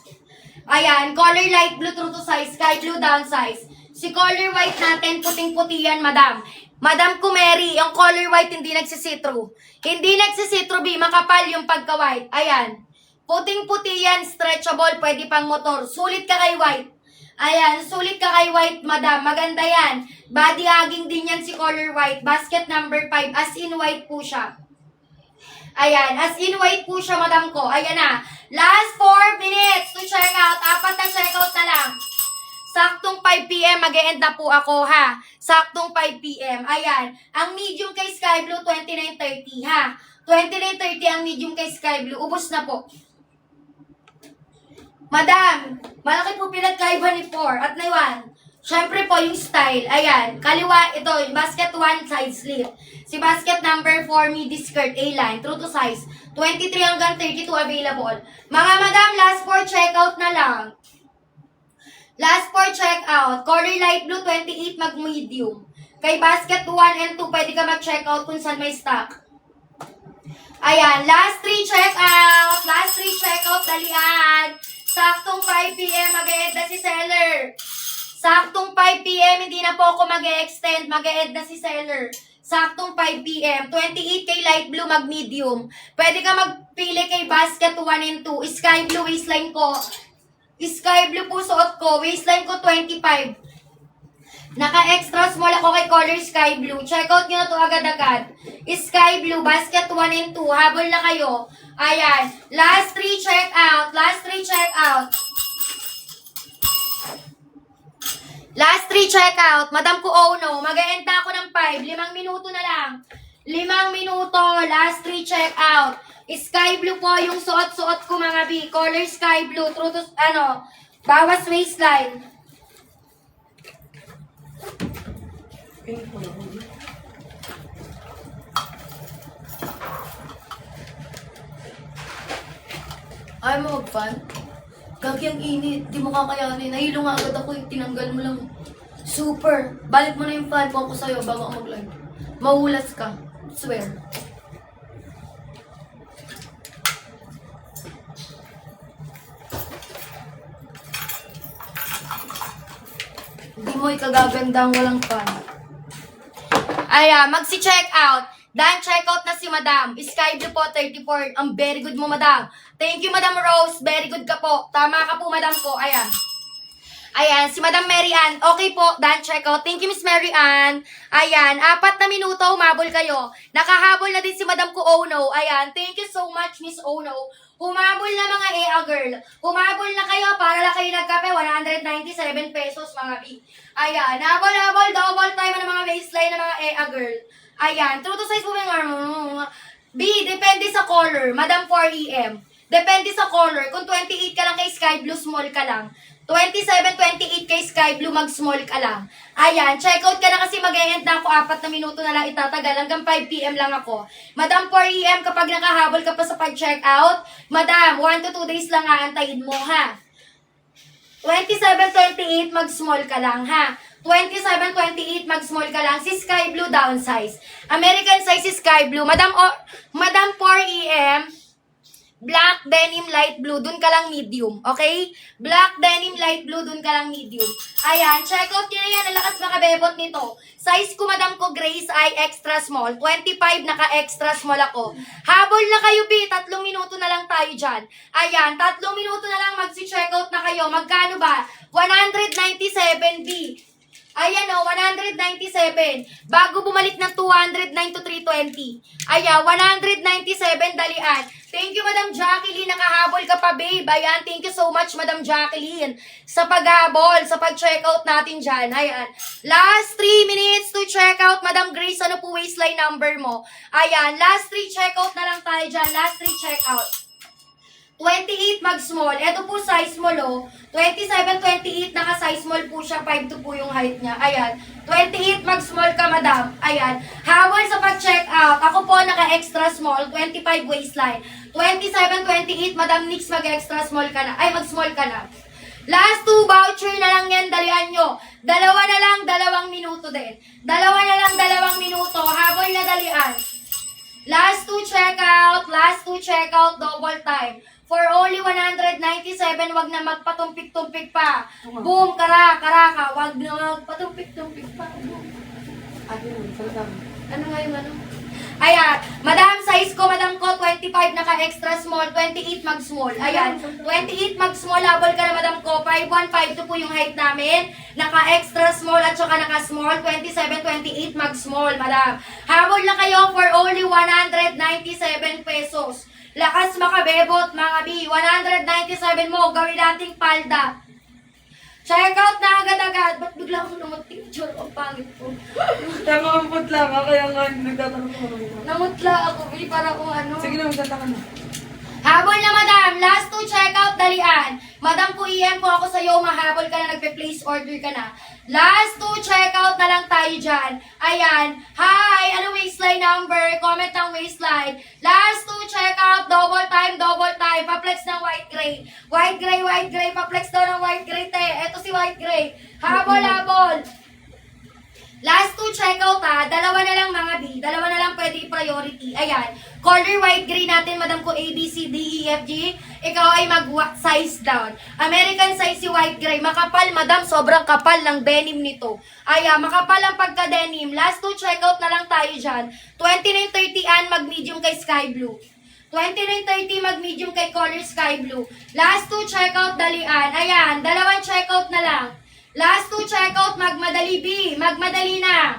Ayan, color light blue, true to size. Sky blue, down size. Si color white natin, puting-puti yan, madam. Madam ko, Mary, yung color white hindi nagsisitro. Hindi nagsisitro, B. Makapal yung pagka-white. Ayan. Puting-puti yan, stretchable, pwede pang motor. Sulit ka kay white. Ayan, sulit ka kay white, madam. Maganda yan. Body hugging din yan si color white. Basket number 5. As in white po siya. Ayan, as in white po siya, madam ko. Ayan na. Last 4 minutes to check out. 4 na check out na lang. Saktong 5 p.m. mag-e-end na po ako, ha? Saktong 5 p.m. Ayan. Ang medium kay Sky Blue, 29.30, ha? 29.30 ang medium kay Sky Blue. Ubos na po. Madam, malaki po pinagkaiba ni 4 at ni 1. Siyempre po, yung style. Ayan. Kaliwa, ito, basket 1, side slit. Si basket number 4, midi skirt, A-line, true to size. 23 hanggang 32 available. Mga madam, last 4 checkout na lang. Last 4 checkout. Color light blue, 28, mag-medium. Kay basket 1 and 2, pwede ka mag-checkout kung saan may stock. Ayan, last 3 checkout. Last 3 checkout, dalian. Saktong 5 p.m. mag-e-end na si seller. Saktong 5 p.m. hindi na po ako mag-e-extend. Mag-e-end na si seller. Saktong 5 p.m. 28 kay light blue, mag-medium. Pwede ka magpili kay basket 1 and 2. Sky blue waistline ko. Sky blue po suot ko. Waistline ko 25. Naka-extra small ako kay color sky blue. Check out nyo na to agad-agad. Sky blue, basket 1 and 2. Habol na kayo. Ayan. Last 3 check out. Last 3 check out. Last 3 check out. Madam ko, oh no. Mag-e-end na ako ng 5. 5 minuto na lang. 5 minuto. Last 3 check out. Sky blue po yung suot-suot ko, mga B. Color sky blue. True to, bawas waistline. Ayaw mo mag-fan? Gagi ang init. Di mo kakayanin. Nahilo nga agad ako. Tinanggal mo lang. Super. Balik mo na yung fan ko sa'yo bago ako mag-live. Mahulas ka. Swear. Hindi mo ikagagandang walang fan. Ayan, magsi-check out. Dan, check out na si Madam. Sky blue po, 34. Ang very good mo, Madam. Thank you, Madam Rose. Very good ka po. Tama ka po, Madam ko. Ayan. Ayan, si Madam Mary Ann. Okay po, Dan, check out. Thank you, Miss Mary Ann. Ayan, 4 na minuto, umabol kayo. Nakahabol na din si Madam ko, Ono. Ayan, thank you so much, Miss Ono. Humabol na mga EA girl. Humabol na kayo para lang kayo nagkape. 197 pesos, mga B. Ayan, habol, double time ng mga waistline ng mga EA girl. Ayan, true to size po mga B, depende sa color. Madam 4EM. Depende sa color. Kung 28 ka lang kay Sky Blue, small ka lang. 27, 28 kay Sky Blue, mag-small ka lang. Ayan, check out ka na kasi mag-e-end na ako. 4 na minuto na lang itatagal. Hanggang 5 p.m. lang ako. Madam 4EM, kapag nakahabol ka pa sa pag-check out, Madam, 1 to 2 days lang aantayin mo, ha? 27, 28, mag-small ka lang, ha? 27, 28, mag-small ka lang. Si Sky Blue, down size. American size si Sky Blue. Madam 4EM, black denim light blue, dun ka lang medium. Okay? Black denim light blue, dun ka lang medium. Ayan, check out nyo na yan. Ang lakas makabebot nito. Size ko, Madam ko, Grace, ay extra small. 25, naka-extra small ako. Habol na kayo, B. 3 minuto na lang tayo dyan. Ayan, 3 minuto na lang magsi-check out na kayo. Magkano ba? 197, B. Ayan o, 197. Bago bumalik ng 209 to 320. Ayan, 197, dalian. Thank you, Madam Jacqueline. Nakahabol ka pa, babe. Ayan, thank you so much, Madam Jacqueline. Sa paghabol, sa pag-checkout natin dyan. Ayan. Last 3 minutes to checkout, Madam Grace. Ano po waistline number mo? Ayan, last 3 checkout na lang tayo dyan. Last 3 checkout. 28 mag-small. Ito po size small, oh. 27, 28, naka-size small po siya. 5'2" po yung height niya. Ayan. 28 mag-small ka, Madam. Ayan. Habol sa pag-check out. Ako po naka-extra small. 25 waistline. 27, 28, Madam Nix, mag-extra small ka na. Ay, mag-small ka na. Last 2 voucher na lang yan. Dalian nyo. 2 na lang, 2 minuto din. 2 na lang, 2 minuto. Habol na dalian. Last to check out, double time. For only 197, wag na magpatumpik-tumpik pa. Boom, karaka, wag na magpatumpik-tumpik pa. Boom. Ano nga yung ano? Ayan, madam, size ko, madam ko, 25 naka-extra small, 28 mag-small. Ayan, 28 mag-small, habol ka na, madam ko, 5152 po yung height namin. Naka-extra small at saka naka-small, 27, 28 mag-small, madam. Habol na kayo for only 197 pesos. Lakas makabebot, mga B. 197 mo, gawin nating palda. Check out na agad-agad. Ba't bigla ako namuting? Joke, ang pangit po. Nangampot lang, kaya nga nagtatanong ko. Namutla ako, B, para kung ano. Sige na, magtataka na. Habol na, madam. Last to check out, dalian. Madam, kung EM po ako sa'yo, mahabol ka na, nagpe-place order ka na. Last to check out na lang tayo dyan. Ayan. Hi, ano waistline number? Comment ng waistline. Last to check out, double time. Pa-flex ng white gray. White gray. Pa-flex daw ng white gray, te. Eto si white gray. Habol. Last to check out ha, dalawa na lang mga B, dalawa na lang pwede i-priority. Ayan, color white gray natin, madam ko A, B, C, D, E, F, G. Ikaw ay mag-size down. American size si white gray. Makapal, madam, sobrang kapal ng denim nito. Ayan, makapal ang pagka-denim. Last to check out na lang tayo dyan. 2930 mag-medium kay sky blue. 2930 mag-medium kay color sky blue. Last to check out, dalian. Ayan, dalawang check out na lang. Last to check out, magmadali B. Magmadali na.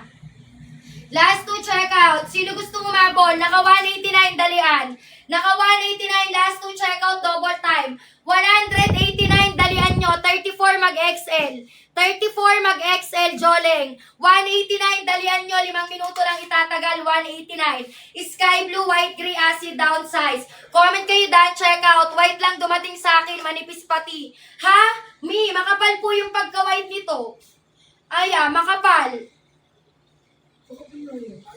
Last to check out. Sino gusto umabol? Naka 189 dalian. Naka 189 last to check out, double time. 189 dalian nyo. 34 mag-XL. 34 mag-XL, Joleng. 189 dalian nyo. 5 minuto lang itatagal. 189. Sky blue, white, gray, acid, downsize. Comment kayo dahil check out. White lang dumating sa akin. Manipis pati. Ha? Mi, makapal po yung pagka-white nito. Aya, makapal.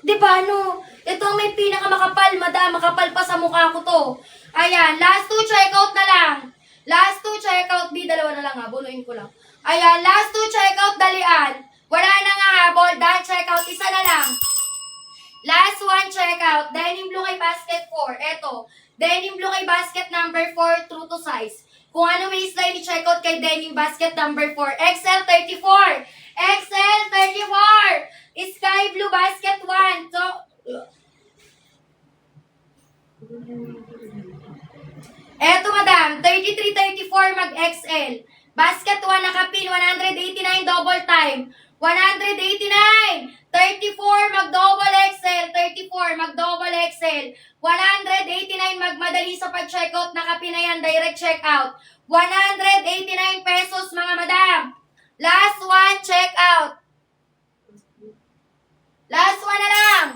Diba, no? Ito ang may pinakamakapal, madam. Makapal pa sa mukha ko to. Ayan, last two checkout na lang. Last two checkout, B, dalawa na lang ha. Bunuin ko lang. Ayan, last two checkout, dalian. Wala na nga habol. Dahil checkout, isa na lang. Last one checkout. Denim blue kay basket 4. Eto. Denim blue kay basket number 4, true to size. Kung ano waistline i-checkout kay denim basket number 4. XL 34. XL 34. Sky blue basket 1. So, eto madam, 33-34 mag-XL. Basket 1 nakapin, 189 double time. 189! 34 mag-double XL. 34 mag-double XL. 189 magmadali sa pag-checkout. Nakapin na yan, direct checkout. 189 pesos mga madam. Last one, checkout. Last one na lang.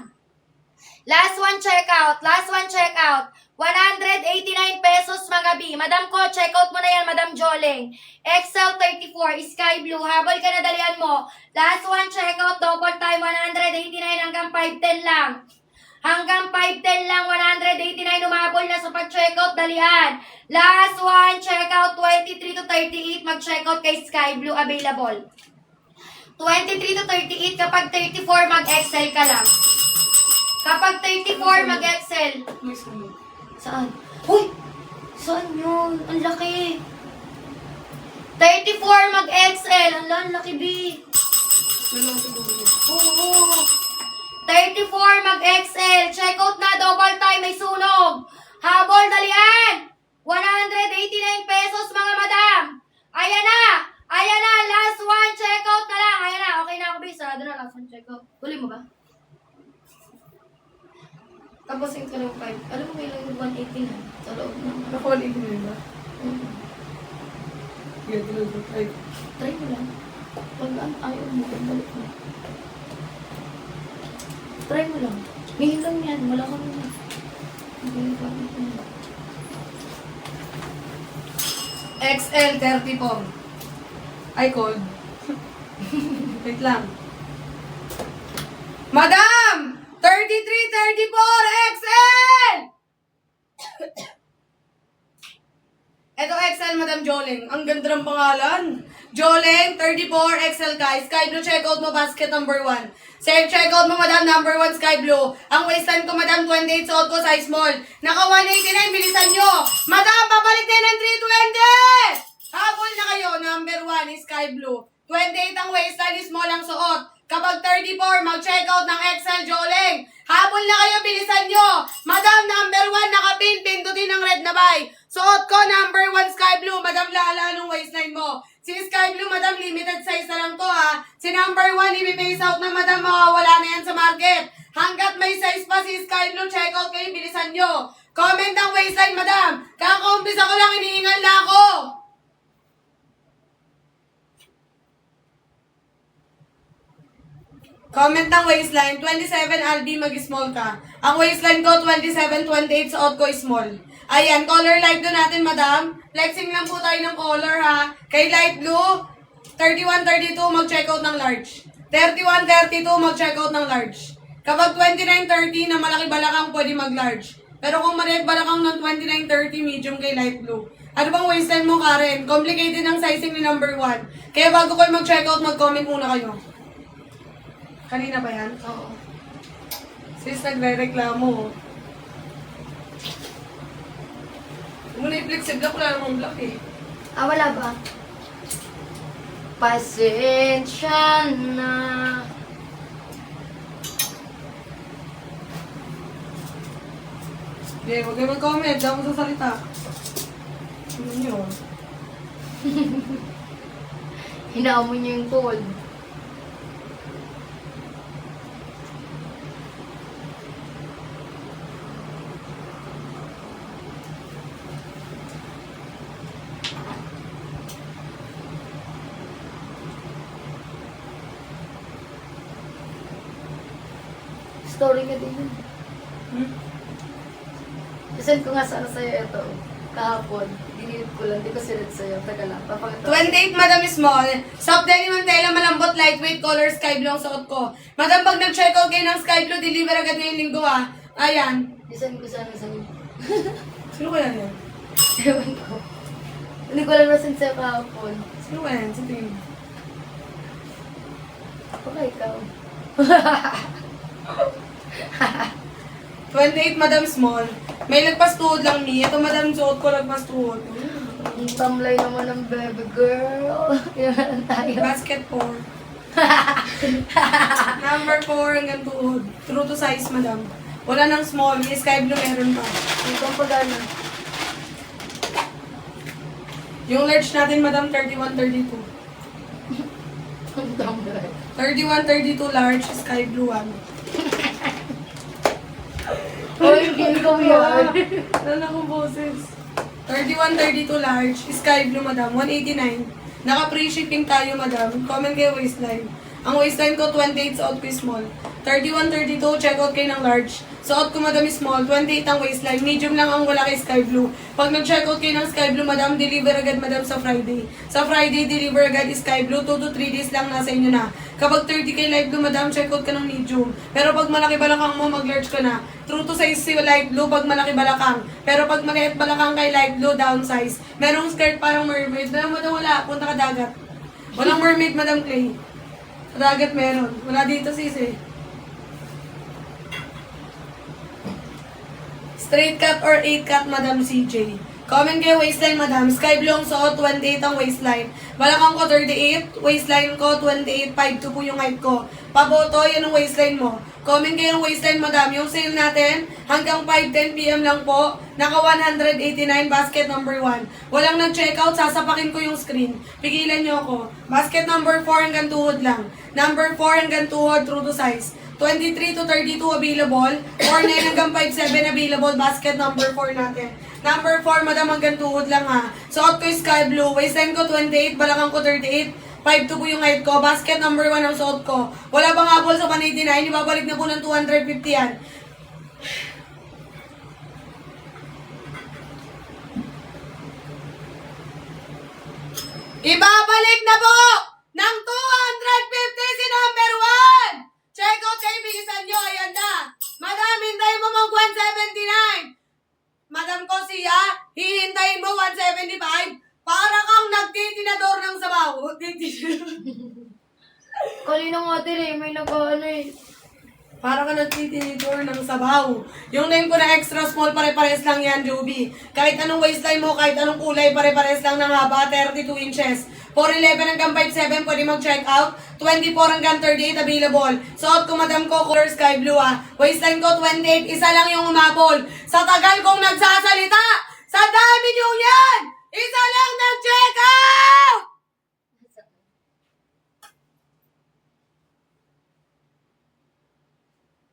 Last one, checkout. Last one, checkout. 189 pesos mga B. Madam ko, checkout mo na yan, Madam Joleng. XL 34, sky blue. Habol ka na, dalian mo. Last one, checkout, double time, 189 hanggang 510 lang. Hanggang 510 lang, 189 umabol na sa pag-checkout, dalian. Last one, checkout, 23 to 38, mag-checkout kay sky blue, available. 23 to 38, kapag 34, mag-XL ka lang. Kapag 34, mag-XL. Saan? Uy! Saan yun? Ang laki. 34 mag-XL. Ang laki, B. Oo. 34 mag-XL. Checkout na. Double time. May sunog. Habol. Dalian. 189 pesos, mga madam. Ayan na. Ayan na. Last one. Checkout na lang. Ayan na. Okay na ako, B. Sarado na. Last one checkout. Huli mo ba? Tapos yung kalong 5. Alam mo, may lang yung 180 na. Sa loob na. Nakuha mo yun ba? Try mo lang. Pag ayaw mo, balik mo. Try mo lang. Ngayon lang yan. Wala kang na. XL 34. Ay, cold. Wait lang. Madam! 33-34 XL! Ito XL, Madam Joleng. Ang ganda ng pangalan. Joleng, 34 XL ka. Sky Blue, check out mo, basket number 1. Same check out mo, Madam, number 1, Sky Blue. Ang waistline ko, Madam, 28, suot ko, size small. Naka 189, bilisan nyo. Madam, babalik din ng 320! Habol na kayo, number 1 is Sky Blue. 28 ang waistline, small ang suot. Kapag 34, mag-check out ng XL Joleng. Habol na kayo, bilisan nyo. Madam, number 1, nakapin, pindutin ng red na buy. Suot ko, number 1, Sky Blue. Madam, lala nung waistline mo. Si Sky Blue, Madam, limited size na lang to, ha. Si number 1, i-face out na, Madam, mawawala na yan sa market. Hanggat may size pa si Sky Blue, check out kayo, bilisan nyo. Comment ang waistline, Madam. Kaka-umpisa ko lang, iniingal na ako. Comment ng waistline, 27 Albi, mag-small ka. Ang waistline ko, 27, 28, suot ko small. Ayan, color light doon natin, Madam. Flexing lang po tayo ng color, ha. Kay light blue, 31, 32, mag-check out ng large. 31, 32, mag-check out ng large. Kapag 29, 30 na malaki balakang, pwede mag-large. Pero kung maliit balakang ng 29, 30, medium kay light blue. Ano bang waistline mo, Karen? Complicated ang sizing ni number 1. Kaya bago kayo mag-check out, mag-comment muna kayo. Kanina ba yan? Oo. Sis, nagre-reklamo. Muna i-flexible ako, wala namang block eh. Ah, wala ba? Pasensya na. Okay, huwag kayo mag-comment. Diyan ako sasalita. Ano nyo? Hinamon niyo yung cold. Story ka din yun. Send ko nga sana sa'yo ito. Kahapon. Dinilip ko lang. Di ko sinend sa'yo. Taga lang. Papakita. 28, Madam Small. Soft denim ang tela, malambot, lightweight, color sky blue ang suot ko. Madam, pag nag-check out kayo ng sky blue, deliver agad ngayong linggo, ha. Ayan. Isend ko sana sa'yo. Sino kaya yan? Ewan ko. Hindi ko lang nasend sa'yo kahapon. Sino kaya yan? Sa tingin mo? Baka ikaw. 28, Madam Small. May lagpas tuhod lang ni. Ito, Madam, suot ko lagpas tuhod. Ang tamlay naman ng baby girl. Yan tayo. Basket 4. Number 4 hanggang tuhod. True to size, Madam. Wala nang small. May sky blue meron pa. Ito ang pagana. Yung large natin, Madam, 31, 32. Ang tamlay. 31, 32 large, sky blue 1. Hoy, hindi ko yan. Wala akong boses. 31, 32 large, sky blue, Madam, 189. Naka-free shipping tayo, Madam. Comment kayo waistline. Ang waistline ko, 28, suot ko small. 31, 32, check out kayo ng large. Suot ko, Madam, small. 28 ang waistline. Medium lang ang wala kay sky blue. Pag nag-check out kayo ng sky blue, Madam, deliver agad, Madam, sa Friday. Sa Friday, deliver agad sky blue. 2 to 3 days lang nasa inyo na. Kapag 30 kay light blue, Madam, check out ka ng medium. Pero pag malaki balakang mo, mag-large ka na. True to size si light blue pag malaki balakang. Pero pag maliit balakang kay light blue, downsize. Merong skirt parang mermaid. Madam, wala. Punta ka dagat. Walang mermaid, Madam Clay. Sa dagat meron. Wala dito, sisi. Straight cut or 8 cut, Madam CJ. Comment kayo waistline, Madam. Sky blue ang suot, 28 ang waistline. Balakang ko 38, waistline ko 28, 5'2 po yung height ko. Paboto, yan ang waistline mo. Comment kayo ng waistline, Madam. Yung sale natin, hanggang 5:10 PM lang po. Naka 189, basket number 1. Walang nag-checkout, sasapakin ko yung screen. Pigilan nyo ako. Basket number 4 hanggang tuhod lang. Number 4 hanggang tuhod, true to size. 23 to 32 available. 49 hanggang 57 available. Basket number 4 natin. Number 4, Madam, hanggang tuhod lang, ha. Suot ko yung sky blue. Waistline ko 28, balakang ko 38. 5'2 po yung height ko. Basket number 1 ang suot ko. Wala bang habol sa 189. Ibabalik na po ng 250 yan. Ibabalik na po ng 250 si number 1! Check out kayo, bilisan nyo. Ayan na. Madam, hintayin mo mag 179. Madam ko siya, hihintayin mo 175. Kanina nga dire, may nag-ano eh. Para ka nagtitinidor ng sabaw. Yung name ko na extra small, pare-pares lang yan, Joby. Kahit anong waistline mo, kahit anong kulay, pare-pares lang ng haba, 32 inches. 4'11 hanggang 5'7, pwede mag-check out. 24 hanggang 38, available. Suot ko, madam ko, color sky blue ah. Waistline ko, 28, isa lang yung umabol. Sa tagal kong nagsasalita, sa dami nyo yan, isa lang nag-check out!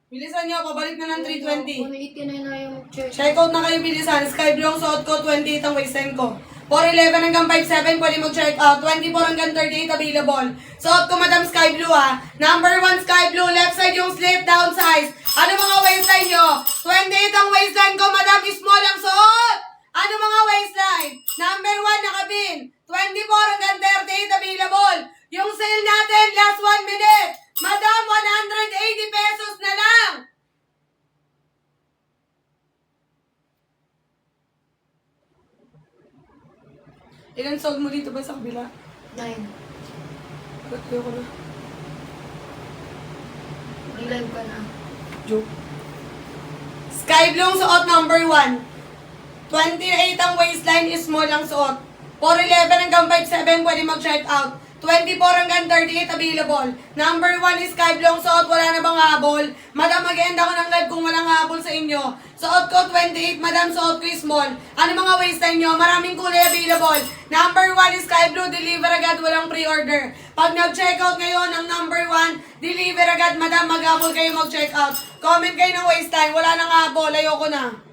Bilisan nyo, pabalik na ng 320. 189 na yung check. Check out na kayo, bilisan. Sky blue ang suot ko, 28 ang waistline ko. 4'11 hanggang 5'7, pwede mag-check out. 24 hanggang 38, available. Suot ko, madam, sky blue ah. Number 1, sky blue. Left side yung slip, down size. Ano mga waistline nyo? 28 ang waistline ko, madam, small ang suot. Ano mga waistline? Number 1, nakabin. 24 hanggang 38, available. Yung sale natin, last 1 minute. Madam, 180 pesos na lang. Ilan sold mo dito ba sa kabila? 9. Ba't ko na? Live ka na. Joke. Sky blue ang suot, number 1. 28 ang waistline, small ang suot. 4'11 hanggang 5'7, pwede mag-check out. 24 hanggang 38, available. Number 1 is sky blue ang suot, wala na bang habol? Madam, mag-end ako ng live kung walang habol sa inyo. Suot ko 28, madam, suot ko small. Ano mga waistline nyo? Maraming kulay available. Number 1 is sky blue, deliver agad, walang pre-order. Pag nag-check out ngayon ng number 1, deliver agad, madam, mag-habol kayo mag-check out. Comment kayo ng waistline, wala nang habol, ayoko na.